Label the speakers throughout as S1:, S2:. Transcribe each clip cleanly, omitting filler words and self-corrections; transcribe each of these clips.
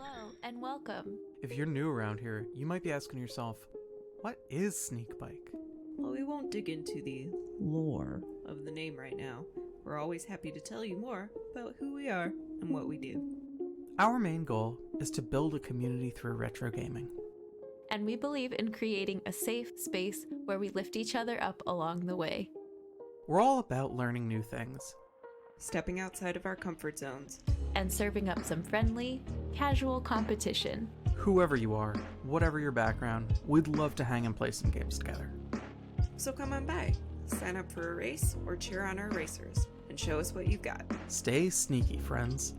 S1: Hello and welcome.
S2: If you're new around here, you might be asking yourself, what is Sneakbike?
S3: While we won't dig into the lore of the name right now, we're always happy to tell you more about who we are and what we do.
S2: Our main goal is to build a community through retro gaming.
S1: And we believe in creating a safe space where we lift each other up along the way.
S2: We're all about learning new things.
S3: Stepping outside of our comfort zones.
S1: And serving up some friendly, casual competition.
S2: Whoever you are, whatever your background, we'd love to hang and play some games together.
S3: So come on by, sign up for a race, or cheer on our racers, and show us what you've got.
S2: Stay sneaky, friends.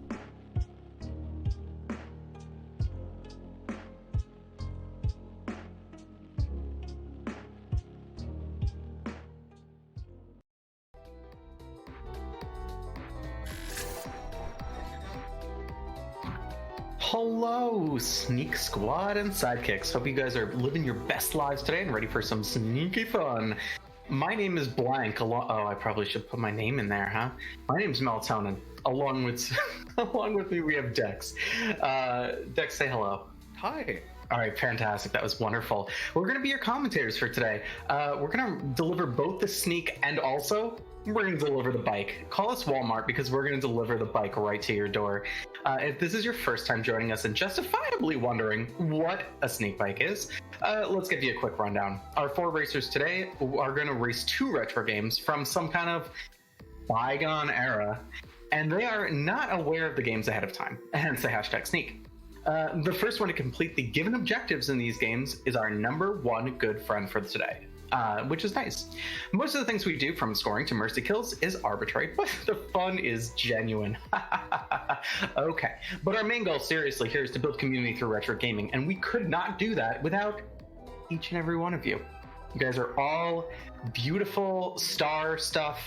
S4: Hello, Sneak Squad and Sidekicks. Hope you guys are living your best lives today and ready for some sneaky fun. My name is Blank. Oh, I probably should put my name in there, huh? My name's Melatonin. Along with me, we have Dex. Dex, say hello.
S5: Hi.
S4: All right, fantastic. That was wonderful. We're going to be your commentators for today. We're going to deliver both the sneak and also we're going to deliver the bike. Call us Walmart because we're going to deliver the bike right to your door. If this is your first time joining us and justifiably wondering what a sneak bike is, let's give you a quick rundown. Our four racers today are going to race two retro games from some kind of bygone era, and they are not aware of the games ahead of time, hence the hashtag sneak. The first one to complete the given objectives in these games is our number one good friend for today. Which is nice. Most of the things we do, from scoring to mercy kills, is arbitrary, but the fun is genuine. Okay, but our main goal, seriously, here is to build community through retro gaming, and we could not do that without each and every one of you. You guys are all beautiful star stuff,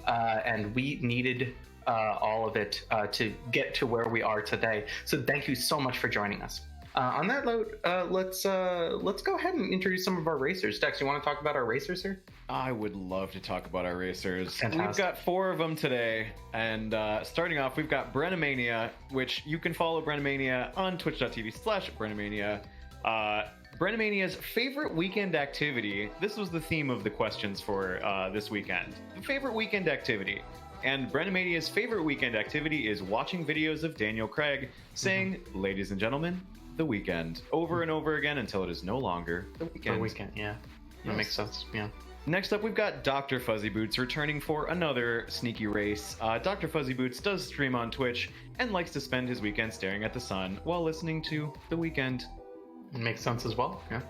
S4: and we needed all of it to get to where we are today. So thank you so much for joining us. On that note, let's go ahead and introduce some of our racers. Dex, you want to talk about our racers here?
S5: I would love to talk about our racers.
S4: Fantastic.
S5: We've got four of them today, and starting off, we've got Brennomania, which you can follow Brennomania on twitch.tv/Brennomania. Brennomania's favorite weekend activity. This was the theme of the questions for this weekend. The favorite weekend activity. And Brennomania's favorite weekend activity is watching videos of Daniel Craig saying, "Ladies and gentlemen, the weekend," over and over again until it is no longer the weekend.
S4: The weekend, yeah. That makes sense, yeah.
S5: Next up, we've got Dr. Fuzzy Boots returning for another sneaky race. Dr. Fuzzy Boots does stream on Twitch and likes to spend his weekend staring at the sun while listening to The Weeknd.
S4: It makes sense as well, yeah.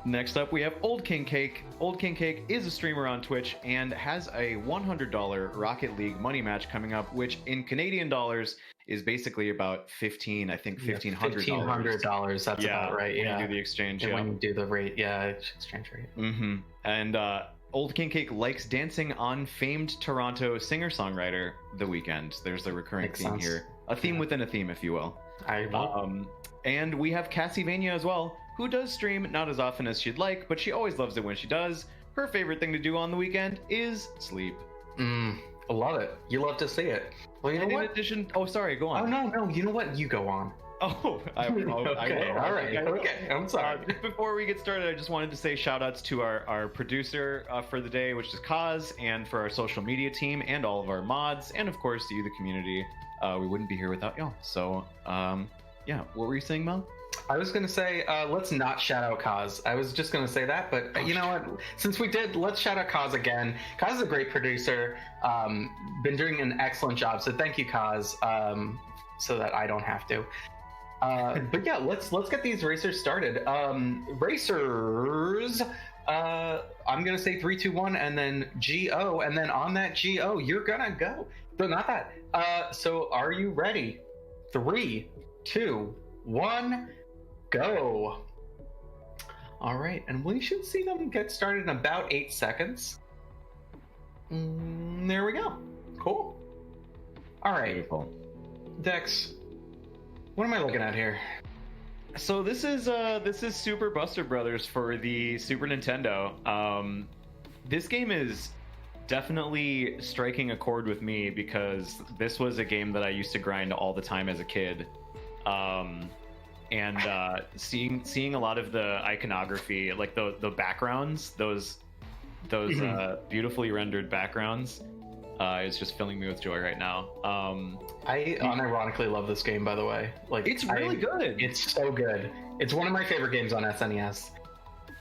S5: Next up, we have Old King Cake. Old King Cake is a streamer on Twitch and has a $100 Rocket League money match coming up, which in Canadian dollars is basically about $1,500.
S4: $1,500, that's about right,
S5: when
S4: yeah.
S5: you do the exchange,
S4: And
S5: yeah.
S4: when you do the rate, yeah, exchange rate.
S5: Mm-hmm. And Old King Cake likes dancing on famed Toronto singer-songwriter The Weeknd. There's a recurring
S4: Makes
S5: theme
S4: sense.
S5: here. A theme within a theme, if you will.
S4: I will.
S5: And we have Cassivania as well, who does stream not as often as she'd like, but she always loves it when she does. Her favorite thing to do on the weekend is sleep.
S4: I love it. You love to see it. Well, you know what?
S5: In addition, oh, sorry, go on.
S4: Oh, no, you know what? You go on.
S5: Oh, I will.
S4: Okay, all right. Okay, I'm sorry.
S5: Before we get started, I just wanted to say shout outs to our producer for the day, which is Kaz, and for our social media team and all of our mods, and of course to you, the community. We wouldn't be here without y'all. So, yeah, what were you saying, Mel?
S4: I was going to say, let's not shout out Kaz. I was just going to say that, but you know what? Since we did, let's shout out Kaz again. Kaz is a great producer, been doing an excellent job, so thank you, Kaz, so that I don't have to. But yeah, let's get these racers started. Racers, I'm going to say 3, 2, 1, and then G-O, and then on that G-O, you're going to go. No, not that. So are you ready? 3, 2, 1, go. All right, and we should see them get started in about 8 seconds. There we go. Cool. All right.
S5: Beautiful.
S4: Dex, what am I looking at here?
S5: So this is Super Buster Brothers for the Super Nintendo. This game is definitely striking a chord with me because this was a game that I used to grind all the time as a kid. and seeing a lot of the iconography, like the backgrounds, those beautifully rendered backgrounds, is just filling me with joy right now.
S4: I unironically love this game, by the way. Like,
S5: it's really good.
S4: It's so good. It's one of my favorite games on SNES.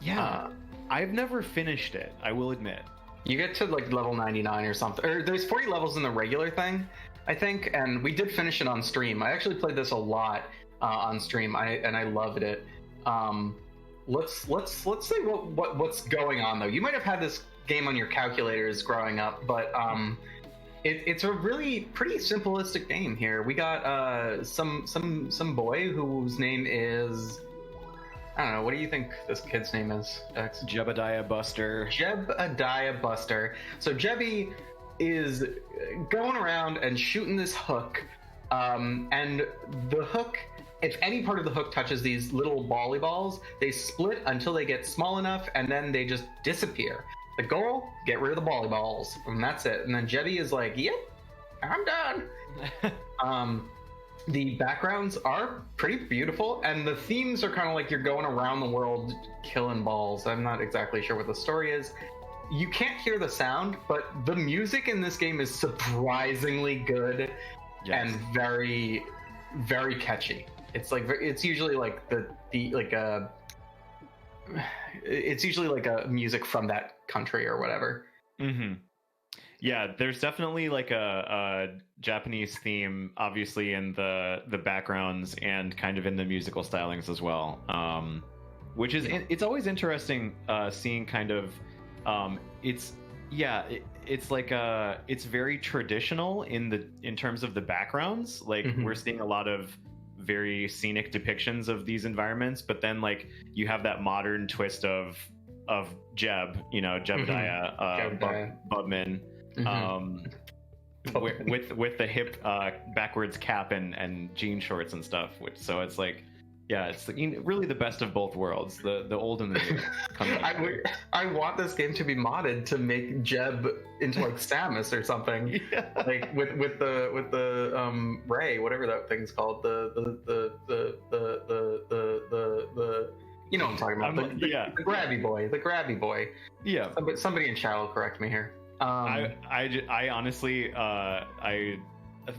S5: Yeah, I've never finished it, I will admit.
S4: You get to like level 99 or something, or there's 40 levels in the regular thing, I think, and we did finish it on stream. I actually played this a lot on stream, and I loved it. Let's say what's going on though. You might have had this game on your calculators growing up, but it's a really pretty simplistic game here. We got some boy whose name is, I don't know, what do you think this kid's name is, Dex?
S5: Jebediah Buster.
S4: Jebediah Buster. So Jebby is going around and shooting this hook, and the hook, if any part of the hook touches these little volleyballs, they split until they get small enough, and then they just disappear. The goal, get rid of the volleyballs, and that's it. And then Jebby is like, yep, I'm done. The backgrounds are pretty beautiful, and the themes are kind of like you're going around the world killing balls. I'm not exactly sure what the story is. You can't hear the sound, but the music in this game is surprisingly good. Yes. And very, very catchy. It's like, it's usually like it's usually like a music from that country or whatever.
S5: Mm-hmm. Yeah, there's definitely like a Japanese theme, obviously, in the backgrounds and kind of in the musical stylings as well. Which is, it's always interesting seeing kind of, it's like it's very traditional in terms of the backgrounds. Like, we're seeing a lot of very scenic depictions of these environments, but then like you have that modern twist of Jebediah, Bubman. With the hip backwards cap and jean shorts and stuff, so it's like, yeah, it's really the best of both worlds, the old and the new.
S4: I want this game to be modded to make Jeb into like Samus or something. Yeah. Like with the Ray, whatever that thing's called, the you know what I'm talking about, the grabby boy. Yeah, somebody in chat will correct me here.
S5: I honestly I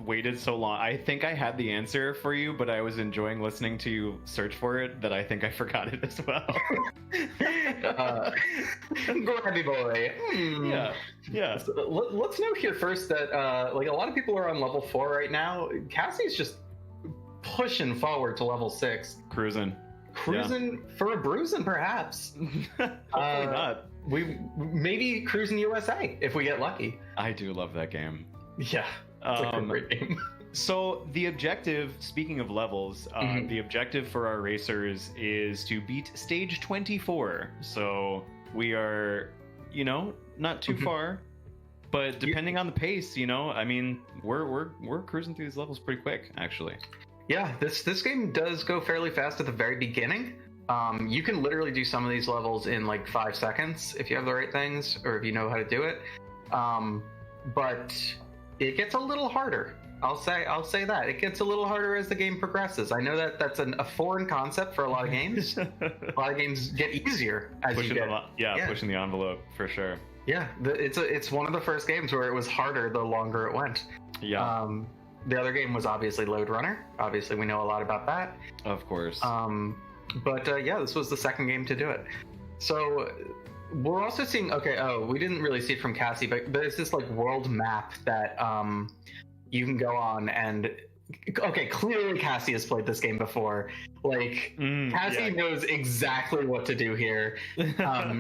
S5: waited so long. I think I had the answer for you, but I was enjoying listening to you search for it that I think I forgot it as well.
S4: Grabby boy.
S5: Yeah.
S4: So, let's note here first that like a lot of people are on level 4 right now. Cassie's just pushing forward to level 6.
S5: Cruising
S4: for a bruising, perhaps.
S5: Hopefully not.
S4: We maybe cruising USA if we get lucky.
S5: I do love that game.
S4: Yeah, it's like a great game.
S5: So the objective, speaking of levels, the objective for our racers is to beat stage 24. So we are, not too far, but depending on the pace, I mean, we're cruising through these levels pretty quick, actually.
S4: Yeah, this game does go fairly fast at the very beginning. You can literally do some of these levels in like 5 seconds if you have the right things or if you know how to do it. But it gets a little harder. I'll say that it gets a little harder as the game progresses. I know that that's a foreign concept for a lot of games. A lot of games get easier as you get.
S5: Pushing the envelope for sure.
S4: Yeah, it's one of the first games where it was harder the longer it went.
S5: Yeah.
S4: The other game was obviously Load Runner. Obviously, we know a lot about that.
S5: Of course.
S4: But this was the second game to do it. So we're also seeing, we didn't really see it from Cassie, but there's this like world map that you can go on and, clearly Cassie has played this game before. Like, Cassie knows exactly what to do here.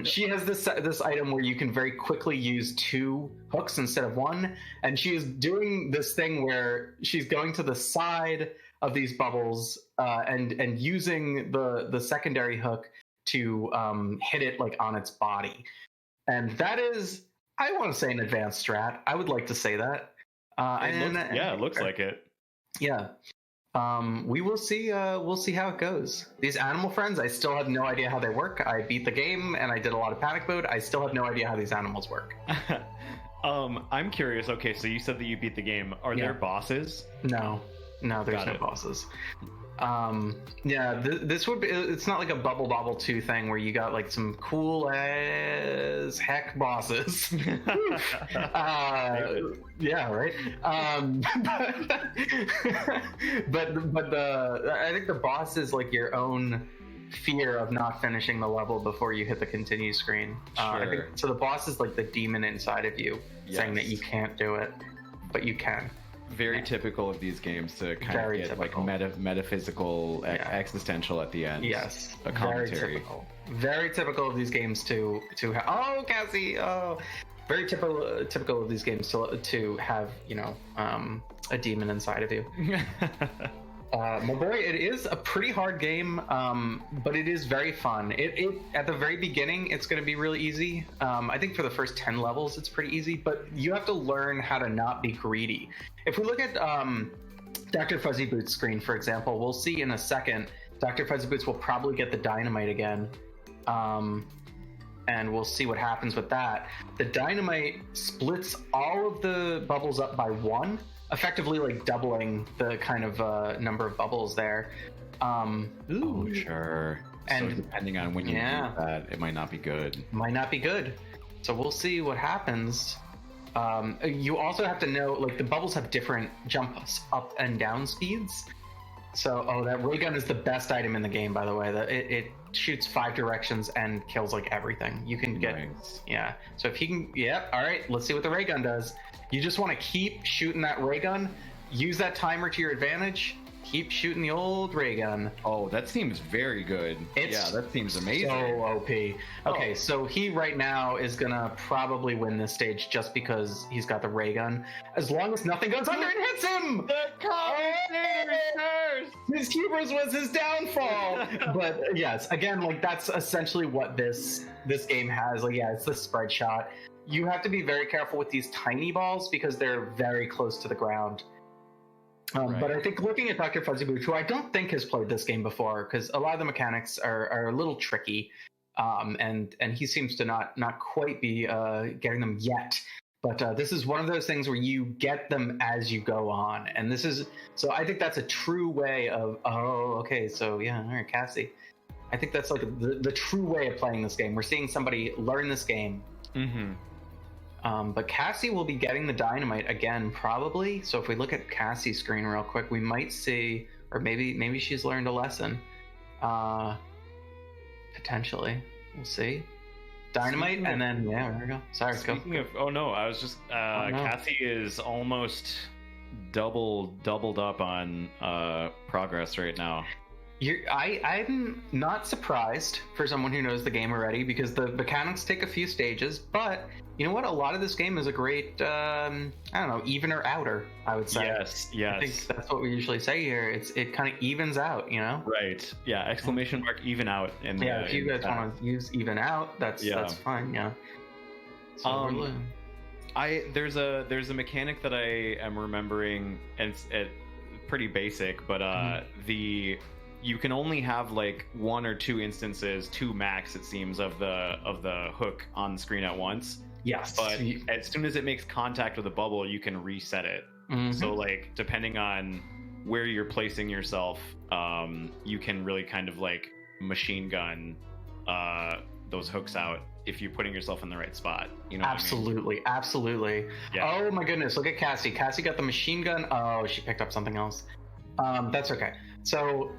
S4: She has this item where you can very quickly use 2 hooks instead of 1, and she is doing this thing where she's going to the side of these bubbles and using the secondary hook to hit it like on its body. And that is, I want to say, an advanced strat. I would like to say that.
S5: It looks like it.
S4: Yeah. We will see. We'll see how it goes. These animal friends, I still have no idea how they work. I beat the game and I did a lot of panic mode. I still have no idea how these animals work.
S5: I'm curious. Okay, so you said that you beat the game. Are there bosses?
S4: No, there's no bosses. Yeah, this would be, it's not like a Bubble Bobble 2 thing where you got like some cool as heck bosses. Yeah, right. But I think the boss is like your own fear of not finishing the level before you hit the continue screen. I think, so the boss is like the demon inside of you saying that you can't do it, but you can.
S5: Very typical of these games to kind
S4: Very
S5: of get
S4: typical.
S5: like metaphysical, existential at the end.
S4: Yes,
S5: a commentary.
S4: Very typical. Very typical of these games to have. Oh, Cassie. Oh, very typical of these games to have, you know, a demon inside of you. My boy, it is a pretty hard game, but it is very fun. It at the very beginning, it's going to be really easy. I think for the first 10 levels, it's pretty easy, but you have to learn how to not be greedy. If we look at Dr. Fuzzy Boots' screen, for example, we'll see in a second, Dr. Fuzzy Boots will probably get the dynamite again. And we'll see what happens with that. The dynamite splits all of the bubbles up by 1, effectively like doubling the kind of number of bubbles there.
S5: Ooh, sure. And so depending on when you do that, it might not be good.
S4: Might not be good. So we'll see what happens. You also have to know, like, the bubbles have different jumps up and down speeds. So, that ray gun is the best item in the game, by the way. It shoots 5 directions and kills like everything. You can get, yeah. So if he can, all right, let's see what the ray gun does. You just want to keep shooting that ray gun. Use that timer to your advantage. Keep shooting the old ray gun.
S5: Oh, that seems very good. That seems amazing.
S4: So OP. Okay, so he right now is gonna probably win this stage just because he's got the ray gun. As long as nothing goes under and hits him!
S5: The commentator curse!
S4: His hubris was his downfall. But yes, again, like, that's essentially what this game has. Like, yeah, it's the spread shot. You have to be very careful with these tiny balls because they're very close to the ground. But I think looking at Dr. Fuzzy Boots, who I don't think has played this game before, because a lot of the mechanics are a little tricky, and he seems to not quite be getting them yet. But this is one of those things where you get them as you go on, and so I think that's a true way of all right, Cassie. I think that's like the true way of playing this game. We're seeing somebody learn this game.
S5: Mm-hmm.
S4: But Cassie will be getting the dynamite again, probably. So if we look at Cassie's screen real quick, we might see, or maybe she's learned a lesson. Potentially, we'll see. Dynamite, and then there we go. Sorry,
S5: speaking of, I was just Cassie is almost doubled up on progress right now.
S4: I'm not surprised for someone who knows the game already, because the mechanics take a few stages, but you know what? A lot of this game is a great, even or outer, I would say.
S5: Yes.
S4: I think that's what we usually say here. It kind of evens out, you know?
S5: Right. Yeah. Exclamation mark even out.
S4: If you guys want to use even out, that's fine. Yeah. So
S5: there's a mechanic that I am remembering, and it's pretty basic, but you can only have like 1 or 2 instances, 2 max, it seems, of the hook on the screen at once.
S4: Yes.
S5: But as soon as it makes contact with a bubble, you can reset it. Mm-hmm. So like, depending on where you're placing yourself, you can really kind of like machine gun those hooks out if you're putting yourself in the right spot. You know
S4: absolutely. Yeah. Oh my goodness, look at Cassie. Cassie got the machine gun. Oh, she picked up something else. That's okay. So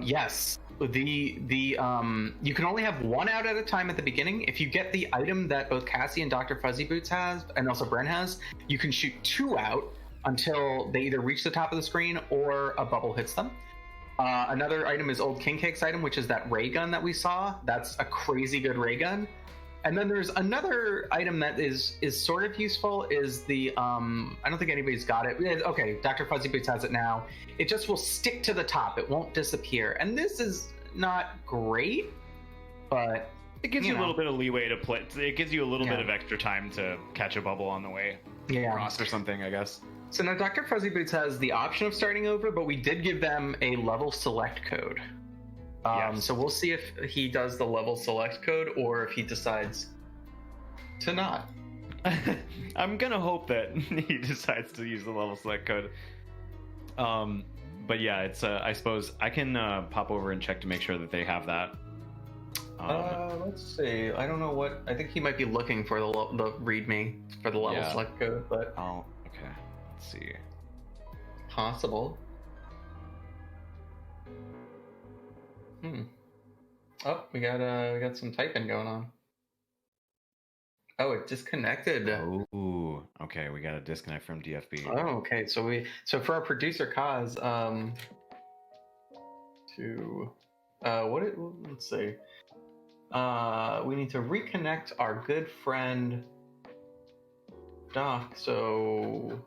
S4: yes, you can only have 1 out at a time at the beginning. If you get the item that both Cassie and Dr. Fuzzy Boots has, and also Bren has, you can shoot 2 out until they either reach the top of the screen or a bubble hits them. Another item is Old King Cake's item, which is that ray gun that we saw. That's a crazy good ray gun. And then there's another item that is sort of useful, is the I don't think anybody's got it. Okay, Dr. Fuzzy Boots has it now. It just will stick to the top. It won't disappear. And this is not great, but
S5: it gives you a little bit of leeway to play. It gives you a little bit of extra time to catch a bubble on the way across or something, I guess.
S4: So now Dr. Fuzzy Boots has the option of starting over, but we did give them a level select code. So we'll see if he does the level select code or if he decides to not.
S5: I'm gonna hope that he decides to use the level select code. but yeah, it's I suppose I can pop over and check to make sure that they have that.
S4: Let's see. I don't know what. I think he might be looking for the README for the level
S5: Yeah.
S4: select code, but
S5: Oh, okay. Let's see.
S4: possible. Oh, we got some typing going on. Oh, it disconnected.
S5: Oh, okay. We got a disconnect from DFB.
S4: Oh, okay. So for our producer cause, let's see. We need to reconnect our good friend Doc. So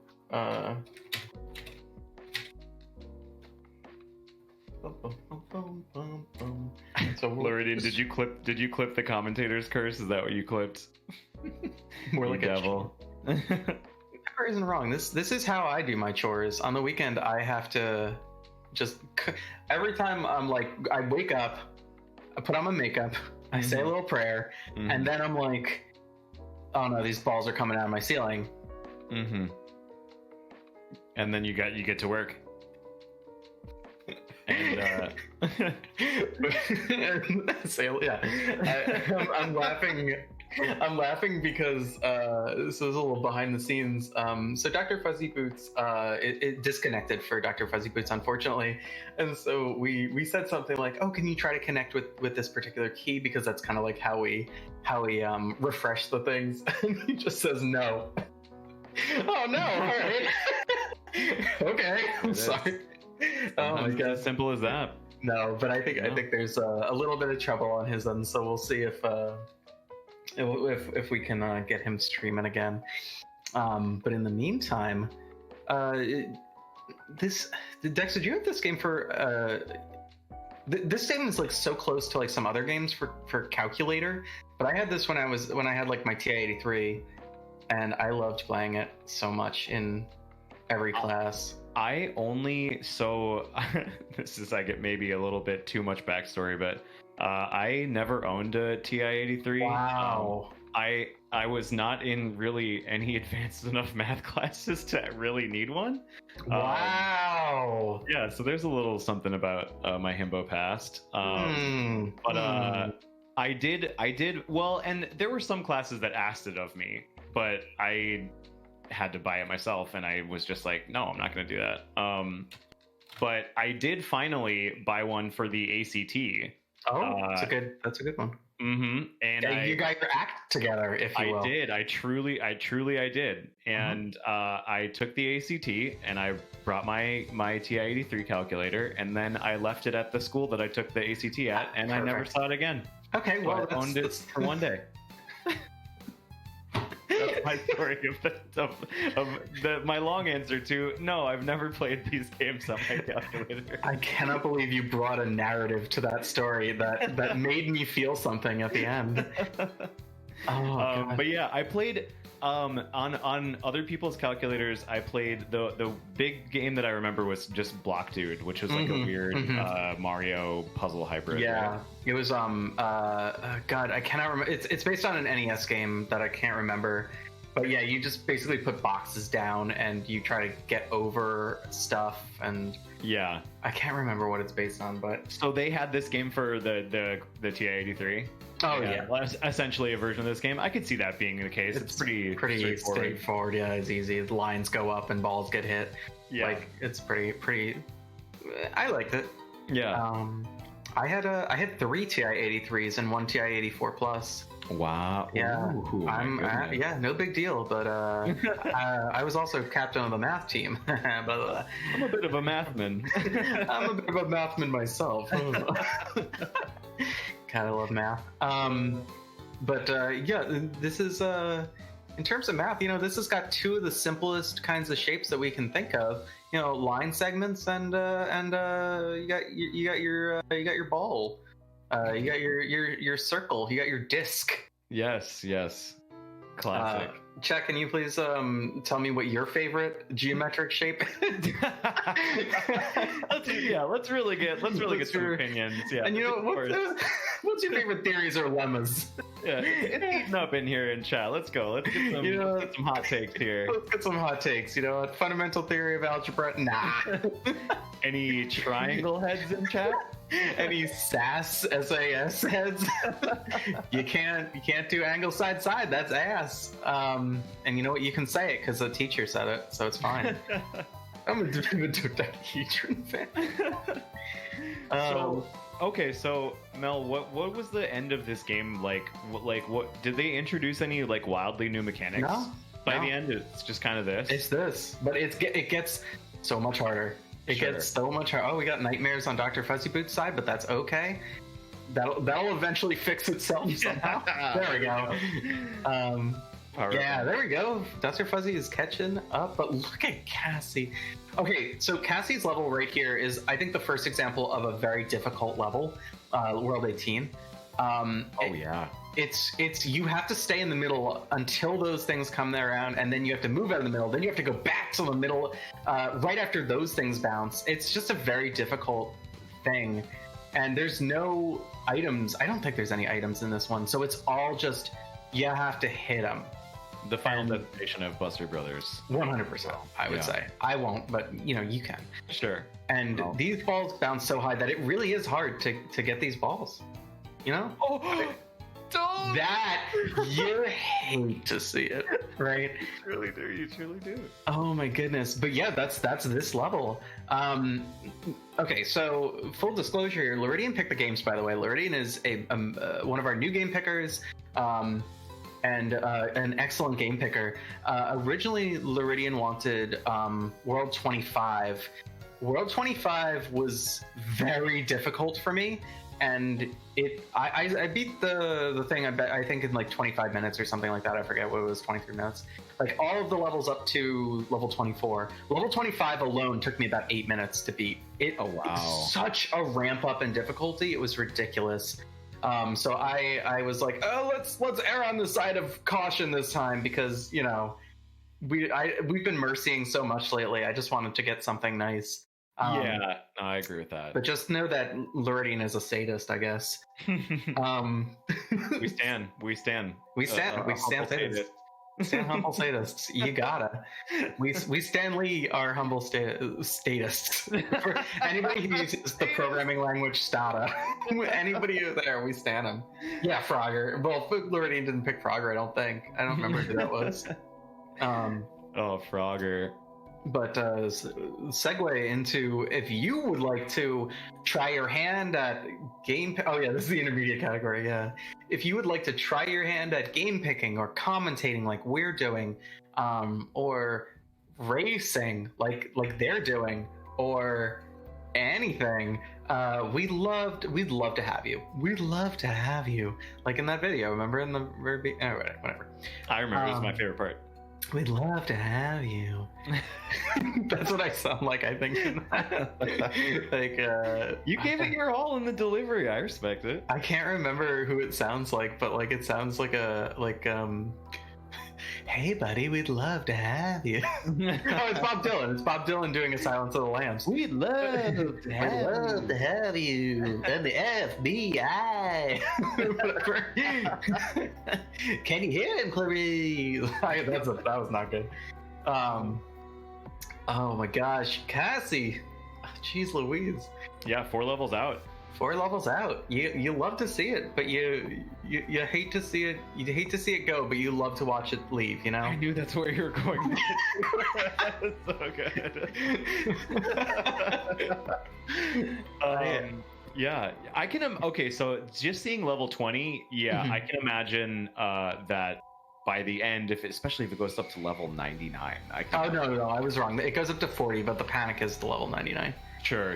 S4: so
S5: Floridian, did you clip the commentator's curse? Is that what you clipped?
S4: More
S5: You
S4: like
S5: devil.
S4: Never isn't wrong. This is how I do my chores. On the weekend, I have to just every time I'm like, I wake up, I put on my makeup, I say a little prayer, and then I'm like, oh no, these balls are coming out of my ceiling.
S5: Mm-hmm. And then you get to work. And I'm laughing. I'm laughing because this is a little behind the scenes. So Dr. Fuzzy Boots, it disconnected for Dr. Fuzzy Boots, unfortunately, and so we said something like, "Oh, can you try to connect with this particular key?" Because that's kind of like how we refresh the things. And he just says no. Oh no! All right. Okay, I'm sorry. Oh my it's
S4: god!
S5: as simple as that.
S4: No, but I think there's a little bit of trouble on his end, so we'll see if we can get him streaming again. But in the meantime, Dexter, do you have this game for? This game is like so close to like some other games for calculator, but I had this when I had like my TI-83, and I loved playing it so much in every class.
S5: This is I get maybe a little bit too much backstory, but I never owned a TI-83.
S4: Wow.
S5: I was not in really any advanced enough math classes to really need one.
S4: Wow.
S5: Yeah, so there's a little something about my himbo past. But I did well, and there were some classes that asked it of me, but I had to buy it myself, and I was just like, no, I'm not going to do that. But I did finally buy one for the ACT.
S4: Oh, that's a good one.
S5: Mm-hmm. And
S4: you got your act together, if you will.
S5: I did. I truly did. And I took the ACT and I brought my TI-83 calculator, and then I left it at the school that I took the ACT at, and
S4: Perfect.
S5: I never saw it again.
S4: Okay, well,
S5: I owned it for one day. That's my story of my long answer to no, I've never played these games on my calculator.
S4: I cannot believe you brought a narrative to that story that made me feel something at the end. Oh, God.
S5: But yeah, I played on other people's calculators. I played the big game that I remember was just Block Dude, which was like a weird Mario puzzle hybrid.
S4: Yeah, it was God, I cannot remember. It's based on an NES game that I can't remember. But yeah, you just basically put boxes down and you try to get over stuff, and
S5: yeah,
S4: I can't remember what it's based on. But
S5: so they had this game for the TI-83.
S4: Oh yeah.
S5: Well, essentially a version of this game. I could see that being the case. It's pretty
S4: straightforward. Yeah, it's easy. The lines go up and balls get hit.
S5: Yeah,
S4: like it's pretty. I liked it.
S5: Yeah.
S4: I had 3 TI-83s and 1 TI-84 Plus.
S5: Wow.
S4: Yeah.
S5: Ooh,
S4: yeah, no big deal. But I was also captain of the math team.
S5: I'm a bit of a mathman.
S4: I'm a bit of a mathman myself. God, I love math. But yeah, this is in terms of math. This has got 2 of the simplest kinds of shapes that we can think of. Line segments and you got your ball. You got your circle. You got your disc.
S5: Yes. Classic.
S4: Check, can you please tell me what your favorite geometric shape is?
S5: let's really get some opinions. Yeah.
S4: And you know, what's your favorite theories or lemmas?
S5: Yeah, it's heating up in here in chat. Let's go. Let's get some, let's get some hot takes here.
S4: Let's get some hot takes. You know, fundamental theory of algebra? Nah.
S5: Any triangle heads in chat?
S4: Any SAS heads? you can't do angle side. That's ass. And you know what? You can say it because the teacher said it, so it's fine. I'm a dodecahedron fan.
S5: So Mel, what was the end of this game like? What did they introduce any like wildly new mechanics?
S4: No.
S5: By the end, it's just kind of this.
S4: It's this, but it gets so much harder. It gets so much harder. Oh, we got nightmares on Dr. Fuzzy Boots' side, but that's okay. That'll eventually fix itself somehow. There we go. Yeah, there we go. Dr. Fuzzy is catching up, but look at Cassie. Okay, so Cassie's level right here is, I think, the first example of a very difficult level, World 18. It's you have to stay in the middle until those things come around, and then you have to move out of the middle. Then you have to go back to the middle right after those things bounce. It's just a very difficult thing, and there's no items. I don't think there's any items in this one, so it's all just you have to hit them.
S5: The final destination of Buster Brothers.
S4: 100%, I would say. I won't, but you can.
S5: Sure.
S4: And these balls bounce so high that it really is hard to get these balls. You know?
S5: Oh, don't!
S4: That, you hate to see it, right?
S5: You truly do.
S4: Oh my goodness. But yeah, that's this level. Okay, so full disclosure here, Luridian picked the games, by the way. Luridian is one of our new game pickers. And an excellent game picker. Originally, Luridian wanted World 25. World 25 was very difficult for me, and I beat the thing. I think in like 25 minutes or something like that. I forget what it was, 23 minutes. Like all of the levels up to level 24. Level 25 alone took me about 8 minutes to beat. It such a ramp up in difficulty. It was ridiculous. So I was like, oh, let's err on the side of caution this time, because we've been mercying so much lately. I just wanted to get something nice.
S5: No, I agree with that.
S4: But just know that Luridian is a sadist, I guess.
S5: We stand
S4: sadists. Stand humble sadists. You gotta. We Stanley are humble statists. For anybody who uses the programming language Stata, anybody there, we stand them. Yeah, Frogger. Well, Luridian didn't pick Frogger, I don't think. I don't remember who that was.
S5: Frogger.
S4: But segue into, if you would like to try your hand at game... Oh yeah, this is the intermediate category, yeah. If you would like to try your hand at game picking or commentating like we're doing, or racing like they're doing, or anything, we'd love to have you. We'd love to have you. Like in that video, remember in the very... whatever.
S5: I remember, it was my favorite part.
S4: We'd love to have you. That's what I sound like, I think.
S5: You gave it your all in the delivery. I respect it.
S4: I can't remember who it sounds like, but it sounds like hey buddy, we'd love to have you. Oh, it's Bob Dylan. It's Bob Dylan doing a Silence of the Lambs. We'd love to have you. And the FBI. Whatever. Can you hear him, Clarice? That was not good. Oh my gosh, Cassie. Jeez Louise.
S5: Yeah, 4 levels out.
S4: 4 levels out. You love to see it, but you hate to see it. You hate to see it go, but you love to watch it leave.
S5: I knew that's where you were going. That's so good. Yeah, I can. Okay, so just seeing level 20, I can imagine that by the end, especially if it goes up to level 99.
S4: No, I was wrong. It goes up to 40, but the panic is the level 99.
S5: Sure.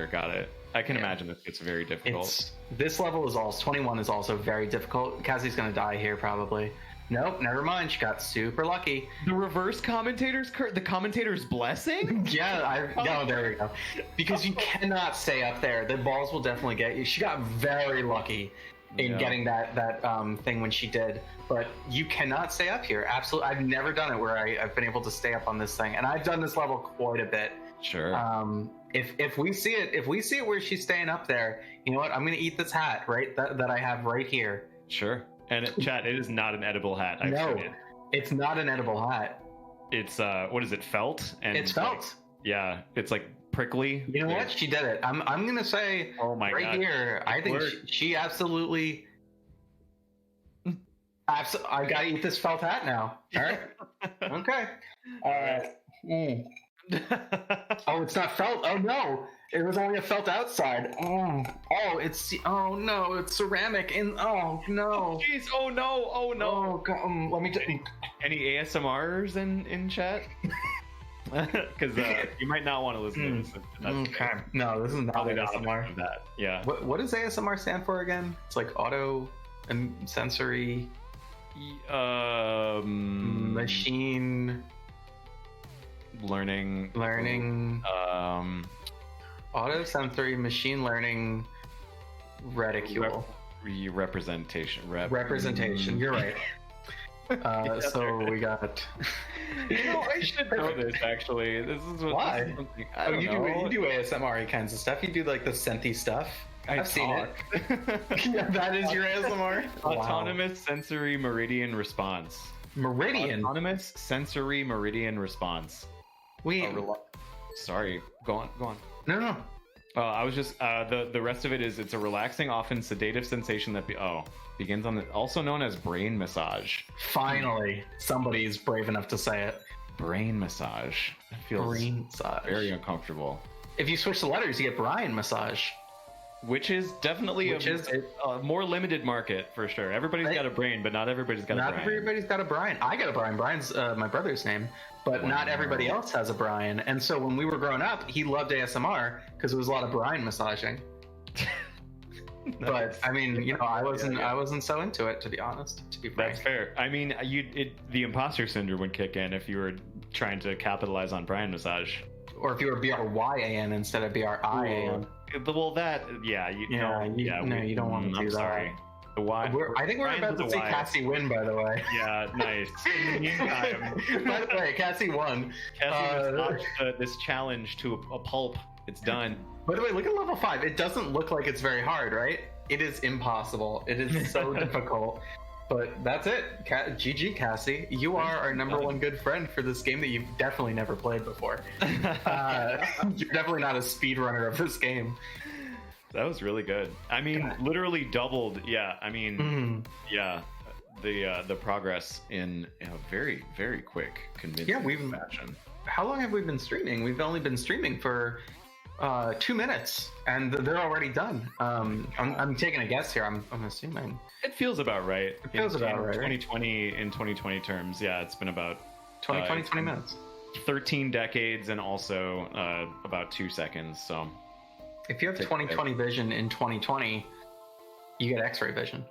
S5: Got it. I can imagine that it's very difficult.
S4: This level is 21 is also very difficult. Cassie's gonna die here probably. Nope, never mind. She got super lucky.
S5: The reverse commentator's the commentator's blessing?
S4: There we go. Because you cannot stay up there. The balls will definitely get you. She got very lucky. in getting that thing when she did. But you cannot stay up here. Absolutely, I've never done it where I've been able to stay up on this thing, and I've done this level quite a bit.
S5: Sure.
S4: If we see it where she's staying up there, you know what? I'm gonna eat this hat right that I have right here.
S5: Sure. And chat, it is not an edible hat.
S4: No, it's not an edible hat.
S5: It's what is it? Felt? And
S4: it's felt.
S5: Like, yeah, it's like prickly.
S4: You know what? She did it. I'm gonna say.
S5: Oh my
S4: right
S5: God.
S4: here. I think she absolutely. I gotta eat this felt hat now. All right. Okay. Oh, it's not felt. Oh no, it was only a felt outside. Oh, no, it's ceramic. And oh no.
S5: Jeez. Oh no. Oh no.
S4: Oh God. Let me.
S5: Any ASMRs in chat? Because you might not want to listen to this.
S4: Okay. No, this is not
S5: Probably
S4: ASMR.
S5: of that. Yeah.
S4: What does ASMR stand for again? It's like auto and sensory machine
S5: learning.
S4: Auto sensory machine learning reticule. Representation. You're right. So we got.
S5: I should know this actually. This is what.
S4: Why?
S5: I don't know.
S4: You do ASMR kinds of stuff. You do like the scenty stuff. I've seen it. Yeah, that is your ASMR.
S5: Autonomous sensory meridian response.
S4: Meridian.
S5: Autonomous sensory meridian response. Sorry. Go on.
S4: No.
S5: I was just the rest of it is it's a relaxing, often sedative sensation that begins on also known as brain massage.
S4: Finally, somebody's brave enough to say it.
S5: Brain massage. It feels
S4: brain massage.
S5: Very uncomfortable.
S4: If you switch the letters, you get Brian massage.
S5: Which is definitely a more limited market for sure. Everybody's got a brain, but not everybody's got a Brian.
S4: Not everybody's got a Brian. I got a Brian. Brian's my brother's name, but not everybody else has a Brian. And so when we were growing up, he loved ASMR because it was a lot of Brian massaging. But I mean, I wasn't so into it, to be honest. To be frank.
S5: That's fair. I mean, the imposter syndrome would kick in if you were trying to capitalize on Brian massage.
S4: Or if you were BRYAN instead of BRIAN.
S5: Well, you don't want to do that.
S4: Sorry.
S5: The Y.
S4: I think we're about to see Cassie win, by the way.
S5: Yeah, nice. In the meantime,
S4: by the way, Cassie won.
S5: Cassie notched this challenge to a pulp. It's done.
S4: By the way, look at level 5. It doesn't look like it's very hard, right? It is impossible. It is so difficult. But that's it. GG, Cassie. You are our number one good friend for this game that you've definitely never played before. You're definitely not a speedrunner of this game.
S5: That was really good. I mean, literally doubled. Yeah, I mean, the progress in a very, very quick, convincing fashion.
S4: How long have we been streaming? We've only been streaming for 2 minutes, and they're already done. I'm taking a guess here. I'm assuming.
S5: It feels about right.
S4: It feels about right.
S5: 2020 in 2020 terms, yeah, it's been about
S4: 20 minutes.
S5: 13 decades and also about 2 seconds. So
S4: if you have 2020 vision in 2020, you get X-ray vision.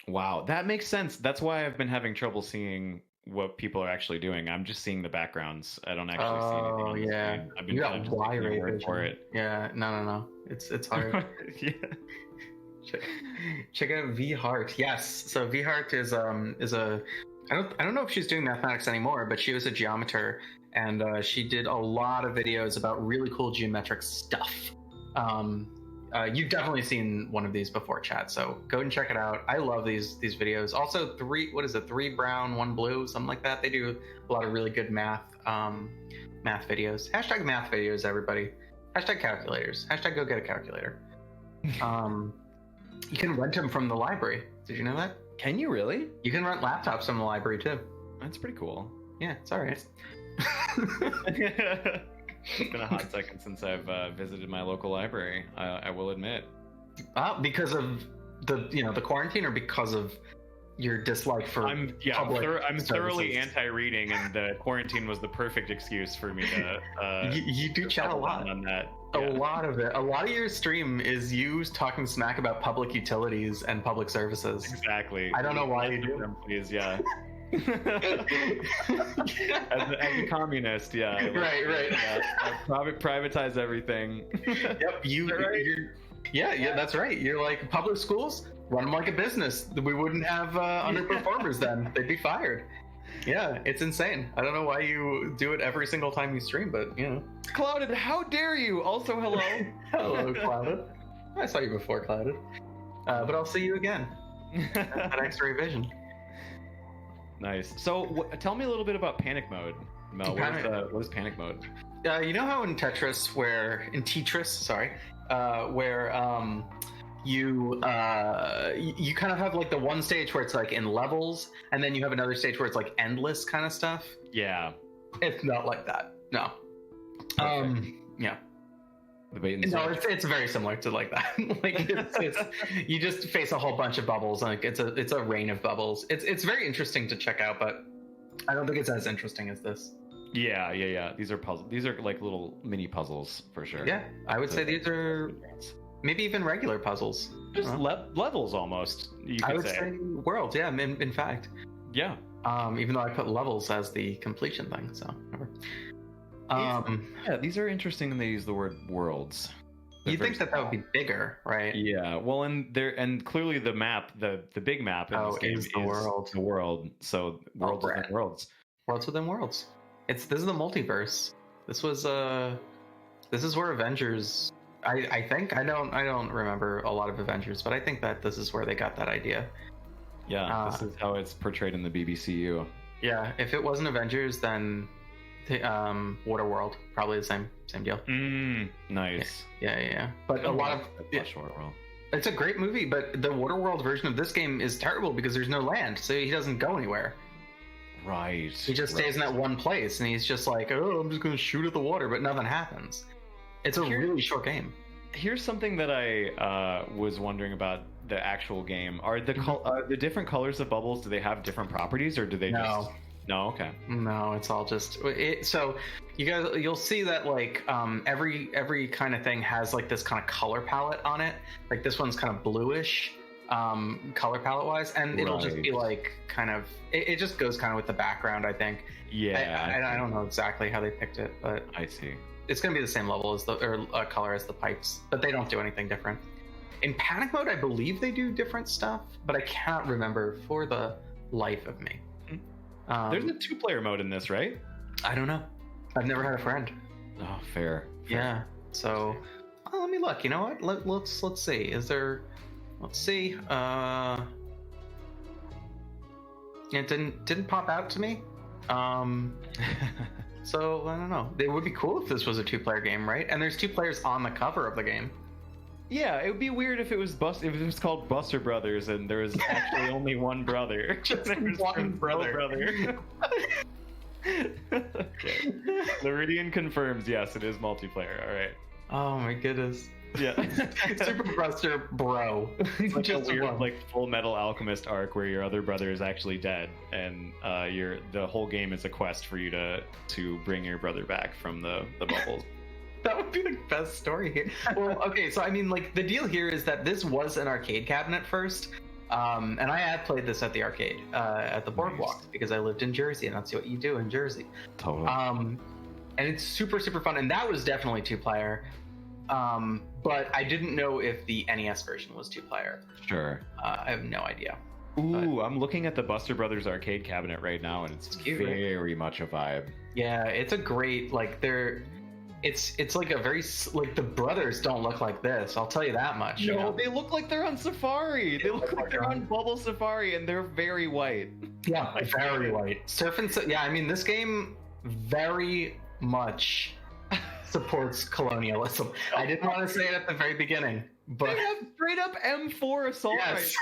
S5: Wow, that makes sense. That's why I've been having trouble seeing what people are actually doing. I'm just seeing the backgrounds. I don't actually see anything on the screen. I've been
S4: got Y-ray vision
S5: for it.
S4: Yeah, no. It's hard.
S5: Yeah.
S4: Check out V Heart. Yes, so V Heart is a I don't know if she's doing mathematics anymore, but she was a geometer, and she did a lot of videos about really cool geometric stuff. You've definitely seen one of these before, chat, so go and check it out. I love these videos. Also, 3 brown, 1 blue, something like that. They do a lot of really good math videos. Hashtag math videos, everybody. Hashtag calculators. Hashtag go get a calculator. You can rent them from the library. Did you know that?
S5: Can you really?
S4: You can rent laptops from the library too.
S5: That's pretty cool.
S4: Yeah, it's all right.
S5: It's been a hot second since I've visited my local library. I will admit.
S4: Because of the quarantine, or because of your dislike for
S5: I'm thoroughly anti-reading, and the quarantine was the perfect excuse for me to.
S4: You do chat a lot
S5: on that.
S4: A lot of it. A lot of your stream is you talking smack about public utilities and public services.
S5: Exactly.
S4: I don't know why you do
S5: them, please. Yeah. as a communist, yeah.
S4: Right.
S5: Yeah, privatize everything.
S4: Yep. Yeah, that's right. You're like, public schools, run them like a business. We wouldn't have underperformers then. They'd be fired. Yeah, it's insane. I don't know why you do it every single time you stream, but you know.
S5: Clouded, how dare you? Also, hello.
S4: Hello, Clouded. I saw you before, Clouded. But I'll see you again at X-Ray Vision.
S5: Nice. So, tell me a little bit about panic mode, Mel. What is panic mode?
S4: You know how in Tetris, where you kind of have like the one stage where it's like in levels, and then you have another stage where it's like endless kind of stuff.
S5: Yeah.
S4: It's not like that. No. Yeah. No, it's very similar to like that. Like it's you just face a whole bunch of bubbles, and like it's a rain of bubbles. It's very interesting to check out, but I don't think it's as interesting as this.
S5: Yeah. These are puzzles. These are like little mini puzzles for sure.
S4: Yeah, I would say these are maybe even regular puzzles.
S5: Just levels almost.
S4: I would say worlds. Yeah, in fact.
S5: Yeah.
S4: Even though I put levels as the completion thing, so whatever.
S5: Yeah, these are interesting when they use the word worlds.
S4: You'd think that would be bigger, right?
S5: Yeah. Well, and clearly the map, the big map in this game is
S4: the world.
S5: The world. So worlds within worlds.
S4: Worlds within worlds. This is the multiverse. This is where Avengers. I think I don't remember a lot of Avengers, but I think that this is where they got that idea.
S5: Yeah, this is how it's portrayed in the BBCU.
S4: Yeah, if it wasn't Avengers, then Waterworld, probably the same deal.
S5: Nice.
S4: Yeah. But a lot of
S5: Waterworld.
S4: It's a great movie, but the Waterworld version of this game is terrible because there's no land, so he doesn't go anywhere.
S5: Right.
S4: He just stays in that one place, and he's just like, oh, I'm just going to shoot at the water, but nothing happens. It's a really short game.
S5: Here's something that I was wondering about the actual game. Are the different colors of bubbles, do they have different properties, or do they just... No, okay.
S4: No, it's all just so you'll see that like every kind of thing has like this kind of color palette on it. Like this one's kind of bluish color palette wise, and it'll just be like kind of it just goes kind of with the background, I think.
S5: Yeah.
S4: I don't know exactly how they picked it, but
S5: I see.
S4: It's gonna be the same level as color as the pipes, but they don't do anything different. In panic mode, I believe they do different stuff, but I cannot remember for the life of me.
S5: There's a 2-player mode in this, right?
S4: I don't know. I've never had a friend.
S5: Oh, fair.
S4: Yeah. So, let me look. You know what? Let's see. Is there? Let's see. It didn't pop out to me. So I don't know. It would be cool if this was a 2-player game, right? And there's 2 players on the cover of the game.
S5: Yeah, it would be weird if it was called Buster Brothers and there was actually only one brother.
S4: Just one brother.
S5: Okay. Floridian confirms, yes, it is multiplayer. All right.
S4: Oh my goodness.
S5: Yeah.
S4: Super Buster Bro.
S5: It's like just a weird, like Full Metal Alchemist arc where your other brother is actually dead, and the whole game is a quest for you to bring your brother back from the bubbles.
S4: That would be the best story here. Well, okay, so I mean, like, the deal here is that this was an arcade cabinet first, and I had played this at the arcade, at the Boardwalk, because I lived in Jersey, and that's what you do in Jersey.
S5: Totally.
S4: And it's super, super fun, and that was definitely 2-player, but I didn't know if the NES version was 2-player.
S5: Sure.
S4: I have no idea.
S5: Ooh, I'm looking at the Buster Brothers arcade cabinet right now, and it's
S4: cute,
S5: very much a vibe.
S4: Yeah, it's a great, like, it's like a very, like, the brothers don't look like this, I'll tell you that much.
S5: No, they look like they're on Safari. They look like they're on Bubble Safari, and they're very white.
S4: Yeah, very white. Yeah, I mean, this game very much supports colonialism. I didn't want to say it at the very beginning, but
S5: they have straight up M4 assault rifles.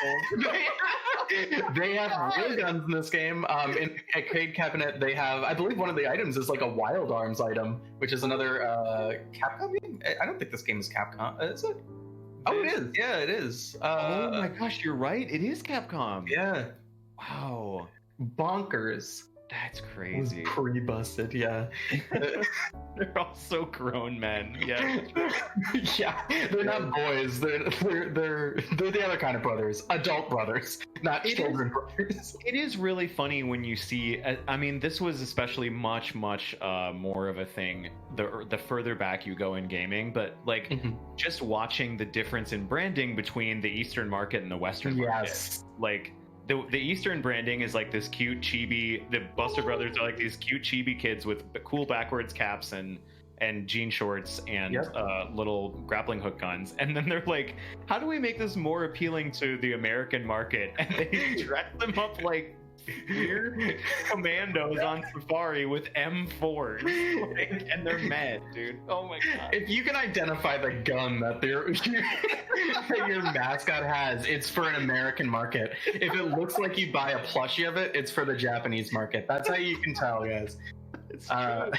S4: They have real guns in this game. In Arcade Cabinet, they have, I believe one of the items is like a Wild Arms item, which is another Capcom game. I don't think this game is Capcom. Is it? Oh, it is. Yeah, it is.
S5: Oh my gosh, you're right. It is Capcom.
S4: Yeah.
S5: Wow.
S4: Bonkers.
S5: That's
S4: was
S5: crazy.
S4: pre-busted. Yeah.
S5: They're all so grown men. Yeah.
S4: Yeah, they're not boys. They're the other kind of brothers, adult brothers, not children brothers.
S5: It is really funny when you see. I mean, this was especially much more of a thing the further back you go in gaming. But like, just watching the difference in branding between the Eastern market and the Western market.
S4: Yes.
S5: Like the Eastern branding is like this cute chibi. The Buster Brothers are like these cute chibi kids with cool backwards caps and jean shorts and little grappling hook guns. And then they're like, how do we make this more appealing to the American market? And they dress them up like weird commandos on safari with M4s, like, and they're mad, dude. Oh my god!
S4: If you can identify the gun that that your mascot has, it's for an American market. If it looks like you buy a plushie of it, it's for the Japanese market. That's how you can tell, guys.
S5: It's true.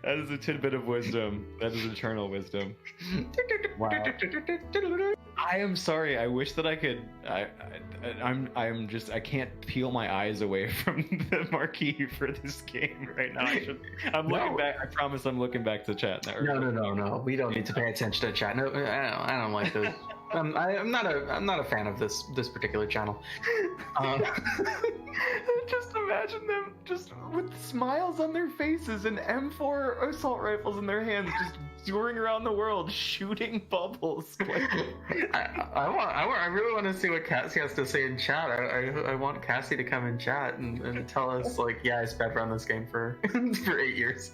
S5: That is a tidbit of wisdom. That is eternal wisdom. Wow. I am sorry. I wish that I could. I'm just. I can't peel my eyes away from the marquee for this game right now. I'm looking back. I promise I'm looking back to chat now.
S4: No. We don't need to pay attention to chat. No, I don't like those. I'm not a fan of this particular channel.
S5: Just imagine them just with smiles on their faces and M4 assault rifles in their hands, just touring around the world shooting bubbles.
S4: I really want to see what Cassie has to say in chat. I want Cassie to come in chat and tell us, like, yeah, I sped run this game for 8 years.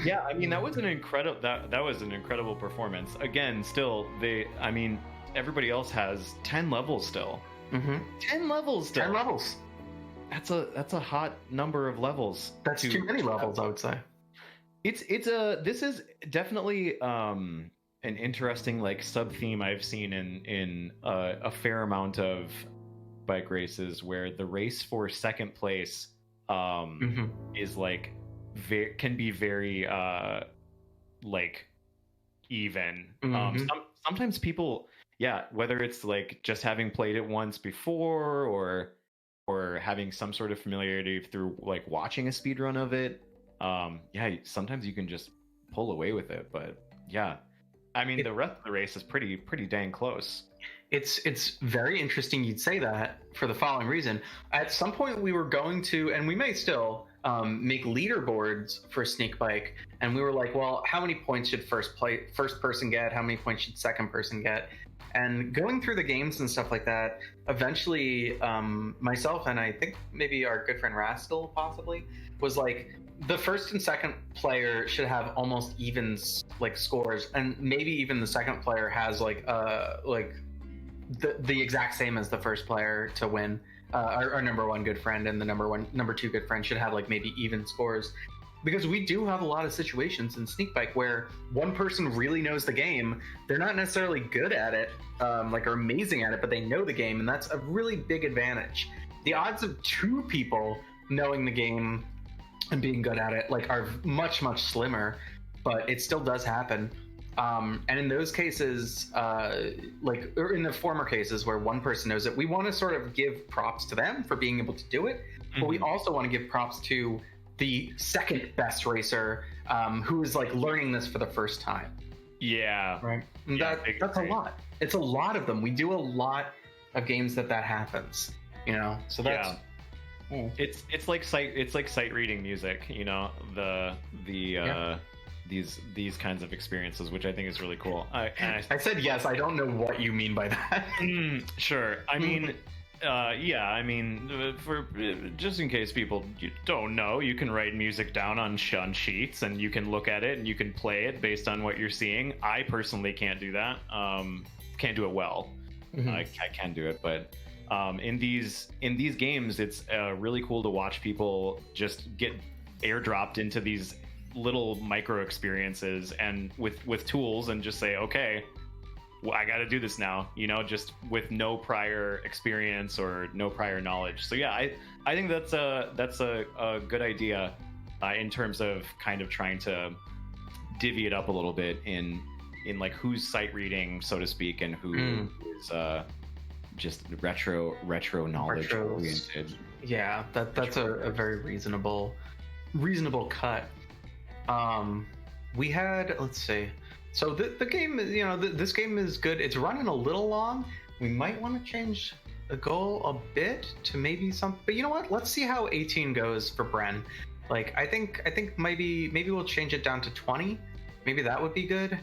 S5: Yeah, I mean, that was an incredible performance. Again, still everybody else has 10 levels still. 10 levels still. 10 levels. That's a hot number of levels.
S4: That's too many levels, I would say.
S5: This is definitely an interesting like sub theme I've seen in a fair amount of bike races where the race for second place is like can be very like even. Sometimes people, whether it's like just having played it once before or having some sort of familiarity through like watching a speedrun of it, sometimes you can just pull away with it. But I mean, the rest of the race is pretty dang close.
S4: It's very interesting you'd say that for the following reason. At some point we were going to, and we may still make leaderboards for Sneakbike, and we were like, well, how many points should first person get? How many points should second person get? And going through the games and stuff like that, eventually myself and I think maybe our good friend Rascal possibly was like, the first and second player should have almost even like scores, and maybe even the second player has like the exact same as the first player to win. Our number one good friend and the number two good friend should have like maybe even scores, because we do have a lot of situations in Sneakbike where one person really knows the game. They're not necessarily good at it, like are amazing at it, but they know the game, and that's a really big advantage. The odds of two people knowing the game and being good at it like are much slimmer, but it still does happen. And in those cases, or in the former cases where one person knows it, we want to sort of give props to them for being able to do it, but we also want to give props to the second best racer who is like learning this for the first time. Right. And that's a lot. It's a lot of them. We do a lot of games that happens, so that's
S5: it's like sight reading music, these kinds of experiences, which I think is really cool. I
S4: said yes. I don't know what you mean by that.
S5: Sure. I mean, for just in case people don't know, you can write music down on sheets, and you can look at it and you can play it based on what you're seeing. I personally can't do that. Can't do it well. I can do it, but in these games, it's really cool to watch people just get airdropped into these little micro experiences and with tools, and just say, okay, well, I got to do this now, just with no prior experience or no prior knowledge. So I think that's a good idea in terms of kind of trying to divvy it up a little bit in like who's sight reading, so to speak, and who is just retro knowledge oriented.
S4: Yeah, that's a very reasonable cut. We had, let's see. So the game, this game is good. It's running a little long. We might want to change the goal a bit to maybe some. But you know what? Let's see how 18 goes for Bren. Like I think maybe we'll change it down to 20. Maybe that would be good.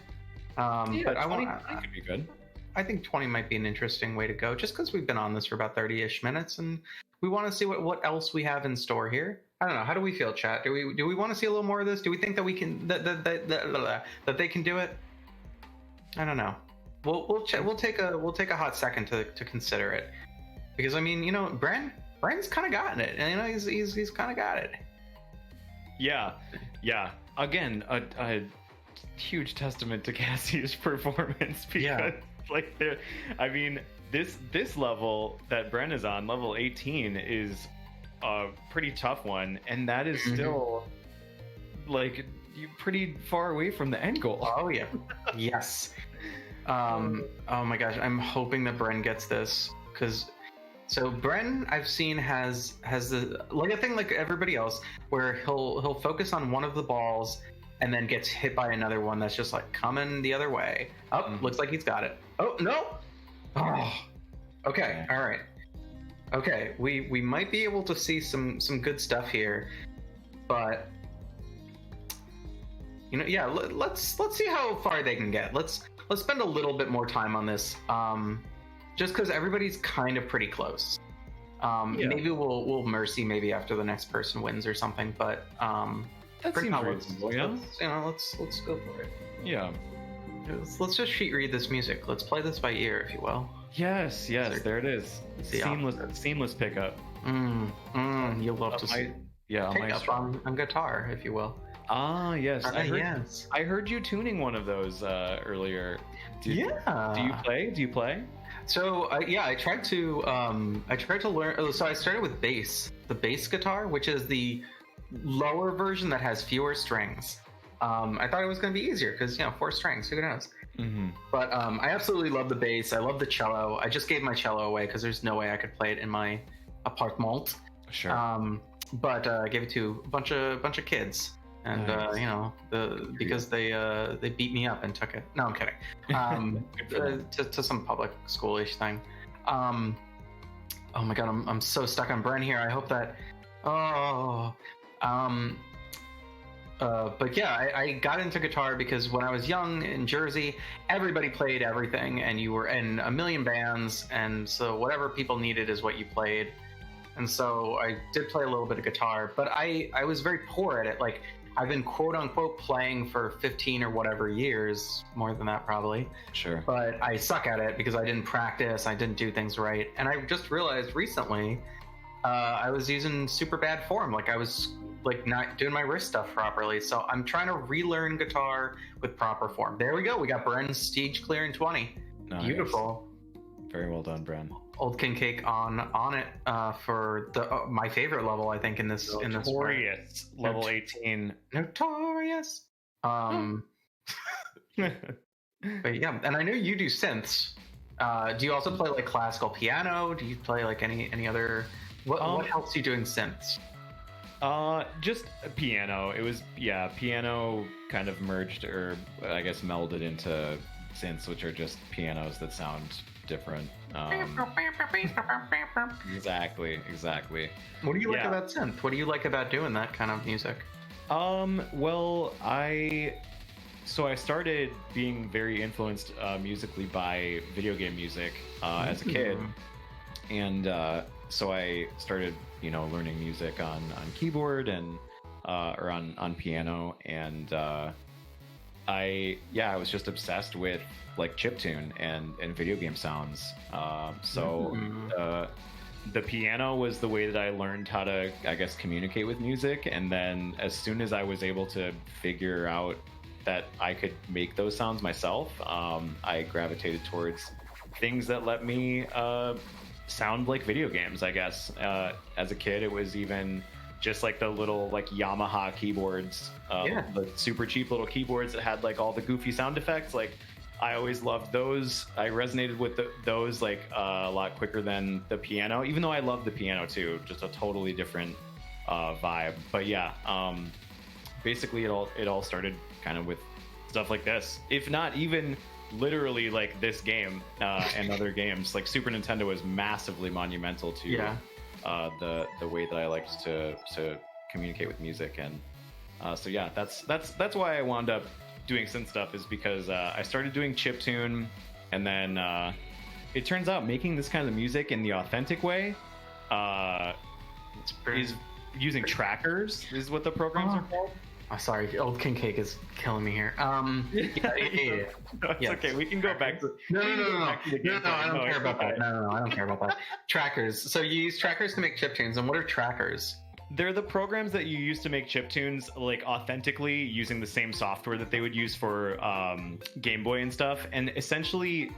S5: Yeah,
S4: but
S5: 20 could be good.
S4: I think 20 might be an interesting way to go, just because we've been on this for about 30-ish minutes, and we want to see what else we have in store here. I don't know. How do we feel, chat? Do we want to see a little more of this? Do we think that we can that they can do it? I don't know. We'll take a hot second to consider it, because I mean, Bren's kind of gotten it, and he's kind of got it.
S5: Yeah. Again, a huge testament to Cassie's performance, because this level that Bren is on, level 18, is a pretty tough one, and that is still like you're pretty far away from the end goal.
S4: Oh yeah. Yes. Oh my gosh, I'm hoping that Bren gets this, because so Bren, I've seen has the like a thing like everybody else, where he'll focus on one of the balls and then gets hit by another one that's just like coming the other way. Looks like he's got it. Oh no. Oh. Okay. All right. Okay. We might be able to see some good stuff here, but yeah. Let's see how far they can get. Let's spend a little bit more time on this. Just because everybody's kind of pretty close. Maybe we'll mercy maybe after the next person wins or something. But
S5: that seems reasonable.
S4: Let's go for it.
S5: Yeah.
S4: Let's just sheet read this music. Let's play this by ear, if you will.
S5: Yes. There it is. Seamless pickup.
S4: You'll love to see. Pick up on guitar, if you will.
S5: Ah, yes.
S4: Yes.
S5: I heard you tuning one of those earlier. Do you play?
S4: So I tried to learn. So I started with bass, the bass guitar, which is the lower version that has fewer strings. I thought it was going to be easier because 4 strings. Who knows? But I absolutely love the bass. I love the cello. I just gave my cello away because there's no way I could play it in my apartment.
S5: Sure.
S4: But I gave it to a bunch of kids. And
S5: nice.
S4: because they beat me up and took it. No, I'm kidding. To some public schoolish thing. Oh my god, I'm so stuck on Bren here. I hope that. But yeah, I got into guitar because when I was young in Jersey, everybody played everything, and you were in a million bands, and so whatever people needed is what you played. And so I did play a little bit of guitar, but I was very poor at it. Like, I've been quote unquote playing for 15 or whatever years, more than that probably.
S5: Sure.
S4: But I suck at it because I didn't practice, I didn't do things right. And I just realized recently I was using super bad form. Like, I was like not doing my wrist stuff properly. So I'm trying to relearn guitar with proper form. There we go. We got Bren's stage clear in 20. Nice. Beautiful.
S5: Very well done, Bren.
S4: Old King Cake on it for the my favorite level, I think, in this
S5: Notorious level 18.
S4: Notorious. But yeah, and I know you do synths. Do you also play like classical piano? Do you play like any other? What helps you doing synths?
S5: Just piano. It was piano kind of merged, or I guess melded into synths, which are just pianos that sound different. Exactly.
S4: What do you like about synth? What do you like about doing that kind of music?
S5: Well, I started being very influenced musically by video game music as a kid, and so I started learning music on keyboard and or on piano, and I was just obsessed with like chiptune and video game sounds. The piano was the way that I learned how to, I guess, communicate with music. And then as soon as I was able to figure out that I could make those sounds myself, I gravitated towards things that let me sound like video games, I guess. As a kid, it was even just like the little like Yamaha keyboards, the super cheap little keyboards that had like all the goofy sound effects. Like I always loved those. I resonated with those like a lot quicker than the piano, even though I love the piano too. Just a totally different vibe. But yeah, basically it all started kind of with stuff like this, if not even literally like this game and other games. Like Super Nintendo was massively monumental to the way that I liked to communicate with music. And so yeah, that's why I wound up doing synth stuff, is because I started doing chiptune, and then it turns out making this kind of music in the authentic way is using trackers, is what the programs are called.
S4: Oh, sorry, old King Cake is killing me here. Yeah.
S5: No, it's okay. We can go back to
S4: No, I don't care about that. No, I don't care about that. Trackers. So you use trackers to make chiptunes, and what are trackers?
S5: They're the programs that you use to make chiptunes, like authentically using the same software that they would use for Game Boy and stuff. And essentially,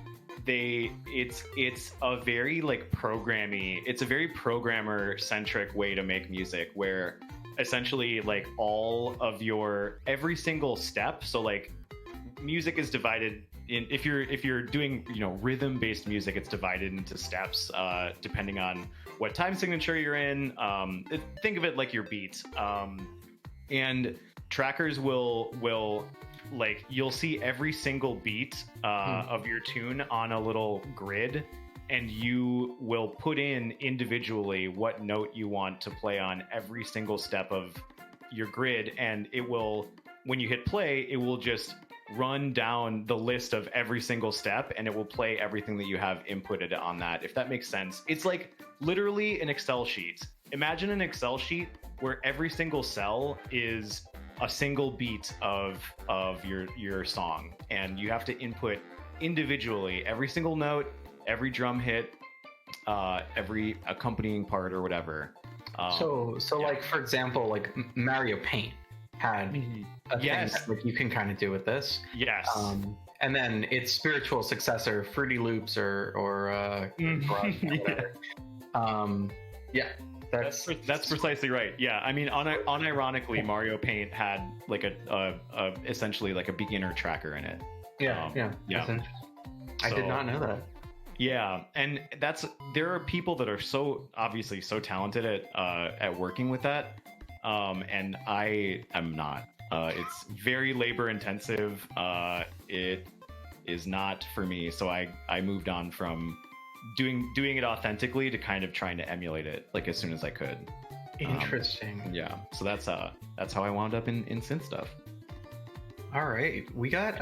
S5: it's a very like it's a very programmer centric way to make music, where essentially like all of every single step. So like music is divided in, if you're doing rhythm based music, it's divided into steps depending on what time signature you're in. Think of it like your beat. And trackers will like, you'll see every single beat of your tune on a little grid, and you will put in individually what note you want to play on every single step of your grid. And it will, when you hit play, it will just run down the list of every single step, and it will play everything that you have inputted on that, if that makes sense. It's like literally an Excel sheet. Imagine an Excel sheet where every single cell is a single beat of your song, and you have to input individually every single note, every drum hit, every accompanying part or whatever.
S4: So like, for example, like Mario Paint had a thing that like you can kind of do with this.
S5: Yes.
S4: And then its spiritual successor, Fruity Loops or Garage, whatever.
S5: That's precisely right. Yeah, I mean, unironically, Mario Paint had like a essentially like a beginner tracker in it.
S4: Yeah. I did not know that.
S5: Yeah, and there are people that are so obviously so talented at working with that, and I am not. It's very labor intensive. It is not for me, so I moved on from doing it authentically to kind of trying to emulate it like as soon as I could.
S4: Interesting.
S5: Yeah, so that's how I wound up in synth stuff.
S4: All right, we got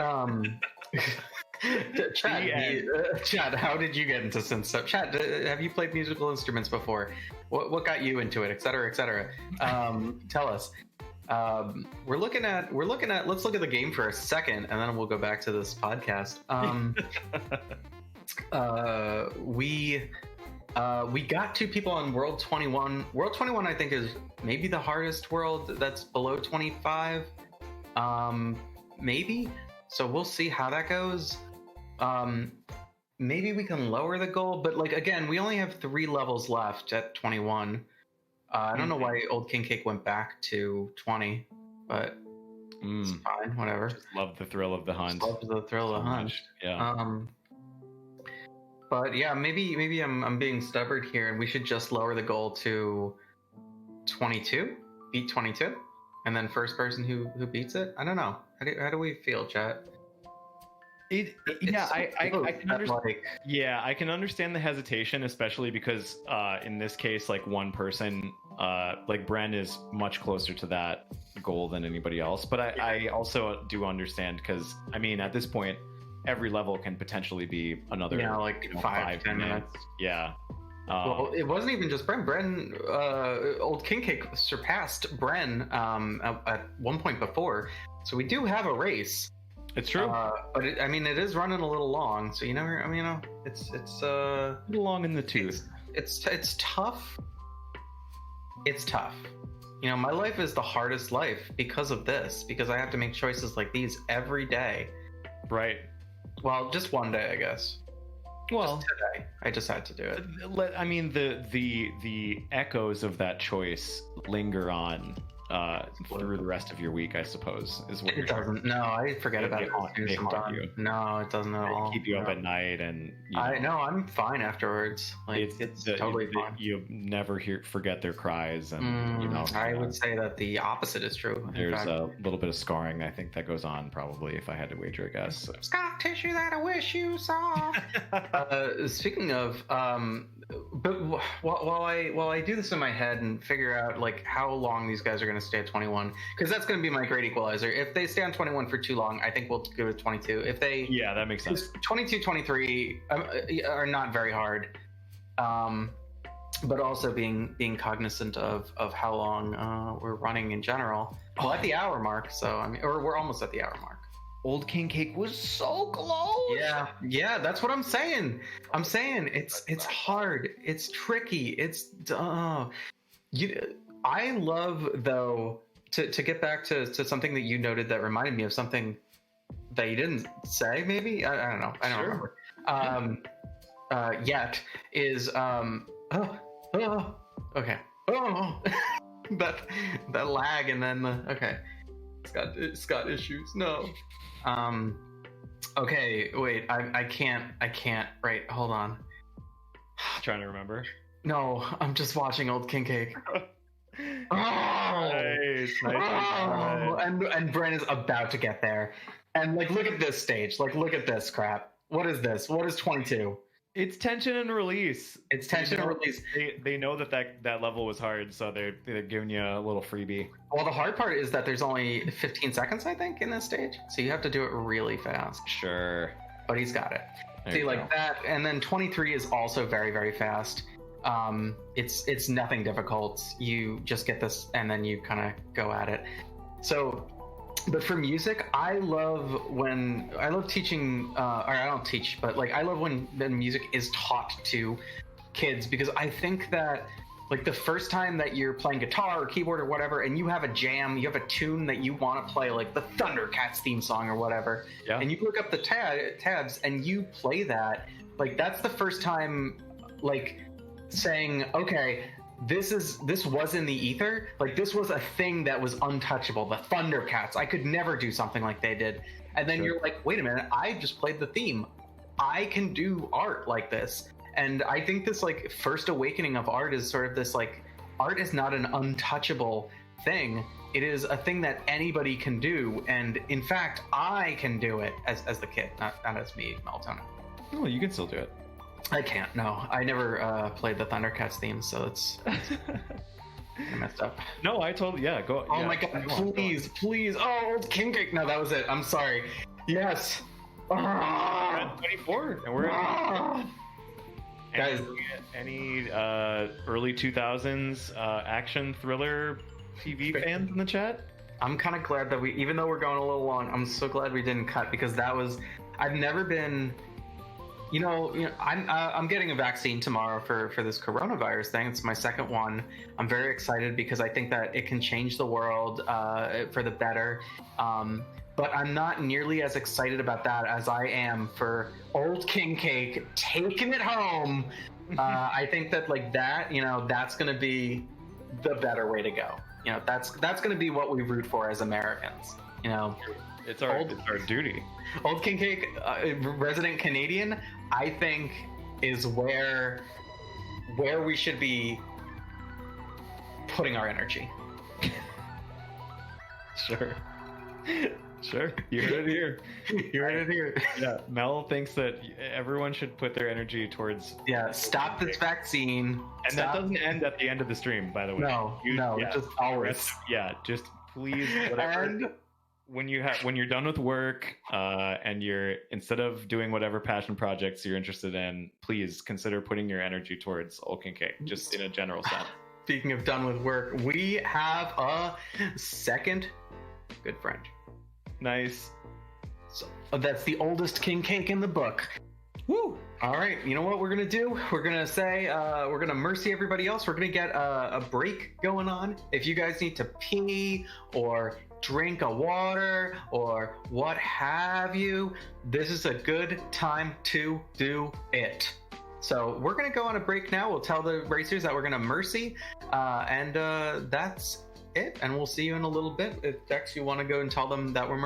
S4: Chad, how did you get into synth stuff? Chad, have you played musical instruments before? What got you into it, et cetera, et cetera? Tell us. Let's look at the game for a second, and then we'll go back to this podcast. We got 2 people on World 21. World 21, I think, is maybe the hardest world that's below 25. Maybe. So we'll see how that goes. Maybe we can lower the goal, but like, again, we only have 3 levels left at 21. I don't know why Old King Cake went back to 20, but it's fine, whatever.
S5: Just love the thrill of the hunt.
S4: Love the thrill of the hunt.
S5: Yeah.
S4: But yeah, maybe I'm being stubborn here, and we should just lower the goal to 22, beat 22, and then first person who beats it. I don't know. How do we feel, chat?
S5: I can understand. I can understand the hesitation, especially because in this case, like one person, like Bren is much closer to that goal than anybody else. But I also do understand, because I mean, at this point, every level can potentially be another 5-10 minutes. Yeah.
S4: Well, it wasn't even just Bren. Old King Cake surpassed Bren at one point before, so we do have a race.
S5: It's true,
S4: but it is running a little long. So it's
S5: a little long in the tooth.
S4: It's tough. It's tough. My life is the hardest life because of this. Because I have to make choices like these every day.
S5: Right.
S4: Well, just one day, I guess. Well, just today, I just had to do it.
S5: I mean, the echoes of that choice linger on through the rest of your week, I suppose, is what
S4: It doesn't. No, I forget about it.
S5: They haunt you.
S4: No, it doesn't at all.
S5: They keep you up at night, and
S4: I'm fine afterwards. Like it's totally fine.
S5: You never forget their cries, and
S4: I would say that the opposite is true.
S5: There's a little bit of scarring, I think, that goes on probably, if I had to wager a guess. So.
S4: Scar tissue that I wish you saw. Speaking of, but while I do this in my head and figure out like how long these guys are going to stay at 21, because that's going to be my great equalizer. If they stay on 21 for too long, I think we'll go with 22. If they
S5: that makes sense.
S4: 22, 23 are not very hard, but also being cognizant of how long we're running in general. Well, at the hour mark, so I mean, or we're almost at the hour mark.
S5: Old King Cake was so close.
S4: Yeah, that's what I'm saying. It's hard. It's tricky. I love, though, to get back to something that you noted that reminded me of something that you didn't say. Maybe I don't know. I don't remember. Yet is okay. Oh, that lag and then okay. It's got issues. No. Okay, wait. I can't. Right, hold on.
S5: Trying to remember.
S4: No, I'm just watching Old King Cake. Oh,
S5: nice.
S4: Oh, and Bren is about to get there. And like, look at this stage. Like, look at this crap. What is this? What is 22?
S5: It's tension and release.
S4: It's tension and release.
S5: They know that level was hard, so they're giving you a little freebie.
S4: Well, the hard part is that there's only 15 seconds, I think, in this stage. So you have to do it really fast.
S5: Sure.
S4: But he's got it.
S5: There
S4: See,
S5: you
S4: like
S5: go.
S4: that. And then 23 is also very, very fast. It's nothing difficult. You just get this and then you kind of go at it. So, but for music, I love teaching, or I don't teach, but like I love when the music is taught to kids, because I think that like the first time that you're playing guitar or keyboard or whatever, and you have a jam, you have a tune that you want to play, like the Thundercats theme song or whatever, and you look up the tabs and you play that, like that's the first time, like saying, okay, this was in the ether, like this was a thing that was untouchable, the Thundercats. I could never do something like they did. And then you're like, wait a minute, I just played the theme. I can do art like this. And I think this like first awakening of art is sort of this like, art is not an untouchable thing. It is a thing that anybody can do. And in fact, I can do it as the kid, not as me, Melatonin.
S5: Oh, you can still do it.
S4: I can't, no. I never played the Thundercats theme, so it's I messed up.
S5: No, I totally, go.
S4: Oh my god, please. Oh, Old King Cake. No, that was it. I'm sorry. Yes.
S5: We're at 24, and we're
S4: guys.
S5: Any early 2000s action thriller TV fans in the chat?
S4: I'm kind of glad that even though we're going a little long, I'm so glad we didn't cut, because I've never been. You know, I'm getting a vaccine tomorrow for this coronavirus thing. It's my second one. I'm very excited because I think that it can change the world for the better. But I'm not nearly as excited about that as I am for Old King Cake taking it home. I think that like that, that's going to be the better way to go. That's going to be what we root for as Americans.
S5: It's our duty.
S4: Old King Cake, resident Canadian, I think is where we should be putting our energy.
S5: Sure. You heard it here.
S4: You heard it here.
S5: Yeah, Mel thinks that everyone should put their energy towards.
S4: Yeah, stop this vaccine.
S5: And that doesn't end at the end of the stream, by the way.
S4: No, just always.
S5: Yeah, just please, whatever.
S4: And
S5: when you're done with work and you're, instead of doing whatever passion projects you're interested in, please consider putting your energy towards Old King Cake, just in a general sense.
S4: Speaking of done with work, we have a second good friend.
S5: Nice.
S4: So that's the oldest King Cake in the book. Woo! All right, you know what we're gonna do? We're gonna say we're gonna mercy everybody else. We're gonna get a break going on. If you guys need to pee or drink a water or what have you, this is a good time to do it. So we're gonna go on a break now. We'll tell the racers that we're gonna mercy, and that's it, and we'll see you in a little bit. If Dex, you want to go and tell them that we're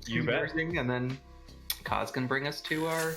S5: You bet.
S4: conversing, and then Kaz can bring us to our.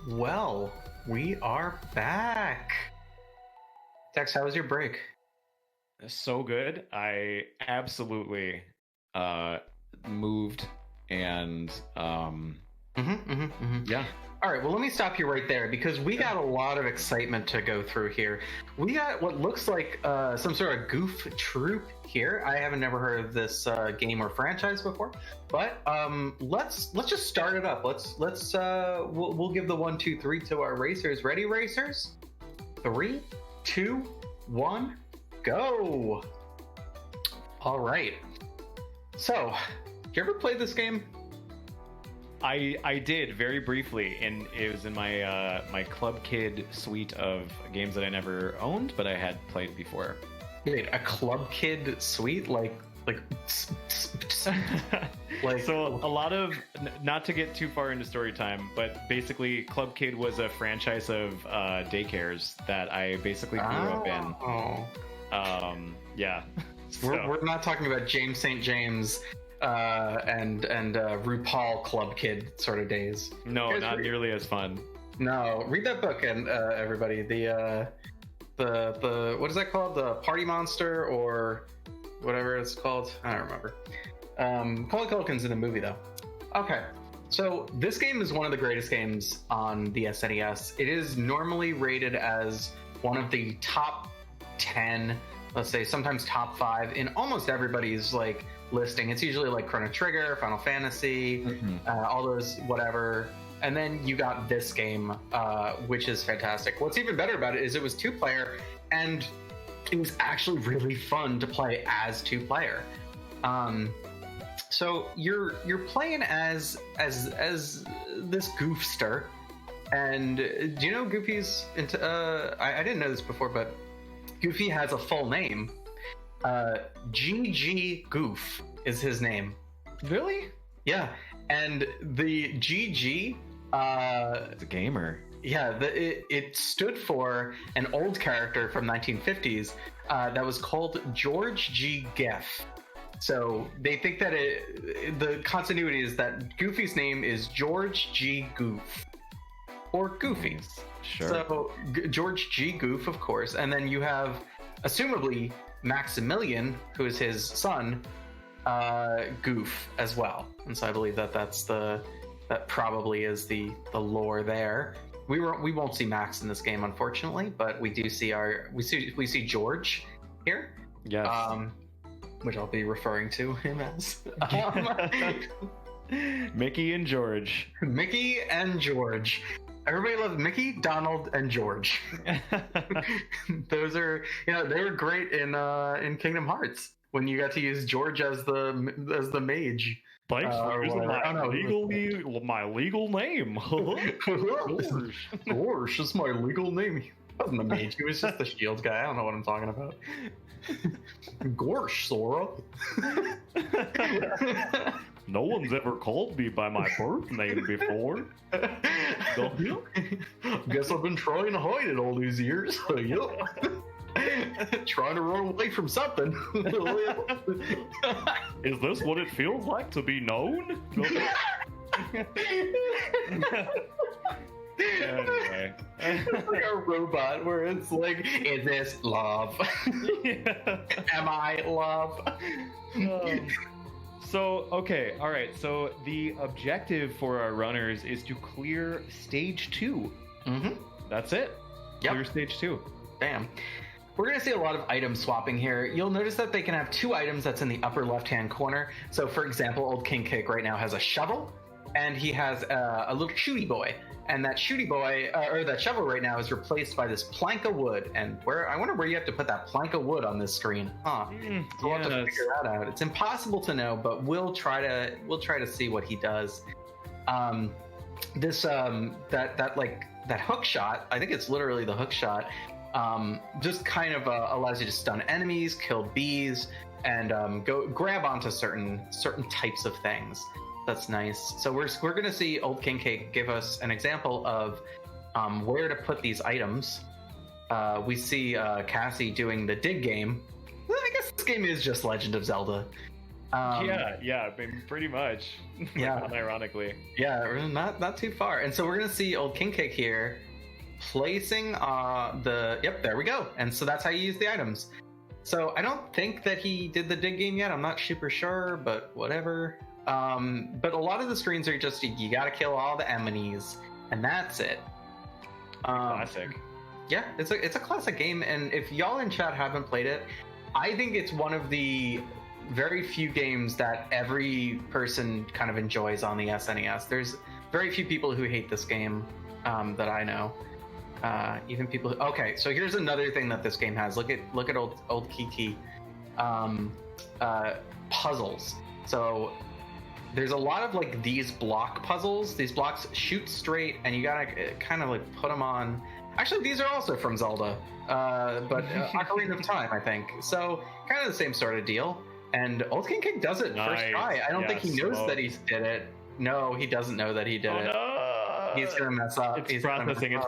S4: Well, we are back. Dex, how was your break?
S5: So good. I absolutely moved and yeah.
S4: All right, well, let me stop you right there because we got a lot of excitement to go through here. We got what looks like some sort of Goof Troop here. I haven't never heard of this game or franchise before, but let's just start it up. We'll give the 1, 2, 3 to our racers. Ready, racers? 3, 2, 1, go! All right. So, did you ever play this game?
S5: I did very briefly, and it was in my my Club Kid suite of games that I never owned, but I had played before.
S4: Wait, a Club Kid suite? Like
S5: So a lot of, not to get too far into story time, but basically Club Kid was a franchise of daycares that I basically grew up in. Yeah.
S4: We're not talking about James St. James and RuPaul Club Kid sort of days.
S5: No, not nearly as fun.
S4: No, read that book, and everybody, the what is that called? The Party Monster or whatever it's called. I don't remember. Macaulay Culkin's in the movie though. Okay, so this game is one of the greatest games on the SNES. It is normally rated as one of the top 10, let's say sometimes top 5 in almost everybody's like listing. It's usually like Chrono Trigger, Final Fantasy, all those whatever. And then you got this game, which is fantastic. What's even better about it is it was 2-player, and it was actually really fun to play as 2-player. So you're playing as this goofster, and do you know Goofy's into? I didn't know this before, but Goofy has a full name. GG Goof is his name.
S5: Really?
S4: Yeah, and the GG.
S5: It's a gamer.
S4: Yeah, it stood for an old character from 1950s that was called George G. Geff. So they think that the continuity is that Goofy's name is George G. Goof. Or Goofy.
S5: Sure.
S4: So George G. Goof, of course. And then you have, assumably, Maximilian, who is his son, Goof as well. And so I believe that that probably is the lore there. We won't see Max in this game, unfortunately, but we do see we see George here.
S5: Yes.
S4: Which I'll be referring to him as.
S5: Mickey and George.
S4: Mickey and George. Everybody loves Mickey, Donald, and George. Those are, they were great in Kingdom Hearts when you got to use George as the mage.
S5: Thanks for using my legal name.
S4: Gorsh is my legal name. He wasn't the mage, he was just the shield guy. I don't know what I'm talking about. Gorsh, Sora.
S5: No one's ever called me by my birth name before.
S4: Guess I've been trying to hide it all these years. Trying to run away from something.
S5: Is this what it feels like to be known? Anyway.
S4: It's like a robot where it's like, is this love? Am I love?
S5: So, okay, all right. So the objective for our runners is to clear stage 2. That's it.
S4: Yep.
S5: Clear stage 2.
S4: Bam. We're going to see a lot of item swapping here. You'll notice that they can have 2 items that's in the upper left-hand corner. So, for example, Old King Cake right now has a shovel, and he has a little shooty boy. And that shooty boy, or that shovel right now, is replaced by this plank of wood. And I wonder where you have to put that plank of wood on this screen. We'll have to figure that out. It's impossible to know, but we'll try to see what he does. That hook shot, I think it's literally the hook shot, just kind of allows you to stun enemies, kill bees, and go grab onto certain types of things. That's nice. So we're going to see Old King Cake give us an example of where to put these items. We see Cassie doing the dig game. Well, I guess this game is just Legend of Zelda.
S5: Yeah, I mean, pretty much.
S4: Yeah.
S5: Unironically.
S4: Yeah, we're not too far. And so we're gonna see old King Cake here placing yep, there we go. And so that's how you use the items. So I don't think that he did the dig game yet. I'm not super sure, but whatever. But a lot of the screens are just you gotta kill all the enemies, and that's it.
S5: Classic.
S4: Yeah, it's a classic game, and if y'all in chat haven't played it, I think it's one of the very few games that every person kind of enjoys on the SNES. There's very few people who hate this game that I know. Even people. Okay, so here's another thing that this game has. Look at old Kiki. Puzzles. So there's a lot of like these block puzzles. These blocks shoot straight, and you gotta kind of like put them on. Actually, these are also from Zelda, but Ocarina of Time, I think. So kind of the same sort of deal. And Old King Cake does it first try. I don't think he knows that he did it. No, he doesn't know that he did it.
S5: No.
S4: He's gonna mess up.
S5: It's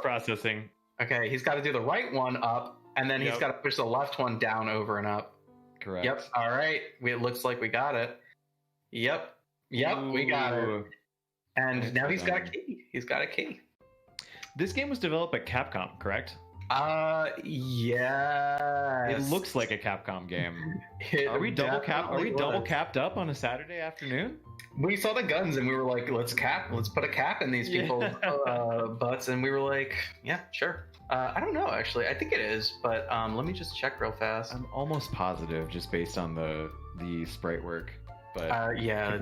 S5: processing.
S4: Okay, he's got to do the right one up, and then he's got to push the left one down, over, and up.
S5: Correct.
S4: Yep. All right. It looks like we got it. Yep. Ooh. We got it. And now he's got a key. He's got a key.
S5: This game was developed by Capcom, correct?
S4: Yeah.
S5: It looks like a Capcom game. Are we double capped up on a Saturday afternoon?
S4: We saw the guns and we were like, let's put a cap in these people's butts, and we were like, yeah, sure. I don't know, actually. I think it is, but let me just check real fast.
S5: I'm almost positive, just based on the sprite work. But
S4: yeah,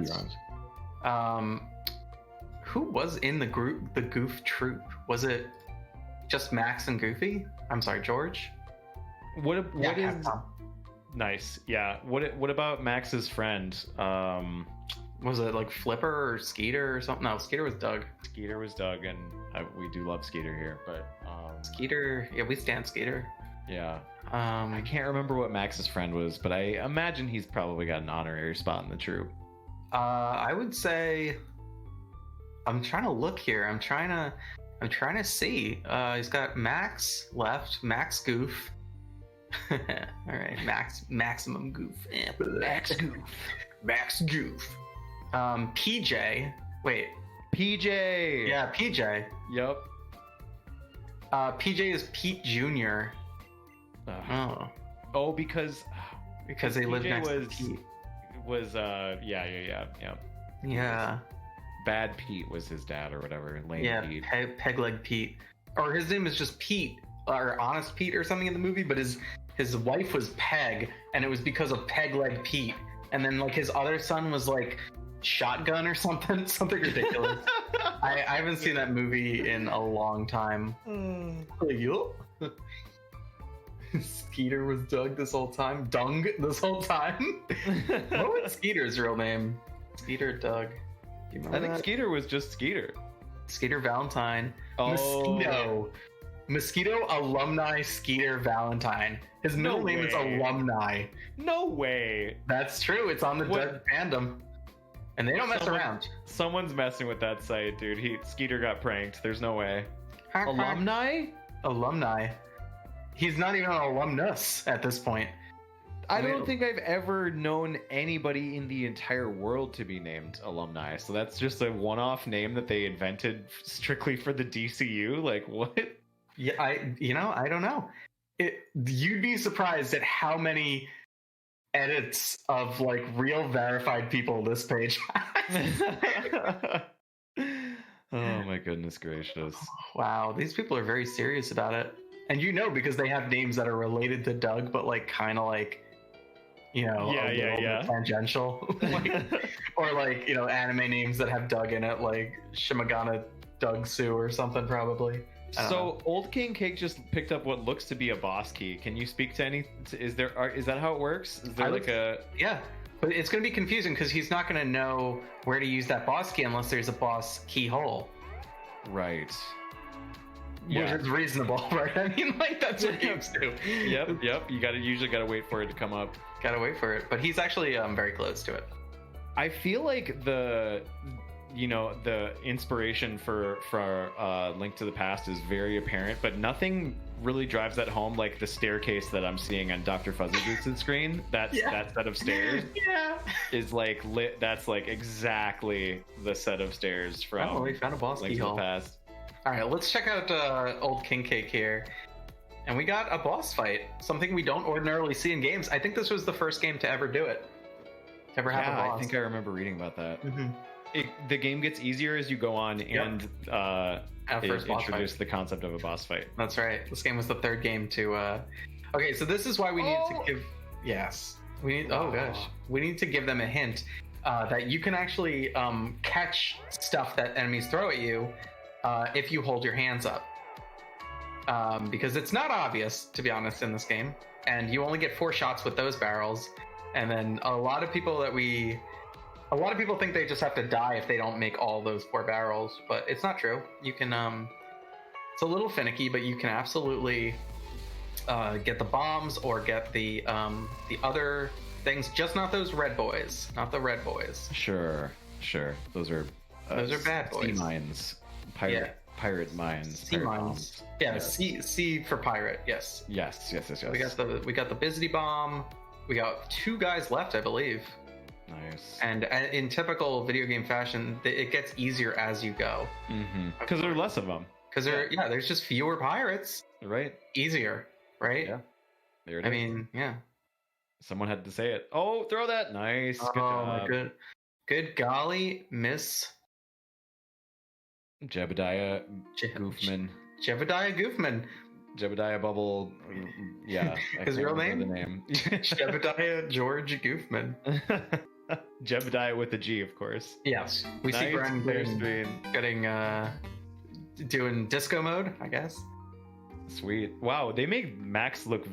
S4: who was in the group, the Goof Troop? Was it just Max and Goofy? I'm sorry, George.
S5: What is nice? Yeah. What about Max's friend?
S4: Was it like Flipper or Skeeter or something? No, Skeeter was Doug.
S5: Skeeter was Doug, and we do love Skeeter here, but
S4: Skeeter, yeah, we stand Skeeter.
S5: Yeah. I can't remember what Max's friend was, but I imagine he's probably got an honorary spot in the troop.
S4: I would say, I'm trying to look here. I'm trying to see. He's got Max left, Max Goof. All right, maximum Goof. Max Goof. Max Goof. PJ. Wait.
S5: PJ.
S4: Yeah, PJ.
S5: Yep.
S4: PJ is Pete Jr.
S5: Oh, because
S4: they live next to Pete. Yeah.
S5: Bad Pete was his dad or whatever. Lame Pete.
S4: Peg Leg Pete, or his name is just Pete or Honest Pete or something in the movie. But his wife was Peg, and it was because of Peg Leg Pete. And then like his other son was like Shotgun or something ridiculous. I haven't seen that movie in a long time. Skeeter was Doug this whole time. Dung this whole time. What was Skeeter's real name? Skeeter Doug.
S5: I think Skeeter was just Skeeter.
S4: Skeeter Valentine.
S5: Oh.
S4: Mosquito alumni Skeeter Valentine. His middle name is Alumni.
S5: No way.
S4: That's true. It's on the Doug fandom. And they don't mess around.
S5: Someone's messing with that site, dude. Skeeter got pranked. There's no way. Alumni?
S4: Alumni. He's not even an alumnus at this point.
S5: I don't think I've ever known anybody in the entire world to be named Alumni. So that's just a one-off name that they invented strictly for the DCU. Like, what?
S4: Yeah, I don't know. You'd be surprised at how many edits of like real verified people this page has.
S5: Oh my goodness gracious.
S4: Wow, these people are very serious about it. And because they have names that are related to Doug, but like kind of like, tangential. Or like, anime names that have Doug in it, like Shimagana Doug Sue or something probably.
S5: So Old King Cake just picked up what looks to be a boss key. Can you speak to any? Is that how it works? Is there
S4: Yeah, but it's going to be confusing because he's not going to know where to use that boss key unless there's a boss keyhole.
S5: Right.
S4: Yeah. Which is reasonable, right? I mean, like that's what games do.
S5: Yep. You usually gotta wait for it to come up.
S4: Gotta wait for it, but he's actually very close to it.
S5: I feel like you know, the inspiration for Link to the Past is very apparent, but nothing really drives that home like the staircase that I'm seeing on Dr. Fuzzyboots' screen. That set of stairs is like lit. That's like exactly the set of stairs from
S4: we found a boss
S5: Link to the Past.
S4: All right, let's check out Old King Cake here. And we got a boss fight, something we don't ordinarily see in games. I think this was the first game to ever do it. To ever have a boss.
S5: I think I remember reading about that.
S4: Mm-hmm.
S5: The game gets easier as you go on, and
S4: first boss
S5: introduced the concept of a boss fight.
S4: That's right. This game was the third game to... Okay, so this is why we needed to give... Yes. We need to give them a hint that you can actually catch stuff that enemies throw at you if you hold your hands up. Because it's not obvious, to be honest, in this game. And you only get 4 shots with those barrels. And then a lot of people think they just have to die if they don't make all those 4 barrels, but it's not true. You can, it's a little finicky, but you can absolutely get the bombs or get the other things, just not those red boys, not the red boys.
S5: Sure. Those are
S4: bad boys.
S5: Sea mines, pirate mines,
S4: sea mines. Yeah, C for pirate. Yes.
S5: Yes.
S4: We got the Bizzity bomb. We got 2 guys left, I believe.
S5: Nice.
S4: And in typical video game fashion, it gets easier as you go.
S5: Because there are less of them.
S4: Because there's just fewer pirates.
S5: Right.
S4: Easier, right?
S5: Yeah. There it is.
S4: I mean, yeah.
S5: Someone had to say it. Oh, throw that! Nice. Good job.
S4: Good golly, Miss
S5: Jebediah Goofman.
S4: Jebediah Goofman.
S5: Jebediah Bubble. Yeah.
S4: His real name?
S5: The name.
S4: Jebediah George Goofman.
S5: Jebediah with a G, of course.
S4: Yes. We see Bren getting doing disco mode, I guess.
S5: Sweet. Wow, they make Max look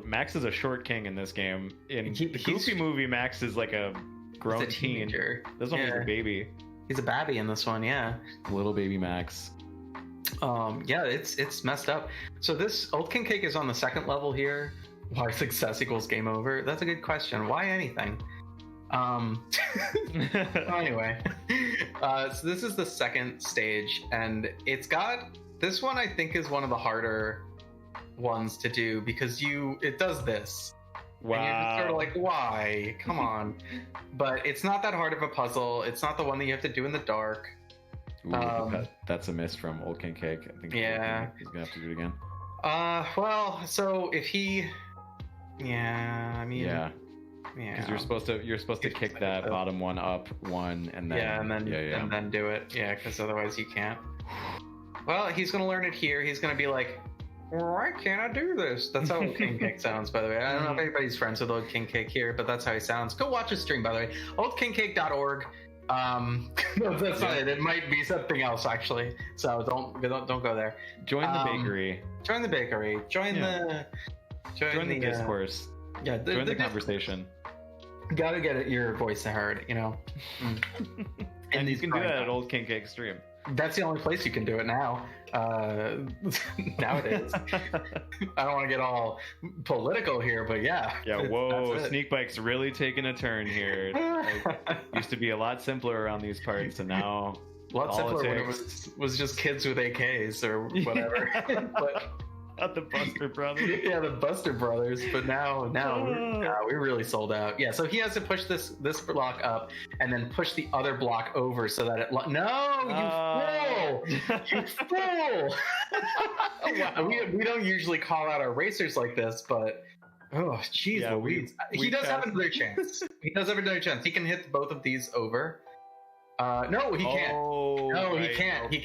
S5: Max is a short king in this game. In the Goofy movie, Max is like a grown teen. This one is a baby.
S4: He's a babby in this one, yeah.
S5: Little baby Max.
S4: It's messed up. So this Old King Cake is on the 2nd level here. Why success equals game over? That's a good question. Why anything? Anyway, so this is the 2nd stage, and it's got this one. I think is one of the harder ones to do because it does this.
S5: Wow.
S4: And you're just sort of like, why? Come on. But it's not that hard of a puzzle. It's not the one that you have to do in the dark.
S5: Ooh, that's a miss from Old King Cake. I think he's gonna have to do it again.
S4: Well, so if he, because
S5: you're supposed to kick that bottom one up one and then
S4: and then do it, because otherwise you can't. Well, he's gonna learn it here. He's gonna be like, why can't I do this? That's how Old King Cake sounds, by the way. I don't know if anybody's friends with Old King Cake here, but that's how he sounds. Go watch his stream, by the way. oldkingcake.org. No, that's not it. It might be something else, actually. So don't go there.
S5: Join the bakery.
S4: Join the bakery. Join the
S5: discourse. Join the conversation.
S4: Gotta get your voice heard, you know.
S5: And you can do that at Old King Cake stream.
S4: That's the only place you can do it now. Nowadays. I don't want to get all political here, but yeah.
S5: Yeah, whoa, Sneakbike's really taking a turn here. Used to be a lot simpler around these parts, and now
S4: a lot simpler when it was just kids with AKs or whatever. But
S5: not the Buster Brothers.
S4: Yeah, the Buster Brothers. But now we really sold out. Yeah, so he has to push this block up and then push the other block over so that it. You fool! Wow. We don't usually call out our racers like this, but oh, jeez, yeah, he does have another chance. He does have another chance. He can hit both of these over. No, he can't. No, he can't. He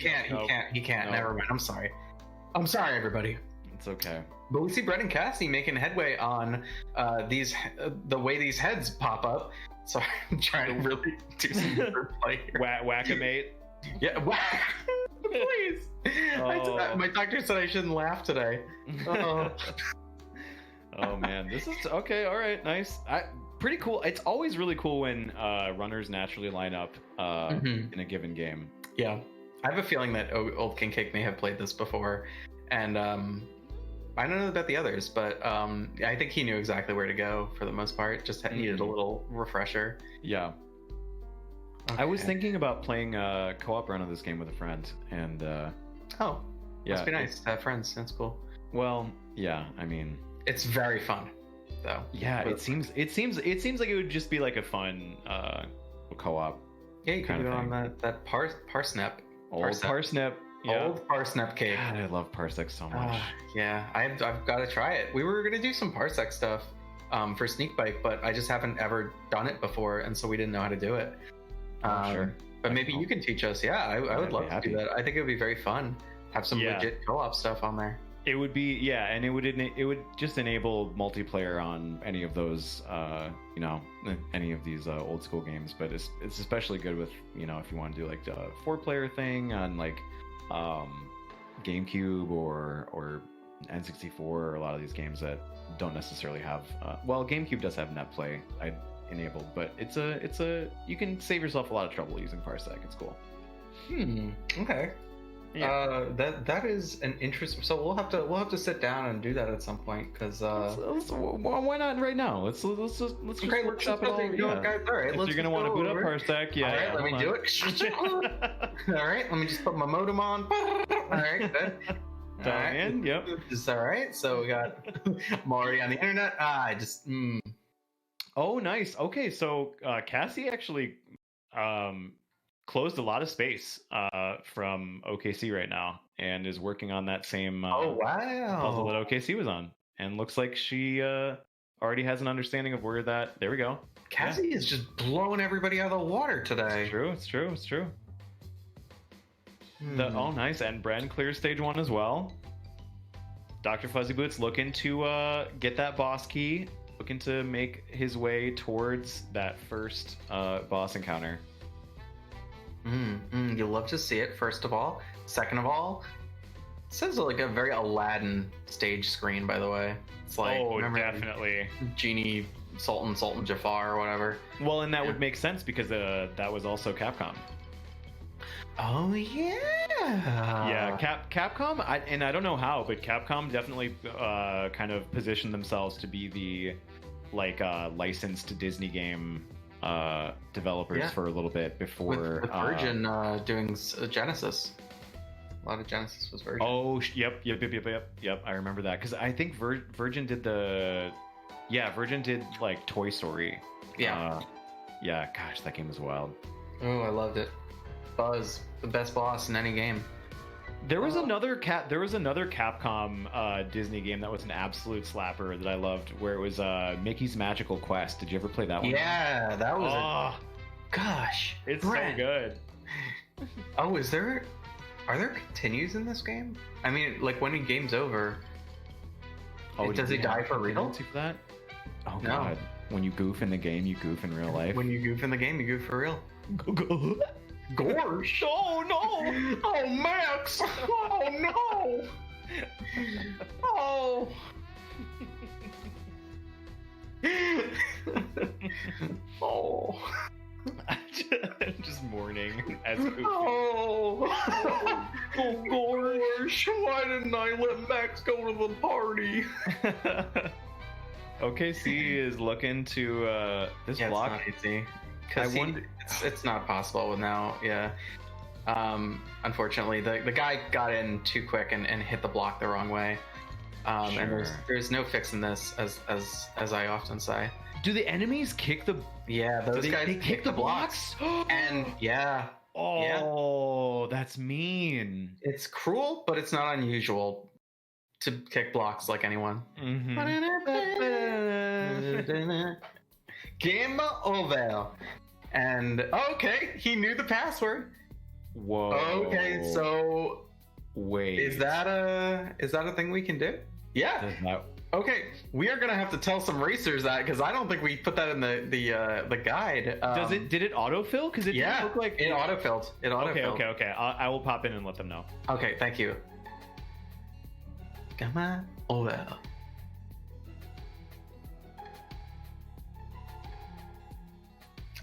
S4: can't. Never mind. I'm sorry, everybody.
S5: It's okay.
S4: But we see Brett and Cassie making headway on the way these heads pop up. So I'm trying to really do some play here.
S5: Whack-a-mate.
S4: Yeah, whack. Please. My doctor said I shouldn't laugh today.
S5: Oh man, this is okay. All right, nice. Pretty cool. It's always really cool when runners naturally line up in a given game.
S4: Yeah, I have a feeling that Old King Cake may have played this before, and I don't know about the others, but I think he knew exactly where to go for the most part. Just needed a little refresher.
S5: Yeah. I was
S4: Okay.
S5: thinking about playing a co-op run of this game with a friend, and
S4: Oh,
S5: yeah,
S4: must be nice to have friends. That's cool.
S5: well, yeah, I mean,
S4: It's very fun, though.
S5: yeah,
S4: But-
S5: it seems like it would just be like a fun co-op.
S4: Yeah, you
S5: kind
S4: can
S5: of
S4: go on
S5: thing.
S4: that parsnip.
S5: Old parsnip. Yeah.
S4: Old parsnip cake.
S5: God, I love Parsec so much.
S4: Yeah, I've got to try it. We were gonna do some parsec stuff for Sneakbike, but I just haven't ever done it before, and so we didn't know how to do it.
S5: Sure.
S4: But maybe you can teach us. Yeah, I would
S5: I'd
S4: love
S5: be
S4: to
S5: happy.
S4: do that. I think it would be very fun. Have some
S5: Yeah.
S4: legit co-op stuff on there.
S5: It would be, yeah, and it would just enable multiplayer on any of those, any of these old school games. But it's especially good with, if you want to do like the 4-player thing on like GameCube or N64 or a lot of these games that don't necessarily have. Well, GameCube does have NetPlay enabled, but it's you can save yourself a lot of trouble using Parsec. It's cool.
S4: Okay.
S5: Yeah.
S4: That is an interest. So we'll have to sit down and do that at some point because.
S5: Why not right now? Let's just
S4: Okay,
S5: workshop it all.
S4: you know,
S5: Yeah.
S4: guys, all right,
S5: If
S4: let's
S5: you're gonna
S4: just
S5: want to
S4: go
S5: boot up
S4: over.
S5: Parsec, yeah.
S4: All right, let me do it. All right, let me just put my modem on. All right, good. All right.
S5: In. Yep.
S4: Is all right. So we got I'm already on the internet. I just
S5: Oh, nice. Okay, so Cassie actually closed a lot of space from OKC right now, and is working on that same
S4: oh
S5: puzzle
S4: wow.
S5: that OKC was on, and looks like she already has an understanding of where that. There we go.
S4: Cassie is just blowing everybody out of the water today.
S5: It's true. It's true. It's true.
S4: Hmm.
S5: Oh, nice. And Bren clears stage 1 as well. Dr. Fuzzy Boots looking to get that boss key, looking to make his way towards that first boss encounter.
S4: You'll love to see it. First of all, second of all, it says like a very Aladdin stage screen. By the way, it's like remember
S5: definitely.
S4: Genie Sultan Jafar or whatever.
S5: Well, and that would make sense because that was also Capcom.
S4: Oh yeah.
S5: Yeah, Capcom, I don't know how, but Capcom definitely kind of positioned themselves to be the licensed Disney game developers for a little bit before
S4: with Virgin doing Genesis. A lot of Genesis was Virgin.
S5: Oh, yep. I remember that because I think Virgin did Virgin did like Toy Story.
S4: Yeah.
S5: Yeah. Gosh, that game was wild.
S4: Oh, I loved it. Buzz, the best boss in any game.
S5: There was another Capcom Disney game that was an absolute slapper that I loved, where it was Mickey's Magical Quest. Did you ever play that one?
S4: Yeah, that was.
S5: Oh,
S4: Gosh,
S5: it's
S4: Brent.
S5: so good.
S4: Oh, are there continues in this game? I mean, like when the game's over, does he die for real?
S5: For that? Oh
S4: No.
S5: god. When you goof in the game, you goof in real life.
S4: When you goof in the game, you goof for real. Gorsh!
S5: Oh no!
S4: Oh, Max! Oh no! Oh! Oh!
S5: I'm just mourning as goofy.
S4: Oh! Oh, Gorsh! Why didn't I let Max go to the party?
S5: OKC is looking to this block.
S4: It's not easy. Because it's not possible with now. Yeah. Unfortunately, the guy got in too quick and hit the block the wrong way. And there's no fixing this, as I often say.
S5: Do the enemies kick the?
S4: Yeah, those guys
S5: they
S4: kick the blocks. And yeah.
S5: Oh, that's mean.
S4: It's cruel, but it's not unusual to kick blocks like anyone.
S5: Mm-hmm.
S4: Game over. And okay, he knew the password.
S5: Whoa.
S4: Okay, so
S5: wait,
S4: is that a thing we can do? Yeah. Okay, we are gonna have to tell some racers that because I don't think we put that in the guide.
S5: Did it autofill? Because it didn't look like
S4: it autofilled. It autofilled.
S5: Okay. I will pop in and let them know.
S4: Okay, thank you. Come on over.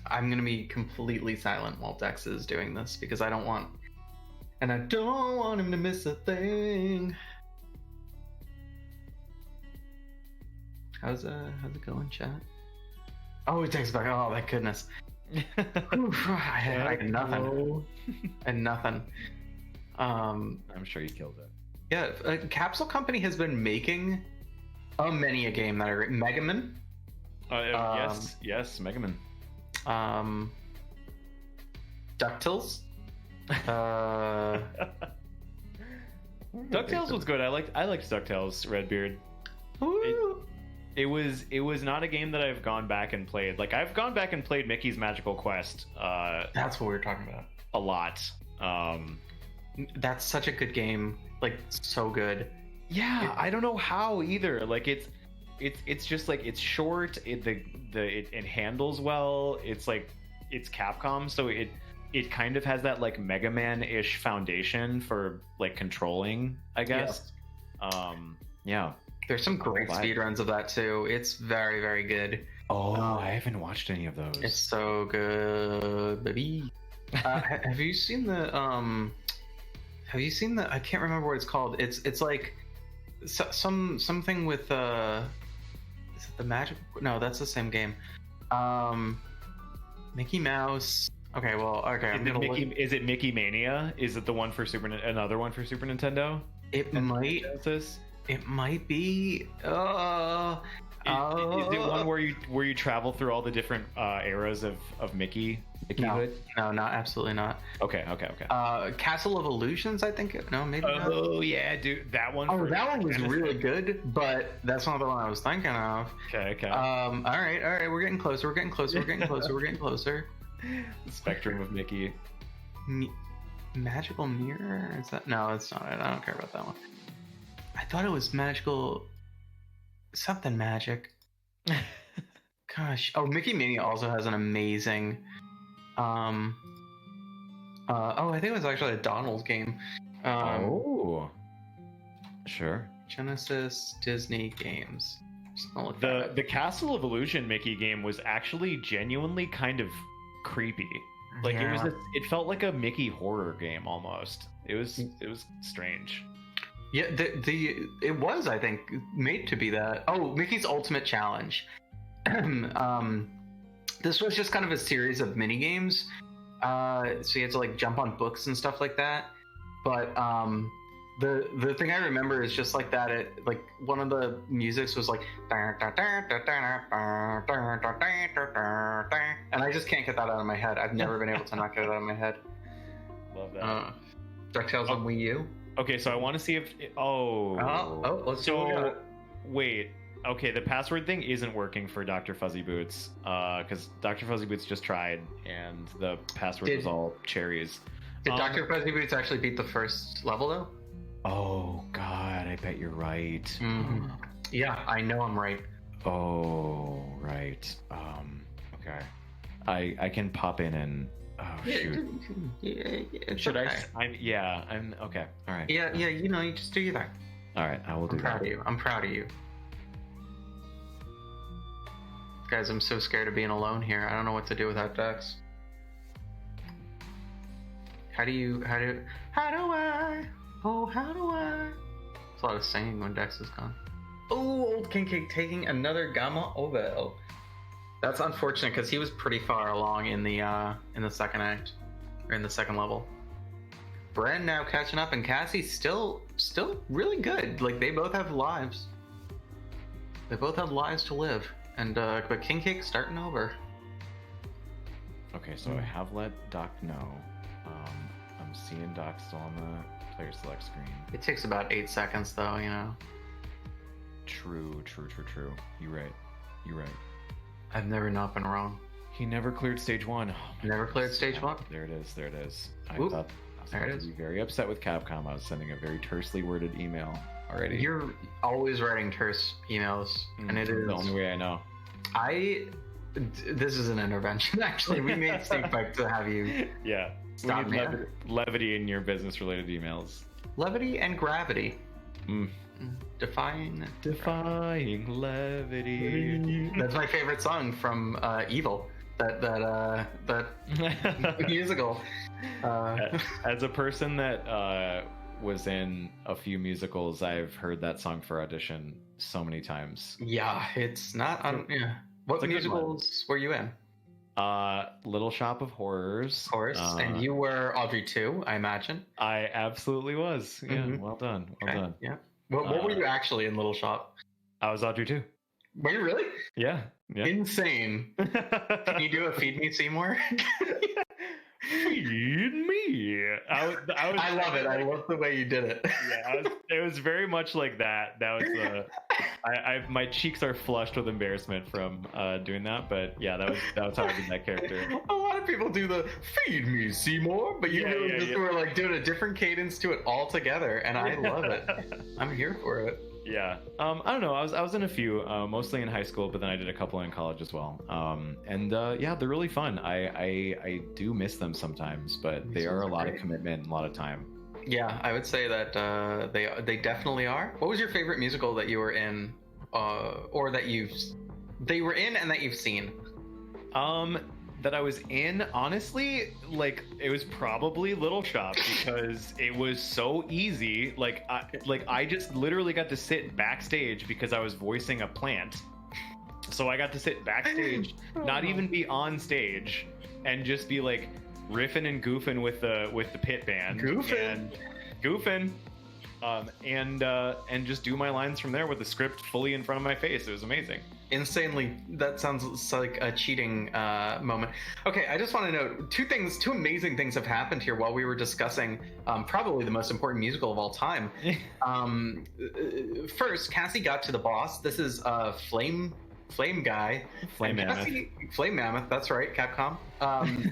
S4: I'm gonna be completely silent while Dex is doing this because I don't want him to miss a thing. How's it going, chat? Oh, he takes back. Oh, thank goodness. Oof, I had nothing. And nothing.
S5: I'm sure you killed it.
S4: Yeah, Capsule Company has been making many a game that are Mega Man.
S5: Yes, Mega Man.
S4: DuckTales.
S5: DuckTales was good. I liked DuckTales, Redbeard. It was not a game that I've gone back and played. Like, I've gone back and played Mickey's Magical Quest.
S4: That's what we were talking about.
S5: A lot.
S4: That's such a good game. Like, so good.
S5: Yeah, I don't know how either. Like, it's just like, it's short. It handles well. It's like, it's Capcom, so it kind of has that like Mega Man-ish foundation for like controlling, I guess. Yeah.
S4: There's some great speedruns of that too. It's very, very good.
S5: Oh, I haven't watched any of those.
S4: It's so good, baby. Have you seen the I can't remember what it's called. It's like something with is it the Magic? No, that's the same game. Mickey Mouse. Okay, well, okay.
S5: Is it Mickey Mania? Is it the one for another one for Super Nintendo?
S4: It might.
S5: Genesis?
S4: It might be.
S5: Is it one where you travel through all the different eras of Mickey?
S4: No, not absolutely not.
S5: Okay.
S4: Castle of Illusions, I think. No, maybe not.
S5: Oh yeah, dude, that one.
S4: Oh, that one was really good, but that's not the one I was thinking of.
S5: Okay.
S4: All right. We're getting closer.
S5: The Spectrum of Mickey.
S4: Magical Mirror? Is that? No, it's not it. I don't care about that one. I thought it was magical. Something magic. Gosh. Oh, Mickey Mania also has an amazing. I think it was actually a Donald game.
S5: Sure.
S4: Genesis Disney games.
S5: The Castle of Illusion Mickey game was actually genuinely kind of creepy. Like,
S4: yeah.
S5: It felt like a Mickey horror game almost. It was strange.
S4: Yeah, it was, I think, made to be that. Oh, Mickey's Ultimate Challenge. This was just kind of a series of mini games. So you had to like jump on books and stuff like that. But the thing I remember is just like that. It like one of the musics was like, and I just can't get that out of my head. I've never been able to not get it out of my head.
S5: Love that.
S4: DuckTales on Wii U.
S5: Okay, so I want to see if
S4: let's see what we got.
S5: Wait. Okay, the password thing isn't working for Dr. Fuzzy Boots, because Dr. Fuzzy Boots just tried, and the password was all cherries.
S4: Did Dr. Fuzzy Boots actually beat the first level, though?
S5: Oh, God, I bet you're right.
S4: Mm-hmm. Yeah, I know I'm right.
S5: Oh, right. Okay. I can pop in and... Oh, shoot.
S4: Should
S5: okay. I'm okay. All right.
S4: Yeah, you just do your thing.
S5: All right, I will do that.
S4: I'm proud of you. Guys, I'm so scared of being alone here. I don't know what to do without Dex. How do I? It's a lot of singing when Dex is gone. Oh, old King Cake taking another Gamma Ovel. That's unfortunate because he was pretty far along in the second act, or in the second level. Bren now catching up, and Cassie's still really good. Like, they both have lives. They both have lives to live. And but King Cake's starting over.
S5: Okay, so I have let Doc know. I'm seeing Doc still on the player select screen.
S4: It takes about 8 seconds, though.
S5: True. You're right.
S4: I've never not been wrong.
S5: He never cleared stage 1. Oh,
S4: never cleared stage 1.
S5: There it is. I
S4: Oop,
S5: thought I was going to be very upset with Capcom. I was sending a very tersely worded email already.
S4: You're always writing terse emails, and it is
S5: the only way I know.
S4: This is an intervention. Actually, we made Sneakbike to have you.
S5: Yeah.
S4: Stop me.
S5: Levity in your business-related emails.
S4: Levity and gravity.
S5: Mm.
S4: Defying
S5: levity.
S4: That's my favorite song from Evil. That musical.
S5: As a person that was in a few musicals, I've heard that song for audition so many times.
S4: Yeah, it's not. Yeah. What musicals were you in?
S5: Little Shop of Horrors.
S4: Of course. And you were Audrey too, I imagine.
S5: I absolutely was. Yeah,
S4: Mhm.
S5: well done. Well
S4: Okay,
S5: done.
S4: Yeah. What were you actually in Little Shop?
S5: I was Audrey too.
S4: Were you really?
S5: Yeah. Yeah.
S4: Insane. Can you do a Feed Me Seymour?
S5: Feed me.
S4: I love it. I love the way you did it.
S5: Yeah, it was very much like that. That was my cheeks are flushed with embarrassment from doing that. But yeah, that was how I did that character.
S4: A lot of people do the Feed Me Seymour, but you really just were like doing a different cadence to it altogether, and I love it. I'm here for it.
S5: Yeah. I don't know. I was in a few, mostly in high school, but then I did a couple in college as well. Yeah, they're really fun. I do miss them sometimes, but they are a lot of commitment and a lot of time. Yeah,
S4: I would say that they definitely are. What was your favorite musical that you were in, or that they were in and that you've seen?
S5: That I was in, honestly, like it was probably Little Shop because it was so easy. I just literally got to sit backstage because I was voicing a plant. So I got to sit backstage, not even be on stage, and just be like riffing and goofing with the pit band. Goofing. And just do my lines from there with the script fully in front of my face. It was amazing. Insanely, that sounds like a cheating moment. Okay, I just want to know two amazing things have happened here while we were discussing probably the most important musical of all time. First, Cassie got to the boss. This is Flame Guy. Flame Mammoth. Flame Mammoth, that's right, Capcom.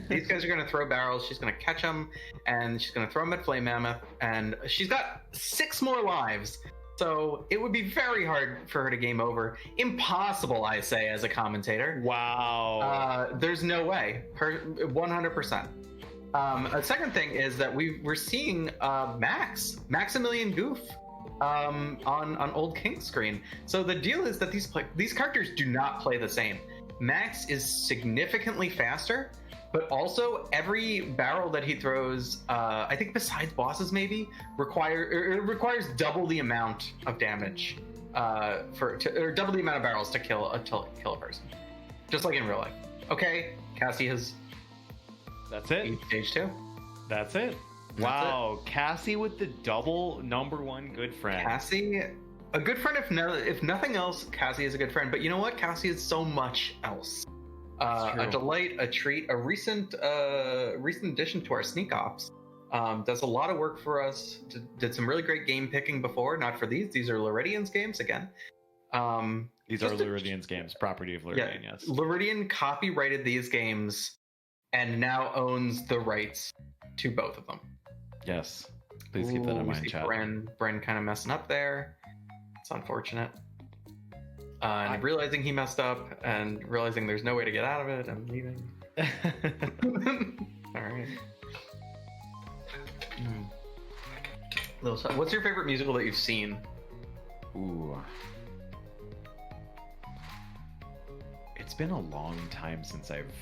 S5: These guys are going to throw barrels. She's going to catch them, and she's going to throw them at Flame Mammoth, and she's got 6 more lives. So it would be very hard for her to game over. Impossible, I say, as a commentator. Wow. There's no way. 100%. A second thing is that we're seeing Maximilian Goof on Old King's screen. So the deal is that these characters do not play the same. Max is significantly faster, but also every barrel that he throws, I think besides bosses maybe, requires double the amount of damage or double the amount of barrels to kill a person, just like in real life. Okay, Cassie has. That's it. Stage 2. That's it. Wow, Cassie with the double #1 good friend. Cassie, a good friend. If nothing else, Cassie is a good friend. But you know what? Cassie is so much else. A delight, a treat, a recent addition to our Sneak Ops. Does a lot of work for us. Did some really great game picking before. Not for these. These are Luridian's games again. These are Luridian's games, property of Luridian. Yes. Luridian copyrighted these games and now owns the rights to both of them. Yes. Please keep that in mind, chat. Bren kind of messing up there. It's unfortunate. And realizing he messed up and realizing there's no way to get out of it, I'm leaving. All right. What's your favorite musical that you've seen? Ooh. It's been a long time since I've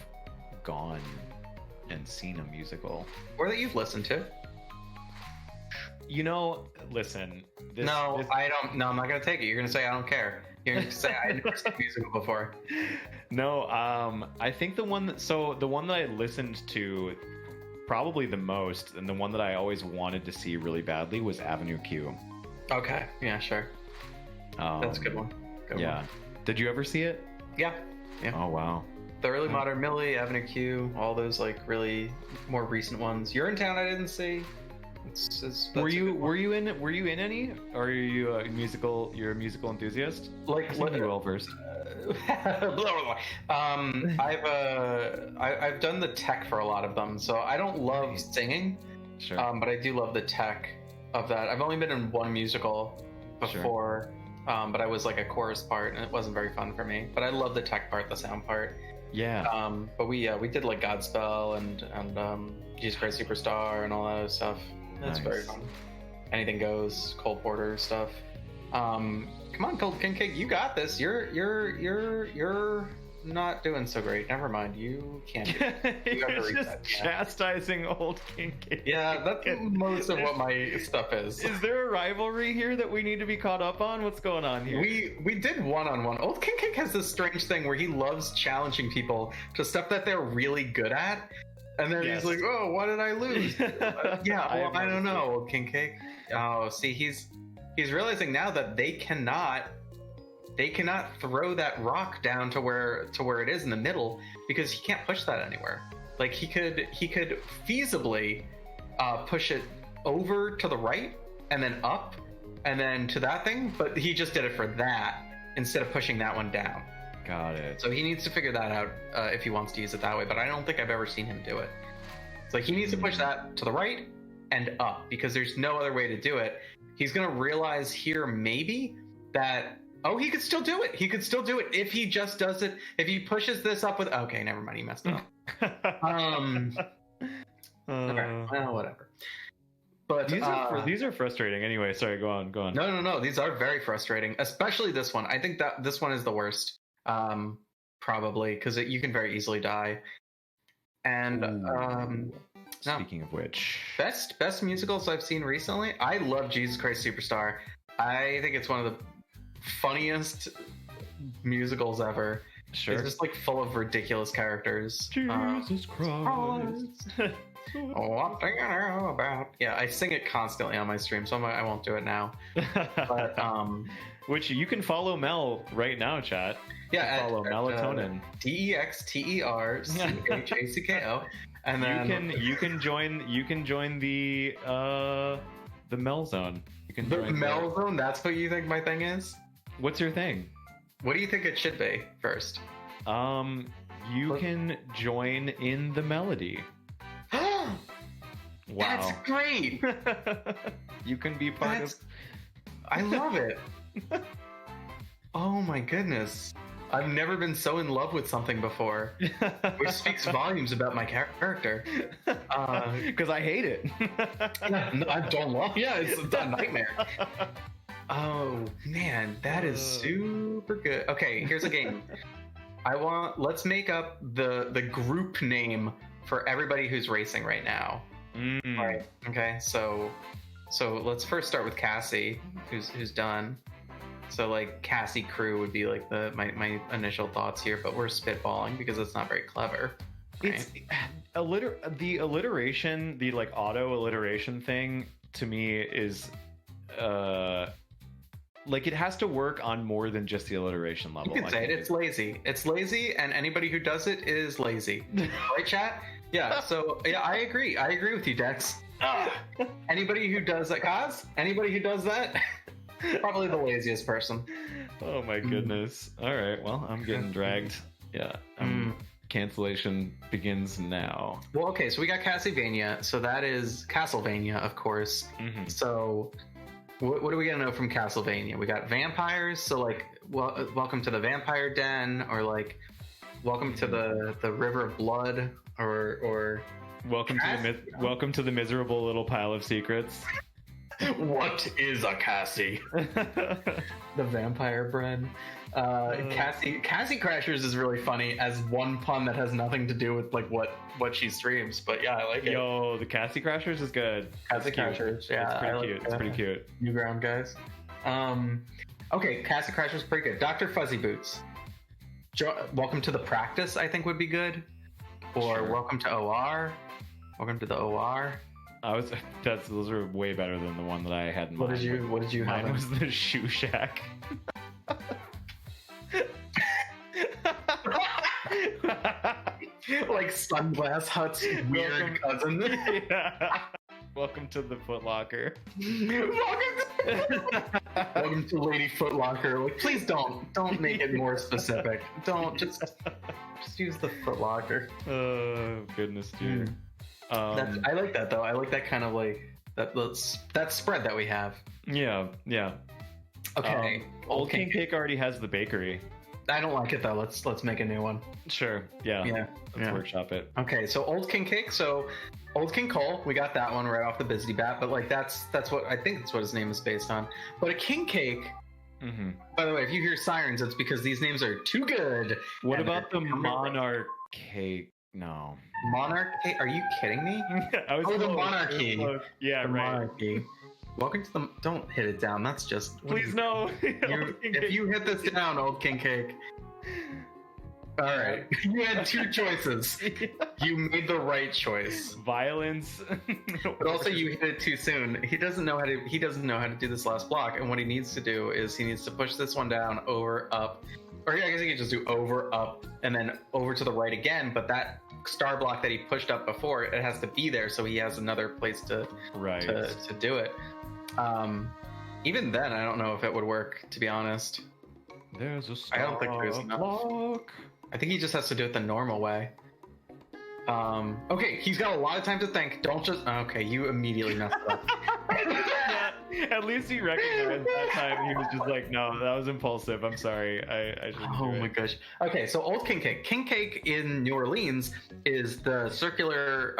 S5: gone and seen a musical. Or that you've listened to. You know, listen. I'm not going to take it. You're going to say I don't care. You're going to say I never seen a musical before. No, I think the one that I listened to probably the most, and the one that I always wanted to see really badly, was Avenue Q. Okay, yeah, sure. That's a good one. Good one. Did you ever see it? Yeah. Oh wow. The early modern Millie, Avenue Q, all those like really more recent ones. You're in Town, I didn't see. Were you in any? Or are you a musical? You're a musical enthusiast? Like what? You well versed. I've done the tech for a lot of them, so I don't love singing. Sure. But I do love the tech of that. I've only been in one musical before, but I was like a chorus part, and it wasn't very fun for me. But I love the tech part, the sound part. Yeah. But we did like Godspell and Jesus Christ Superstar and all that other stuff. That's very fun. Anything Goes, Cole Porter stuff. Come on, Cold King Cake, you got this. You're
S4: not doing so great. Never mind. You can't. You have to
S5: You're
S4: reset.
S5: just
S4: Yeah.
S5: chastising old King Cake.
S4: Yeah, that's most of what my stuff is.
S5: Is there a rivalry here that we need to be caught up on? What's going on here?
S4: We did one-on-one. Old King Cake has this strange thing where he loves challenging people to stuff that they're really good at, and then
S5: Yes.
S4: he's like, "Oh, why did I lose?" Yeah, well, I don't know, Old King Cake. Oh, see, he's realizing now that they cannot throw that rock down to where it is in the middle because he can't push that anywhere. Like he could feasibly push it over to the right and then up and then to that thing, but he just did it for that instead of pushing that one down.
S5: Got it.
S4: So he needs to figure that out if he wants to use it that way, but I don't think I've ever seen him do it. It's like he needs to push that to the right and up because there's no other way to do it. He's gonna realize here maybe that he could still do it. He could still do it if he just does it. If he pushes this up with okay, never mind, he messed it up. Okay, well, whatever. But
S5: these are frustrating. Anyway, sorry. Go on.
S4: No. These are very frustrating, especially this one. I think that this one is the worst, probably because you can very easily die. And
S5: Speaking of which,
S4: best musicals I've seen recently. I love Jesus Christ Superstar. I think it's one of the funniest musicals ever.
S5: sure.
S4: It's just like full of ridiculous characters.
S5: Jesus Christ.
S4: What do you know about? Yeah, I sing it constantly on my stream, so I won't do it now. But
S5: Which you can follow Mel right now, chat.
S4: yeah,
S5: Follow Melatonin.
S4: DEXTERCHACKO, and then
S5: You can join the Mel Zone. You can
S4: the
S5: join
S4: Mel Zone. That's what you think my thing is?
S5: What's your thing?
S4: What do you think it should be first?
S5: You can join in the melody. Wow.
S4: That's great.
S5: You can be part of.
S4: I love it. Oh my goodness. I've never been so in love with something before, which speaks volumes about my character.
S5: Because I hate it.
S4: Yeah, no, I don't love. Yeah, it's a nightmare. Oh man, that is super good. Okay, here's a game. Let's make up the group name for everybody who's racing right now. All right. Okay. So let's first start with Cassie, who's done. So like Cassie crew would be like my initial thoughts here, but we're spitballing because it's not very clever. Right?
S5: It's the alliteration, the like auto alliteration thing to me is like it has to work on more than just the alliteration level.
S4: You can say it. It's lazy. It's lazy, and anybody who does it is lazy. Right, chat? Yeah. So yeah, I agree. I agree with you, Dex. Anybody who does that, Kaz? Anybody who does that, probably the laziest person.
S5: Oh my goodness. All right. Well, I'm getting dragged. Yeah. Cancellation begins now.
S4: Well, okay. So we got Castlevania. So that is Castlevania, of course.
S5: Mm-hmm.
S4: So what are we gonna know from Castlevania? We got vampires. So like, welcome to the vampire den, or like, welcome to the river of blood, or
S5: welcome to the miserable little pile of secrets.
S4: What is a Cassie? The vampire bread. Cassie Crashers is really funny as one pun that has nothing to do with like what she streams, but yeah, I like it.
S5: Yo, the Cassie Crashers is good.
S4: Cassie Crashers, yeah,
S5: it's pretty cute. It's pretty cute.
S4: Newground guys. Okay, Cassie Crashers pretty good. Dr. Fuzzy Boots. Welcome to the practice, I think would be good, or
S5: Sure.
S4: welcome to OR. Welcome to the OR.
S5: Those are way better than the one that I had in
S4: What
S5: mind.
S4: did you have?
S5: Mine was the Shoe Shack.
S4: Like Sunglass Hut's weird cousin.
S5: Yeah. Welcome to the Foot Locker.
S4: Welcome to Lady Foot Locker. Like, please don't make it more specific. Don't just use the Foot Locker.
S5: Oh goodness, dude.
S4: I like that though. I like that kind of like that spread that we have.
S5: Yeah.
S4: Okay.
S5: Old King Cake already has the bakery.
S4: I don't like it though. Let's make a new one.
S5: Sure. Yeah. Let's workshop it.
S4: Okay, so Old King Cake. So Old King Cole, we got that one right off the Bizzity Bat, but like that's what I think that's what his name is based on. But a King Cake
S5: Mm-hmm.
S4: By the way, if you hear sirens, it's because these names are too good.
S5: What
S4: And
S5: about the
S4: they're-
S5: monarchy? No.
S4: Monarchy? Are you kidding me?
S5: I was
S4: Oh, the
S5: close.
S4: monarchy.
S5: I was close. Yeah,
S4: The
S5: right.
S4: monarchy. Welcome to the. Don't hit it down. That's just.
S5: Please no.
S4: If you hit this down, old king cake. All right. You had two choices. You made the right choice.
S5: Violence.
S4: But also, you hit it too soon. He doesn't know how to. He doesn't know how to do this last block. And what he needs to do is he needs to push this one down, over, up, or I guess he could just do over, up, and then over to the right again. But that star block that he pushed up before, it has to be there, so he has another place to
S5: Right.
S4: to do it. Even then, I don't know if it would work. To be honest,
S5: There's a
S4: I don't think there's enough.
S5: block.
S4: I think he just has to do it the normal way. Okay, he's got a lot of time to think. Don't just. Okay, you immediately messed up.
S5: Yeah, at least he recognized that time. He was just like, no, that was impulsive. I'm sorry. I shouldn't
S4: Oh
S5: do
S4: my
S5: it.
S4: gosh. Okay, so old king cake. King cake in New Orleans is the circular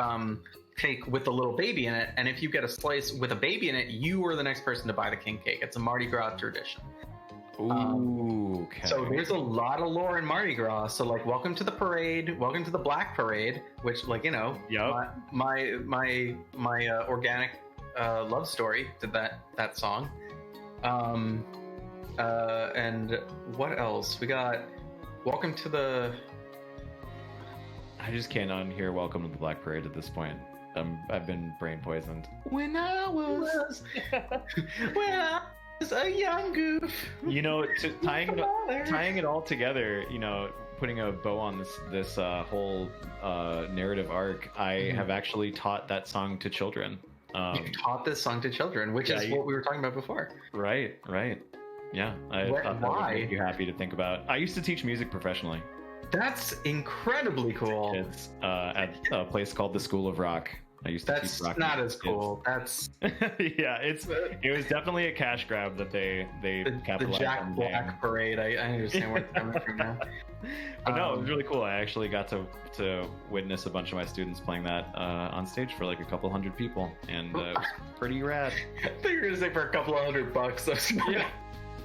S4: cake with the little baby in it. And if you get a slice with a baby in it, you are the next person to buy the king cake. It's a Mardi Gras tradition.
S5: Ooh, okay.
S4: So there's a lot of lore in Mardi Gras. So like, welcome to the parade, welcome to the Black Parade, which like Yep. my organic love story did that song. And what else? We got welcome to the.
S5: I just can't unhear "Welcome to the Black Parade" at this point. I've been brain poisoned.
S4: When I was a young goof.
S5: You know, tying it all together. You know, putting a bow on this whole narrative arc. I have actually taught that song to children.
S4: You've taught this song to children, which is what we were talking about before.
S5: Right. Yeah, I thought that would make you happy to think about. I used to teach music professionally.
S4: That's incredibly cool.
S5: Kids at a place called the School of Rock. I used to
S4: That's
S5: teach rock
S4: not
S5: music
S4: as
S5: to
S4: cool. That's
S5: kids. Yeah, it was definitely a cash grab that they
S4: the
S5: capitalized
S4: Jack
S5: on.
S4: Black Parade. I understand where it's coming from now.
S5: But no, it was really cool. I actually got to witness a bunch of my students playing that on stage for like a couple hundred people, and it was pretty rad.
S4: I thought you were gonna say for a couple of $100. That's
S5: Yeah.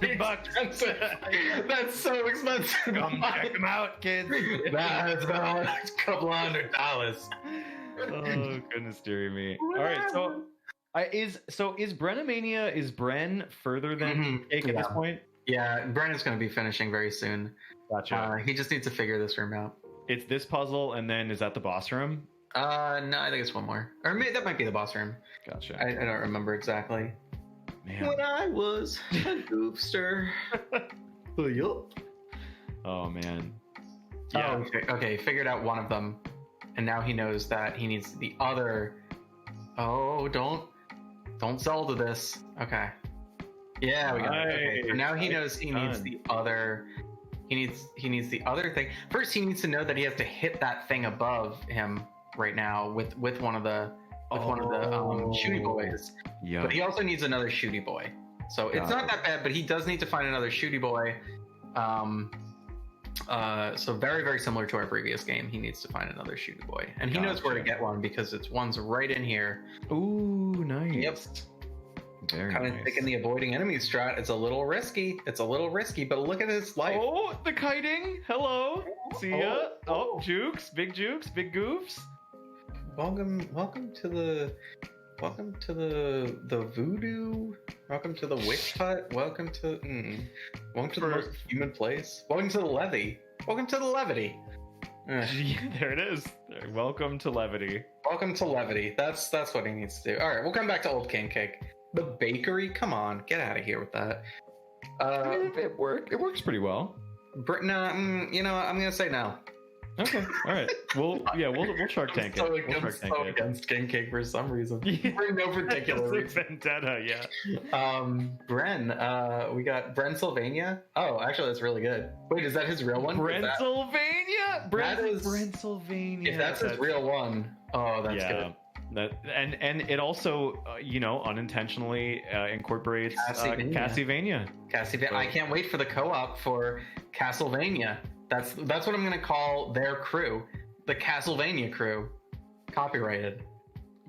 S4: expensive. That's so expensive.
S5: Come check them out, kids.
S4: That's about a couple of $100.
S5: Oh goodness, dearie me! All right, so is Brennomania, is Bren further than Cake at this point?
S4: Yeah, Brennan's gonna be finishing very soon.
S5: Gotcha.
S4: He just needs to figure this room out.
S5: It's this puzzle, and then is that the boss room?
S4: No, I think it's one more, or maybe that might be the boss room.
S5: Gotcha.
S4: I don't remember exactly.
S5: Man.
S4: When I was a goofster. Yup.
S5: Oh man.
S4: Yeah. Okay. Figured out one of them, and now he knows that he needs the other. Oh, don't Zelda this. Okay. Yeah, we got it. Okay. So now he knows he needs the other. He needs the other thing. First, he needs to know that he has to hit that thing above him right now with one of the shooty boys.
S5: Yeah.
S4: But he also needs another shooty boy. So it's not that bad, but he does need to find another shooty boy. So very, very similar to our previous game. He needs to find another shooty boy. And he knows where to get one because one's right in here.
S5: Ooh, nice.
S4: Yep.
S5: Very
S4: Kind of
S5: nice.
S4: taking the avoiding enemies strat. It's a little risky, but look at his life.
S5: Oh, the kiting. Hello. See ya. Oh, Jukes, big goofs.
S4: Welcome to the voodoo. Welcome to the witch hut. Welcome to the most human place. Welcome to the levy. Welcome to the levity.
S5: There it is. Welcome to levity.
S4: Welcome to levity. That's what he needs to do. All right, we'll come back to Old King Cake. The bakery. Come on, get out of here with that.
S5: It works pretty well.
S4: No, I'm gonna say no.
S5: Okay, all right. We'll Shark Tank it.
S4: So
S5: We'll Shark Tank it.
S4: against King Cake for some reason.
S5: Yeah.
S4: For no particular
S5: It's a
S4: reason.
S5: vendetta, yeah.
S4: Bren. We got Brensylvania. Oh, actually, that's really good. Wait, is that his real one?
S5: Brensylvania.
S4: That is-
S5: Brensylvania.
S4: If that's his real one, oh, that's good.
S5: And it also unintentionally incorporates
S4: Castlevania.
S5: Castlevania.
S4: I can't wait for the co-op for Castlevania. That's what I'm gonna call their crew, the Castlevania crew. Copyrighted.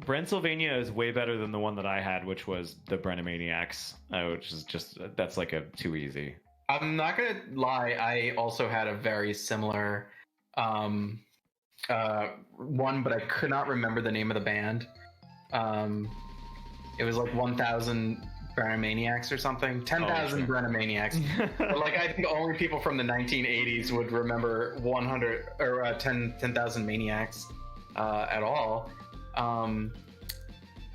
S5: Brennsylvania is way better than the one that I had, which was the Brennomaniacs, which is just that's like a too easy.
S4: I'm not gonna lie. I also had a very similar one, but I could not remember the name of the band. It was like 1,000 Brennomaniacs or something. 10,000
S5: sure.
S4: Brennomaniacs. But like I think only people from the 1980s would remember 100 or 10,000 Maniacs at all.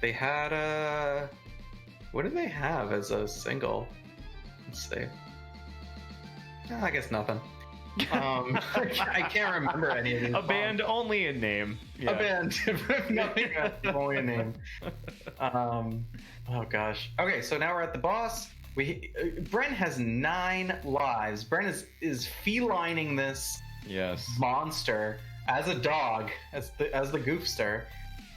S4: They had what did they have as a single? Let's see. I guess nothing. I can't remember any of these.
S5: A band only in name. Yeah.
S4: A band, nothing else, only a name. Oh gosh. Okay, so now we're at the boss. Bren has 9 lives. Bren is felining this monster as a dog, as the goofster,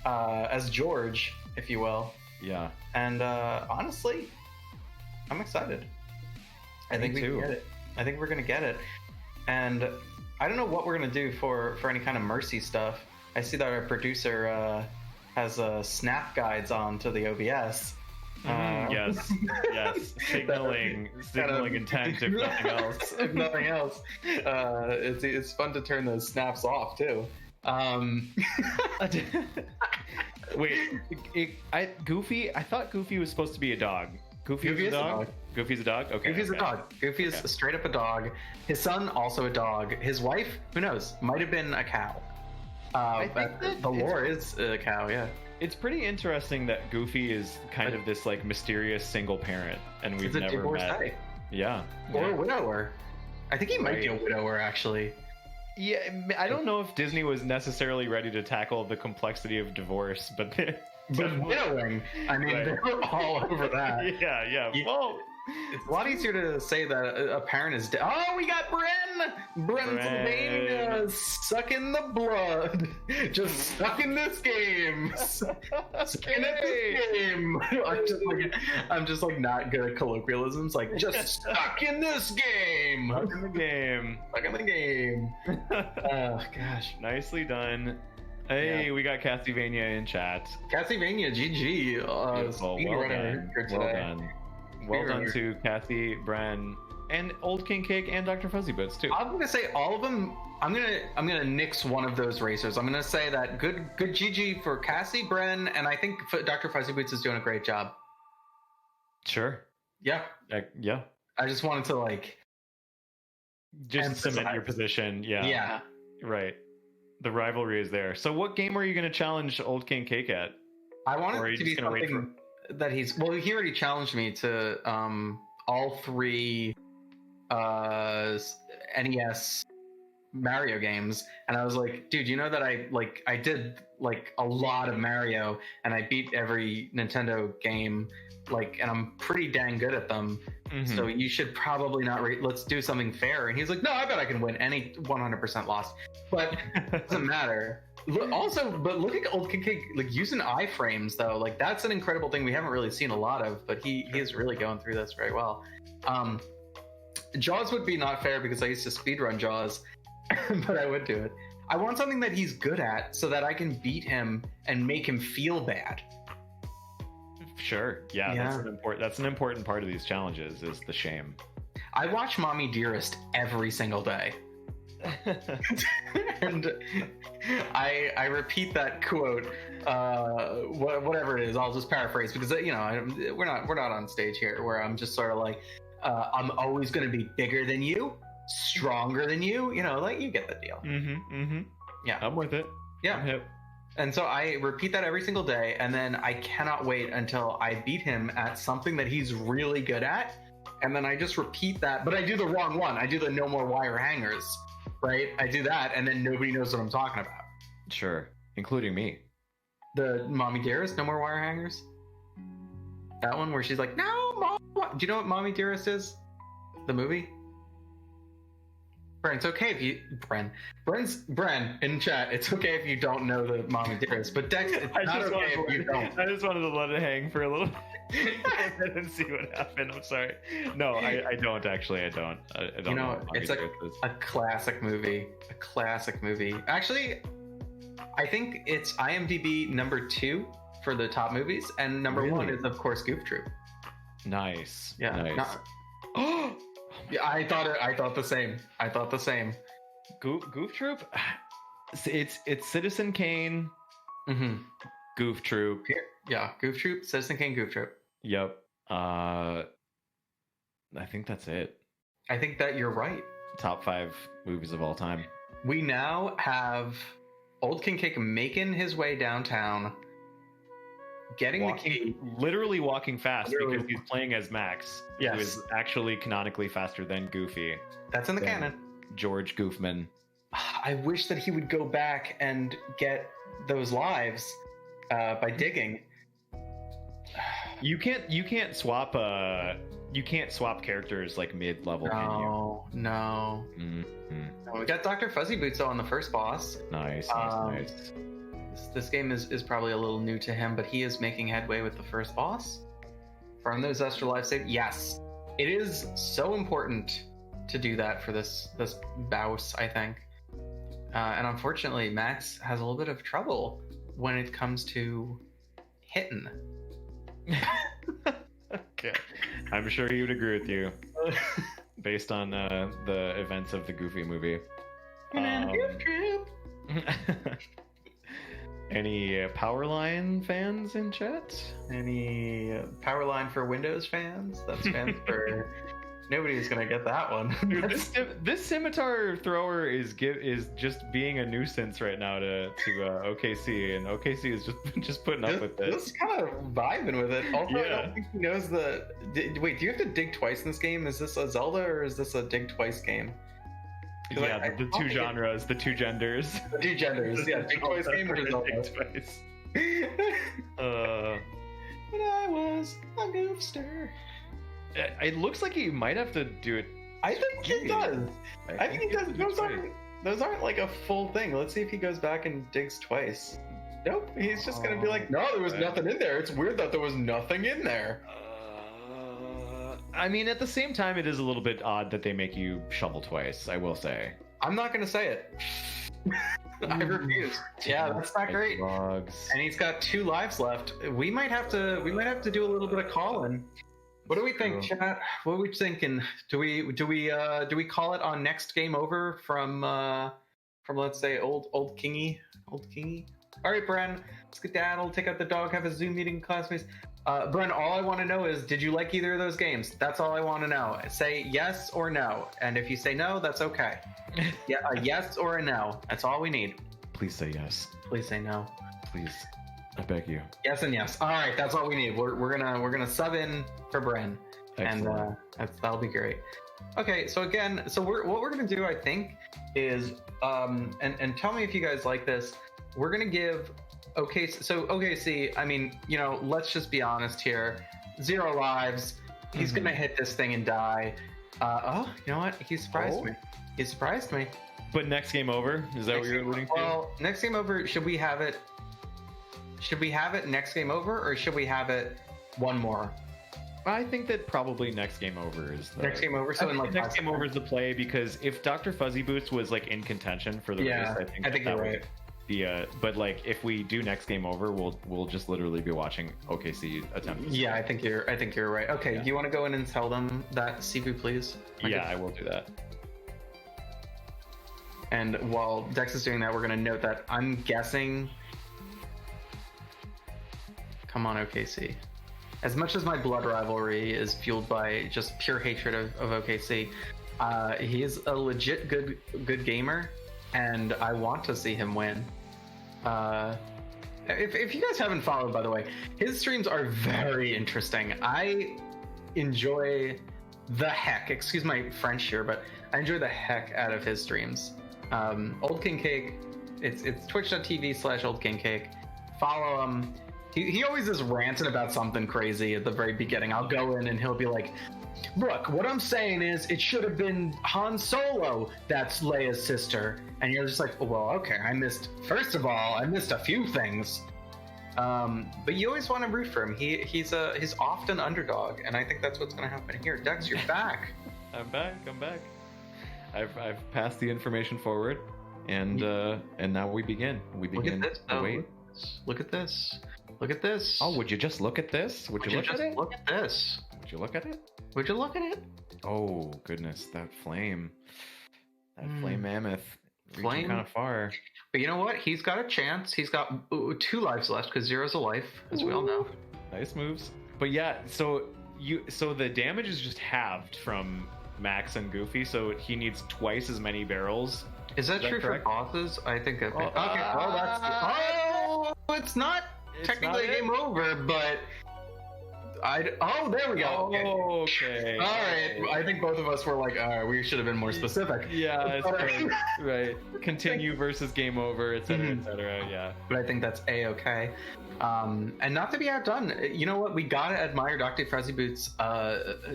S4: as George, if you will.
S5: Yeah.
S4: And honestly, I'm excited. I think we can get it. I think we're gonna get it. And I don't know what we're gonna do for any kind of mercy stuff. I see that our producer has snap guides on to the OBS.
S5: Yes, signaling intent if nothing else.
S4: If nothing else, it's fun to turn those snaps off too.
S5: Wait, Goofy? I thought Goofy was supposed to be a dog. Goofy is a dog? Goofy's a dog? Okay.
S4: Goofy's a dog. Goofy is straight up a dog. His son, also a dog. His wife, who knows, might have been a cow.
S5: I think that
S4: the lore is a cow, yeah.
S5: It's pretty interesting that Goofy is kind of this like mysterious single parent, and we've
S4: He's a
S5: never met.
S4: divorcee.
S5: Yeah.
S4: Or a widower. I think he might be a widower, actually.
S5: Yeah, I don't know if Disney was necessarily ready to tackle the complexity of divorce, but
S4: widowing, I mean, they were all over that.
S5: Yeah. Well,
S4: it's a lot easier to say that a parent is dead. Oh, we got Brennsylvania sucking the blood, just sucking this game, sucking at this game. I'm just like not good at colloquialisms. Like just stuck in this game,
S5: stuck in the game,
S4: stuck in the game. Oh gosh,
S5: nicely done. Hey, we got Castlevania in chat.
S4: Castlevania, GG.
S5: Well done to Kathy, Bren, and Old King Cake and Dr. Fuzzy Boots too.
S4: I'm gonna say all of them. I'm gonna nix one of those racers. I'm gonna say that good GG for Cassie, Bren, and I think Dr. Fuzzy Boots is doing a great job.
S5: Sure.
S4: Yeah.
S5: Yeah.
S4: I just wanted to
S5: just cement your position. Yeah.
S4: Yeah.
S5: Right. The rivalry is there. So what game are you going to challenge Old King Cake at?
S4: I want it to be something that he already challenged me to all 3 NES Mario games, and I was like, dude, you know that I did a lot of Mario, and I beat every Nintendo game, and I'm pretty dang good at them. Mm-hmm. So you should probably not let's do something fair. And he's like, no, I bet I can win any 100% loss, but it doesn't matter. But look at Old King Cake using iframes though. That's an incredible thing we haven't really seen a lot of, but he is really going through this very well. Jaws would be not fair because I used to speedrun Jaws, but I would do it. I want something that he's good at so that I can beat him and make him feel bad.
S5: Sure. Yeah. That's an important part of these challenges is the shame.
S4: I watch Mommy Dearest every single day. And I repeat that quote, whatever it is. I'll just paraphrase because we're not on stage here where I'm just sort of like, I'm always going to be bigger than you, stronger than you. You get the deal. Yeah,
S5: I'm with it.
S4: Yeah.
S5: I'm hip.
S4: And so I repeat that every single day, and then I cannot wait until I beat him at something that he's really good at, and then I just repeat that, but I do the wrong one. I do the no more wire hangers, right? I do that, and then nobody knows what I'm talking about.
S5: Sure, including me.
S4: The Mommy Dearest, no more wire hangers? That one where she's like, no, Mom. Do you know what Mommy Dearest is? The movie? Bren, it's okay if you... Bren, in chat, it's okay if you don't know the Mommy Dearest, but Dex, it's not okay if you don't.
S5: I just wanted to let it hang for a little bit and see what happened. I'm sorry. No, I don't actually. I don't know
S4: it's a classic movie. A classic movie. Actually, I think it's IMDb number 2 for the top movies, and number 1 is of course Goof Troop.
S5: Nice.
S4: Yeah.
S5: Nice.
S4: Yeah, I thought the same.
S5: Goof Troop. It's Citizen Kane.
S4: Mm-hmm.
S5: Goof Troop.
S4: Yeah, Goof Troop, Citizen Kane, Goof Troop.
S5: Yep. I think that's it.
S4: I think that you're right.
S5: Top 5 movies of all time.
S4: We now have Old King Cake making his way downtown, getting the key.
S5: Literally walking fast
S4: Literally.
S5: because he's playing as Max,
S4: Yes.
S5: who is actually canonically faster than Goofy.
S4: That's in the
S5: Than
S4: canon.
S5: George Goofman.
S4: I wish that he would go back and get those lives by digging.
S5: You can't swap characters like mid-level, can
S4: No.
S5: you? Mm-hmm.
S4: We got Dr. Fuzzy Boots on the first boss.
S5: Nice.
S4: This game is probably a little new to him, but he is making headway with the first boss. From those extra life save, yes, it is so important to do that for this boss, I think. And unfortunately, Max has a little bit of trouble when it comes to hitting.
S5: Okay. I'm sure he would agree with you, based on the events of the Goofy movie. Any Powerline fans in chat?
S4: Any Powerline for Windows fans? That's fans for... Nobody's gonna get that one.
S5: Dude, this scimitar thrower is just being a nuisance right now to OKC, and OKC is just putting up with this.
S4: Just kind of vibing with it. Also, I
S5: Yeah.
S4: don't think he knows the. Wait, do you have to dig twice in this game? Is this a Zelda or is this a dig twice game? 'Cause
S5: Yeah, the two genres, the two genders.
S4: The two genders. Yeah, dig twice game or Zelda.
S5: Dig twice.
S4: But I was a goofster.
S5: It looks like he might have to do it.
S4: I think he does. I think he does.
S5: Twice.
S4: Those aren't like a full thing. Let's see if he goes back and digs twice. Nope. He's just gonna be like, no, there was nothing in there. It's weird that there was nothing in there.
S5: I mean, at the same time, it is a little bit odd that they make you shovel twice. I will say.
S4: I'm not gonna say it. I refuse. Yeah, that's not great.
S5: Dogs.
S4: And he's got 2 lives left. We might have to do a little bit of calling. What do we think, chat? What are we thinking? Do we call it on next game over from let's say old Kingy? All right, Bren, let's skedaddle, take out the dog, have a Zoom meeting, classmates. Bren, all I want to know is, did you like either of those games? That's all I want to know. Say yes or no, and if you say no, that's okay. Yeah, a yes or a no. That's all we need.
S5: Please say yes.
S4: Please say no.
S5: Please, I beg you.
S4: Yes and yes. All right, that's all we need. We're gonna sub in for Bren,
S5: Excellent.
S4: and that'll be great. Okay, so again, what we're gonna do, I think, is and tell me if you guys like this. We're gonna give OKC. I mean, let's just be honest here. 0 lives. He's gonna hit this thing and die. Oh, you know what? He surprised me. He surprised me.
S5: But next game over? Is that what you're alluding to?
S4: Well, next game over. Should we have it? Next game over, or should we have it one more?
S5: I think that probably next game over is the
S4: Next game over. So in like
S5: next game over is the play, because if Dr. Fuzzy Boots was like in contention for the race, I think
S4: you're right.
S5: But like if we do next game over, we'll just literally be watching OKC attempt.
S4: Yeah, I think you're right. Okay,
S5: Yeah.
S4: do you want to go in and tell them that Sifu, please?
S5: Yeah, I will do that.
S4: And while Dex is doing that, we're gonna note that I'm guessing. Come on, OKC. As much as my blood rivalry is fueled by just pure hatred of OKC, he is a legit good gamer, and I want to see him win. If you guys haven't followed, by the way, his streams are very interesting. I enjoy the heck, excuse my French here, but I enjoy the heck out of his streams. Old King Cake, it's twitch.tv/Old King Cake. Follow him. He always is ranting about something crazy at the very beginning. I'll go in and he'll be like, look, what I'm saying is it should have been Han Solo that's Leia's sister. And you're just like, well, okay, first of all, I missed a few things. But you always want to root for him. He's often underdog, and I think that's what's going to happen here. Dex, you're back.
S5: I'm back. I've passed the information forward. and now we begin. We
S4: Look
S5: begin
S4: at this.
S5: the wait.
S4: Look at this. Look at this.
S5: Oh, would you just look at this? Would you look at it?
S4: Look at this.
S5: Would you look at it?
S4: Would you look at it?
S5: Oh goodness, that flame
S4: Mm.
S5: mammoth,
S4: Flame?
S5: reaching kind of far.
S4: But you know what? He's got a chance. He's got 2 lives left because 0's a life, as we all know.
S5: Nice moves. But yeah, so the damage is just halved from Max and Goofy, so he needs twice as many barrels.
S4: Is that true
S5: correct?
S4: for bosses? I think that.
S5: Oh,
S4: Okay. Well, that's. Oh, it's not
S5: It's
S4: technically
S5: not it?
S4: game over, but. Oh, there we go. Okay.
S5: Okay.
S4: All right. I think both of us were like, all right, we should have been more specific.
S5: Yeah, it's
S4: But-
S5: right. Continue versus game over, etc.,
S4: Mhm.
S5: etc. Yeah.
S4: But I think that's a-okay. And not to be outdone, you know what? We gotta admire Dr. Fuzzy Boots'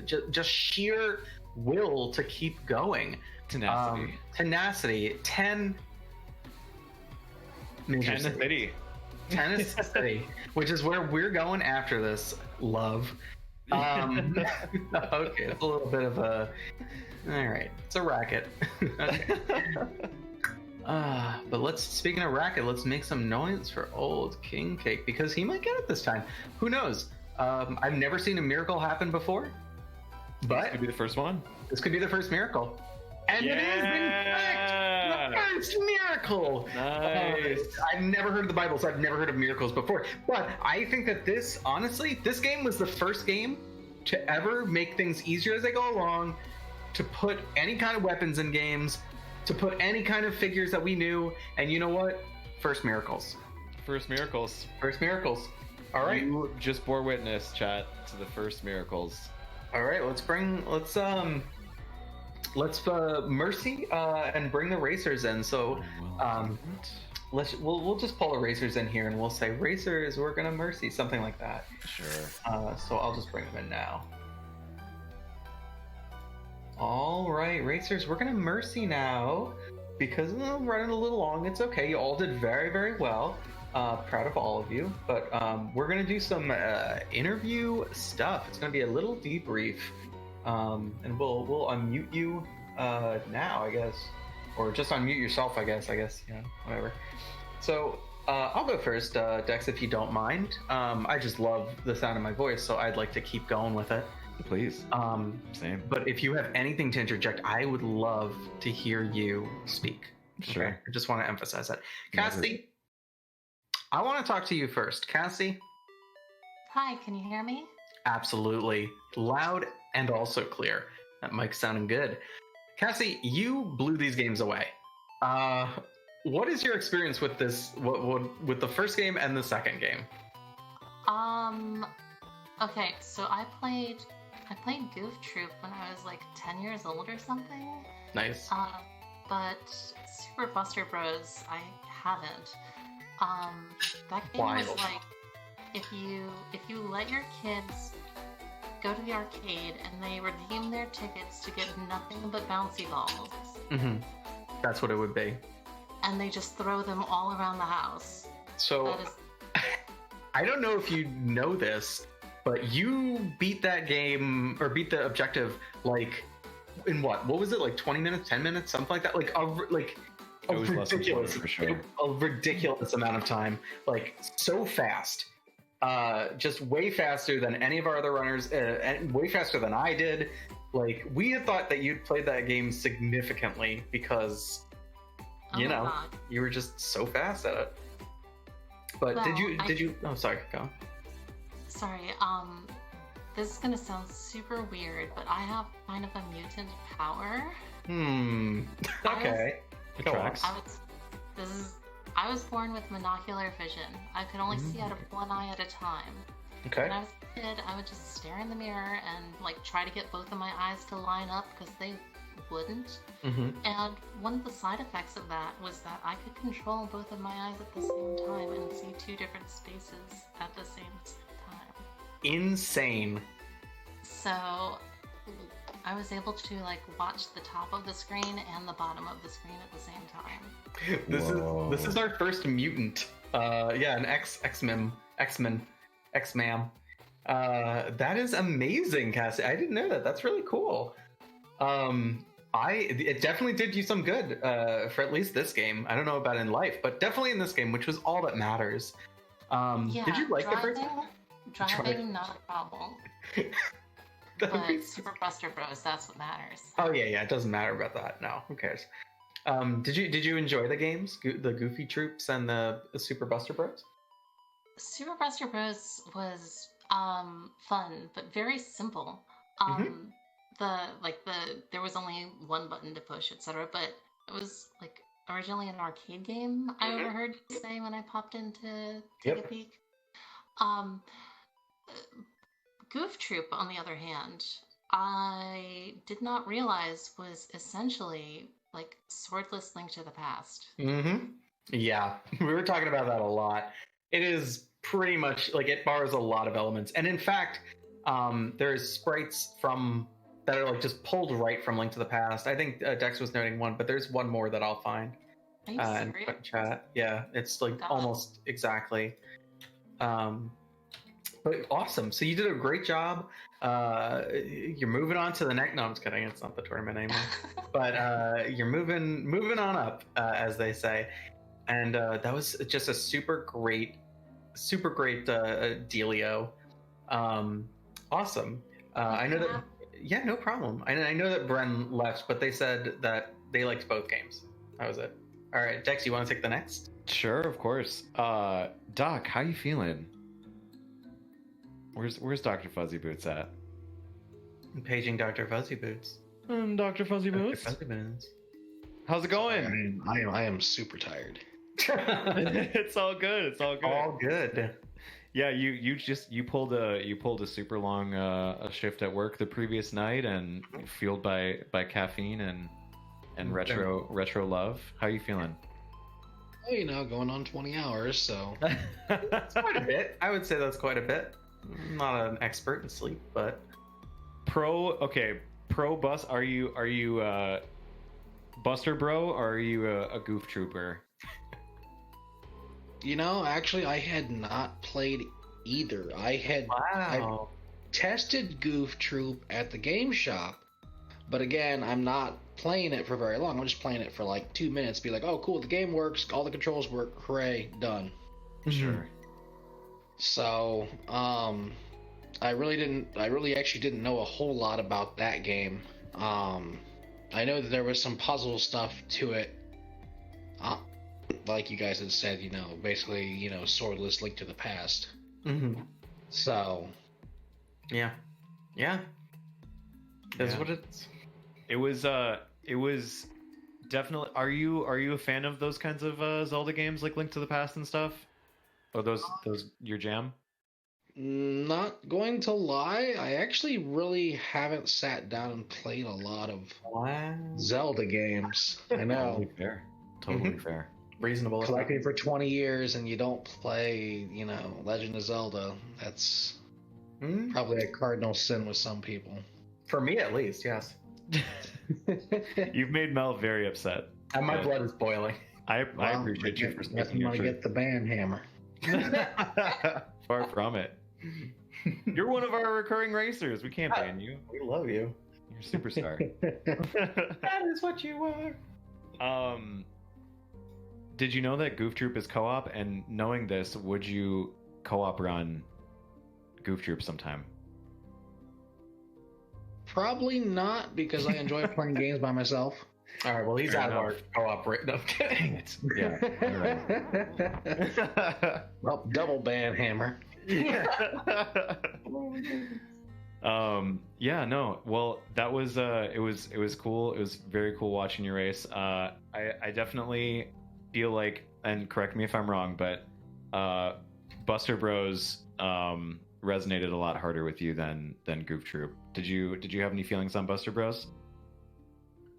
S4: just sheer will to keep going.
S5: Tenacity.
S4: Tenacity. 10 Major
S5: And the
S4: City.
S5: city.
S4: Tennis City, which is where we're going after this, love. Okay, it's a little bit of a. All right, it's a racket. Okay. But speaking of racket, let's make some noise for old King Cake because he might get it this time. Who knows? I've never seen a miracle happen before,
S5: This
S4: but
S5: could be the first one.
S4: this could be the first miracle. And it is, in fact, the first miracle.
S5: Nice.
S4: I've never heard of the Bible, so I've never heard of miracles before. But I think that this game was the first game to ever make things easier as they go along, to put any kind of weapons in games, to put any kind of figures that we knew. And you know what? First miracles.
S5: First miracles.
S4: First miracles. All right.
S5: You just bore witness, chat, to the first miracles.
S4: All right. Let's mercy and bring the racers in. So we'll just pull the racers in here and we'll say racers, we're gonna mercy, something like that.
S5: Sure.
S4: So I'll just bring them in now. All right, racers, we're gonna mercy now because I'm running a little long. It's okay. You all did very, very well. Proud of all of you. But we're gonna do some interview stuff. It's gonna be a little debrief. And we'll unmute you now, I guess, or just unmute yourself, I guess, yeah, whatever. So I'll go first, Dex, if you don't mind. I just love the sound of my voice, so I'd like to keep going with it.
S5: Please. Same.
S4: But if you have anything to interject, I would love to hear you speak.
S5: Sure.
S4: Okay? I just want to emphasize that. Cassie, I want to talk to you first. Cassie?
S1: Hi, can you hear me?
S4: Absolutely. Loud and also clear. That mic's sounding good. Cassie, you blew these games away. What is your experience with this, with the first game and the second game?
S1: Okay, so I played Goof Troop when I was like 10 years old or something.
S4: Nice.
S1: But Super Buster Bros, I haven't. That game was
S4: Wild.
S1: like, if you let your kids go to the arcade and they redeem their tickets to get nothing but bouncy balls,
S4: Mm-hmm. That's what it would be.
S1: and they just throw them all around the house.
S4: So,
S1: That is,
S4: I don't know if you know this, but you beat that game, or beat the objective, like, in what was it, like 20 minutes, 10 minutes, something like that? Like,
S5: It was less than 20
S4: ridiculous,
S5: for sure.
S4: a ridiculous amount of time, like, so fast. Just way faster than any of our other runners, and way faster than I did. Like, we had thought that you'd played that game significantly because,
S1: oh
S4: you
S1: my
S4: know,
S1: God.
S4: you were just so fast at it. But
S1: Well,
S4: did you? Oh, sorry. Go on.
S1: Sorry, this is gonna sound super weird, but I have kind of a mutant power.
S4: Okay.
S5: It
S4: Go on.
S5: tracks.
S1: I was born with monocular vision. I could only see out of one eye at a time.
S4: Okay.
S1: When I was a kid, I would just stare in the mirror and like try to get both of my eyes to line up because they wouldn't.
S4: Mm-hmm.
S1: And one of the side effects of that was that I could control both of my eyes at the same time and see two different spaces at the same time.
S4: Insane.
S1: So I was able to like watch the top of the screen and the bottom of the screen at the same time.
S4: This is our first mutant. Yeah, an X-Men. That is amazing, Cassie. I didn't know that. That's really cool. It definitely did you some good for at least this game. I don't know about in life, but definitely in this game, which was all that matters.
S1: Yeah,
S4: Did you like the first?
S1: Driving, not a problem. But Super Buster Bros, that's what matters.
S4: Oh yeah, it doesn't matter about that. No, who cares? Did you enjoy the games, the Goofy Troops and the Super Buster Bros?
S1: Super Buster Bros was fun, but very simple. There was only one button to push, etc. But it was like originally an arcade game. I overheard you say when I popped in to take a peek. Goof Troop, on the other hand, I did not realize was essentially like swordless Link to the Past.
S4: Yeah, we were talking about that a lot. It is pretty much like it borrows a lot of elements, and in fact, there's sprites that are like just pulled right from Link to the Past. I think Dex was noting one, but there's one more that I'll find in chat. Yeah, it's like almost exactly. But awesome. So you did a great job. You're moving on to the next. No, I'm just kidding. It's not the tournament anymore. But you're moving on up, as they say. And that was just a super great dealio. Awesome. I know that. Yeah, no problem. I know that Bren left, but they said that they liked both games. That was it. All right, Dex, you want to take the next?
S5: Sure, of course. Doc, how you feeling? Where's Dr. Fuzzy Boots at?
S4: I'm paging Dr. Fuzzy Boots.
S5: Dr. Fuzzy Boots.
S4: Dr. Fuzzy Boots.
S5: How's it going?
S6: I am super tired.
S5: It's all good. It's all good.
S4: All good.
S5: Yeah, you pulled a super long shift at work the previous night and fueled by caffeine and retro love. How you feeling?
S6: Well, going on 20 hours, so
S4: That's quite a bit. I would say that's quite a bit. I'm not an expert in sleep, but
S5: pro bus. Are you Buster Bro or are you a Goof Trooper?
S6: Actually, I had not played either. I tested Goof Troop at the game shop, but again, I'm not playing it for very long. I'm just playing it for like 2 minutes. Be like, oh, cool, the game works, all the controls work, hooray, done.
S5: Sure.
S6: So, I really actually didn't know a whole lot about that game. I know that there was some puzzle stuff to it. Like you guys had said, basically, swordless Link to the Past. So,
S4: yeah. That's what it's.
S5: It was definitely. Are you a fan of those kinds of Zelda games like Link to the Past and stuff? Or those your jam?
S6: Not going to lie, I actually really haven't sat down and played a lot of Zelda games. I know.
S5: Totally fair.
S4: Reasonable.
S6: Collecting for 20 years and you don't play, Legend of Zelda, that's probably a cardinal sin with some people.
S4: For me, at least, yes.
S5: You've made Mel very upset.
S4: And my blood is boiling.
S5: I appreciate you for speaking
S6: your truth. Get the band hammer.
S5: Far from it. You're one of our recurring racers. We can't ban you.
S4: We love you.
S5: You're a superstar.
S4: That is what you are.
S5: Did you know that Goof Troop is co-op? And knowing this, would you co-op run Goof Troop sometime?
S6: Probably not, because I enjoy playing games by myself.
S4: All right, well, he's out of our co-op rate. No, I'm kidding.
S5: Yeah, you're right.
S6: Well, double ban hammer.
S5: Yeah, no. Well, that was it was cool. It was very cool watching you race. I definitely feel like, and correct me if I'm wrong, but Buster Bros resonated a lot harder with you than Goof Troop. Did you have any feelings on Buster Bros?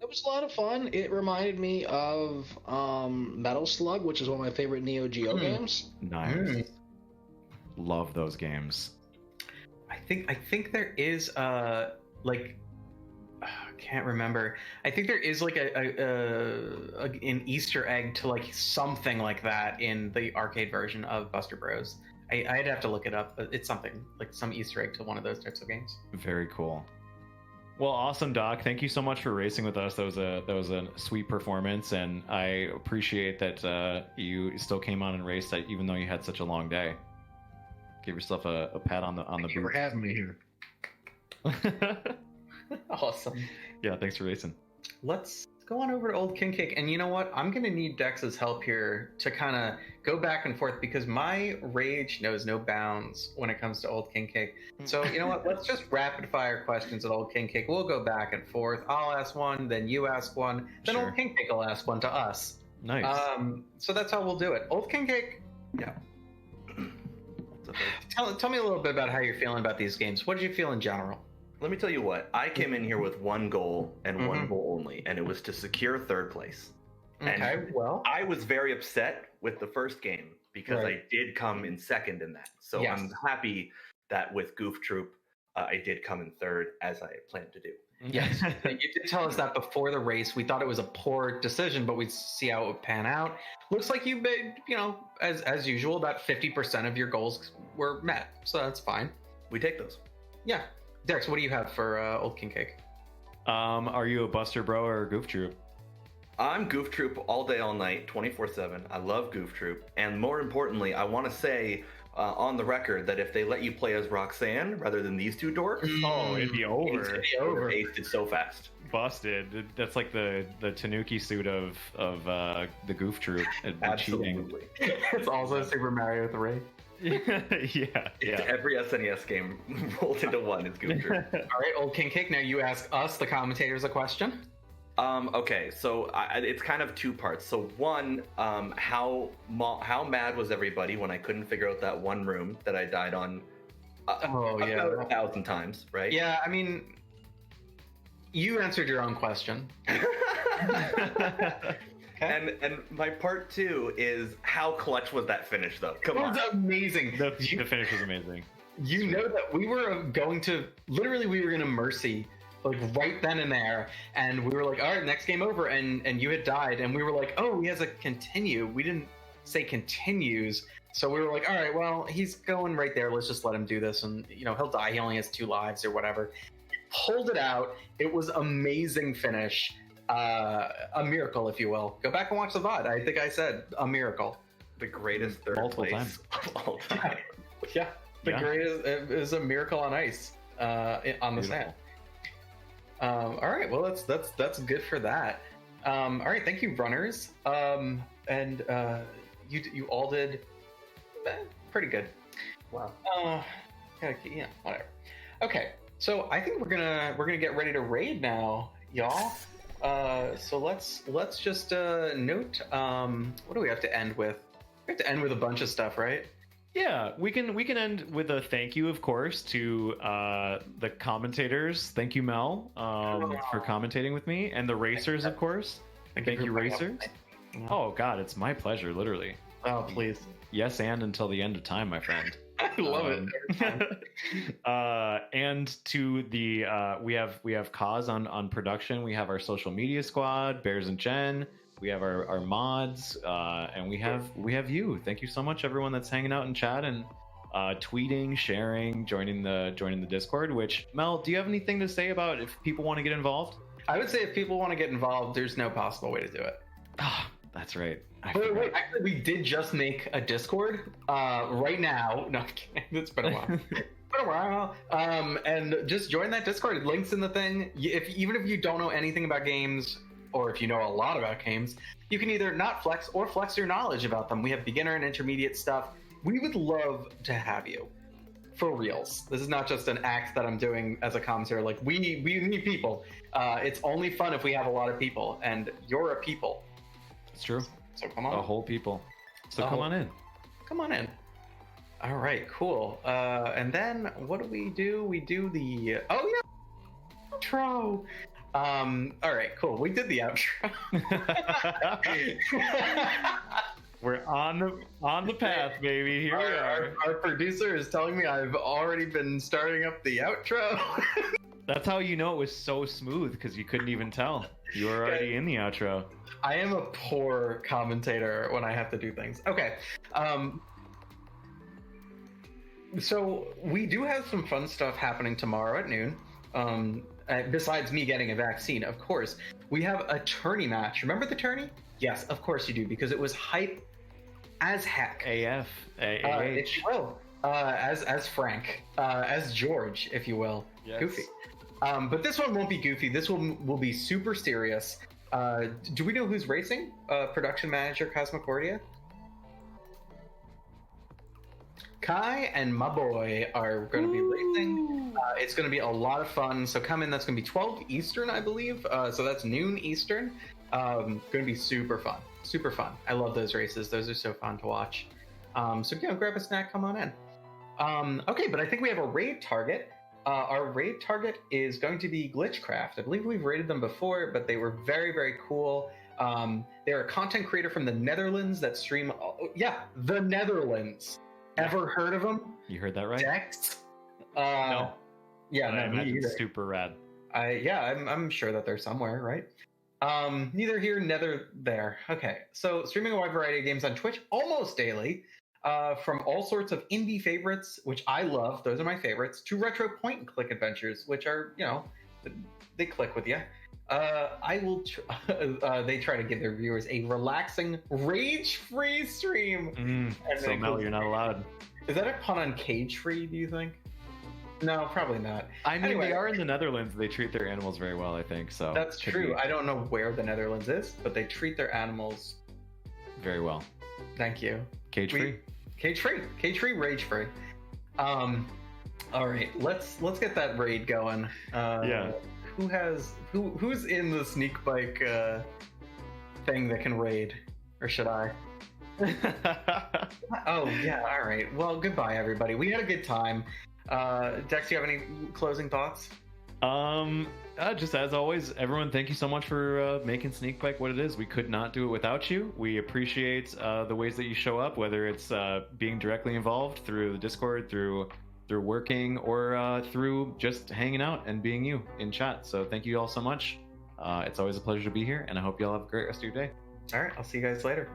S6: It was a lot of fun. It reminded me of Metal Slug, which is one of my favorite Neo Geo games.
S5: Nice. Love those games.
S4: I think there is like I can't remember. I think there is like an Easter egg to like something like that in the arcade version of Buster Bros. I'd have to look it up, but it's something like some Easter egg to one of those types of games.
S5: Very cool. Well, awesome, Doc. Thank you so much for racing with us. That was a sweet performance, and I appreciate that you still came on and raced, even though you had such a long day. Give yourself a pat on the
S6: Thank you for having me here.
S4: Awesome.
S5: Yeah, thanks for racing.
S4: Let's go on over to Old King Cake. And you know what? I'm going to need Dex's help here to kind of go back and forth because my rage knows no bounds when it comes to Old King Cake. So, you know what? Let's just rapid fire questions at Old King Cake. We'll go back and forth. I'll ask one, then you ask one, then
S5: Sure.
S4: Old King Cake will ask one to us.
S5: Nice.
S4: So that's how we'll do it. Old King Cake,
S7: Yeah.
S4: tell me a little bit about how you're feeling about these games. What did you feel in general?
S7: Let me tell you what. I came in here with one goal and one goal only, and it was to secure third place.
S4: Okay,
S7: And
S4: well,
S7: I was very upset with the first game because
S4: Right.
S7: I did come in second in that. So
S4: Yes.
S7: I'm happy that with Goof Troop, I did come in third as I planned to do.
S4: yes. You did tell us that before the race. We thought it was a poor decision, but we'd see how it would pan out. Looks like you made, as usual, about 50% of your goals were met. So that's fine.
S7: We take those.
S4: Yeah. Dex, what do you have for Old King Cake?
S5: Are you a Buster Bro or a Goof Troop?
S7: I'm Goof Troop all day, all night, 24/7. I love Goof Troop. And more importantly, I want to say on the record that if they let you play as Roxanne rather than these two dorks,
S5: Oh, it'd be over.
S7: it'd be over. Aced it so fast.
S5: Busted. That's like the Tanuki suit of the Goof Troop. It'd be cheating.
S7: Absolutely.
S4: It's also Super Mario 3.
S5: yeah.
S7: Every SNES game rolled into one is Goof Troop.
S4: All right, Old King Cake, now you ask us, the commentators, a question.
S7: Okay, so it's kind of two parts. So one, how mad was everybody when I couldn't figure out that one room that I died on about 1,000 times, right?
S4: Yeah, I mean, you answered your own question. Okay.
S7: And my part two is how clutch was that finish though? Come
S4: It
S7: on.
S4: was amazing.
S5: The finish was amazing.
S4: You know that we were going to mercy like right then and there, and we were like, all right, next game over, and you had died, and we were like, oh, he has a continue. We didn't say continues, so we were like, all right, well, he's going right there, let's just let him do this, and he'll die, he only has 2 lives or whatever. Pulled it out. It was amazing finish. A miracle, if you will. Go back and watch the VOD. I think I said a miracle.
S7: The greatest third
S5: Multiple
S7: place
S5: times.
S7: of all time.
S4: Yeah, the
S5: Yeah.
S4: greatest. It was a miracle on ice on the
S5: Beautiful.
S4: sand. All right, well that's good for that. All right, thank you, runners. And you all did pretty good.
S7: Wow.
S4: Yeah, whatever. Okay, so I think we're gonna get ready to raid now, y'all. So let's just note. What do we have to end with? We have to end with a bunch of stuff, right?
S5: Yeah, we can end with a thank you, of course, to the commentators. Thank you, Mel, for commentating with me, and the racers, of course. Thank you,
S4: for bringing up
S5: racers.
S4: my-
S5: Oh God, it's my pleasure, literally.
S4: Oh, please.
S5: Yes, and until the end of time, my friend.
S4: I love it.
S5: And to the we have Kaz on production. We have our social media squad, Bears and Jen. We have our mods, and we have you. Thank you so much, everyone that's hanging out in chat and tweeting, sharing, joining the Discord. Which, Mel, do you have anything to say about if people want to get involved?
S4: I would say if people want to get involved, there's no possible way to do it.
S5: Ah, that's right.
S4: Wait, actually, we did just make a Discord right now. No, I'm kidding. It's been a while. And just join that Discord. Links in the thing. Even if you don't know anything about games, or if you know a lot about games, you can either not flex or flex your knowledge about them. We have beginner and intermediate stuff. We would love to have you. For reals. This is not just an act that I'm doing as a commentator. Like, we need people. It's only fun if we have a lot of people, and you're a people.
S5: It's true.
S4: So come on.
S5: A whole people. So come on in.
S4: Come on in. All right, cool. And then what do? We do the outro. All right, cool. We did the outro.
S5: We're on the path, baby. Here we are.
S4: Our producer is telling me I've already been starting up the outro.
S5: That's how you know it was so smooth, because you couldn't even tell. You were already in the outro.
S4: I am a poor commentator when I have to do things. Okay. So we do have some fun stuff happening tomorrow at noon. besides me getting a vaccine, of course. We have a tourney match. Remember the tourney? Yes, of course you do, because it was hype as heck.
S5: AF.
S4: If you will. As Frank. As George, if you will.
S5: Yes.
S4: Goofy. But this one won't be goofy. This one will be super serious. Do we know who's racing? Production manager Cosmocordia? Kai and my boy are going to be racing. It's going to be a lot of fun. So come in. That's going to be 12 Eastern, I believe. So that's noon Eastern. Going to be super fun. Super fun. I love those races. Those are so fun to watch. So grab a snack. Come on in. Okay, but I think we have a raid target. Our raid target is going to be Glitchcraft. I believe we've raided them before, but they were very, very cool. They're a content creator from the Netherlands that stream. The Netherlands. Ever heard of them?
S5: You heard that right?
S4: Dex?
S5: No.
S4: Yeah,
S5: but I
S4: no, me
S5: imagine
S4: either.
S5: super rad.
S4: I'm sure that they're somewhere, right? Neither here, neither there. Okay, so streaming a wide variety of games on Twitch almost daily, from all sorts of indie favorites, which I love, those are my favorites, to retro point and click adventures, which are, they click with you. They try to give their viewers a relaxing, rage-free stream.
S5: So Mel, you're not allowed.
S4: Is that a pun on cage-free, do you think? No, probably not.
S5: I mean,
S4: Anyway.
S5: they are in the Netherlands. They treat their animals very well, I think. So
S4: That's true. I don't know where the Netherlands is, but they treat their animals
S5: very well.
S4: Thank you.
S5: Cage free.
S4: Cage free, rage free. All right, let's get that raid going.
S5: Yeah.
S4: Who's in the Sneakbike thing that can raid, or should I? Oh yeah. All right. Well, goodbye, everybody. We had a good time. Dex, do you have any closing thoughts?
S5: Just as always, everyone, thank you so much for making Sneakbike what it is. We could not do it without you. We appreciate the ways that you show up, whether it's being directly involved through the Discord, through working, or through just hanging out and being you in chat. So thank you all so much. It's always a pleasure to be here, and I hope you all have a great rest of your day.
S4: All right, I'll see you guys later.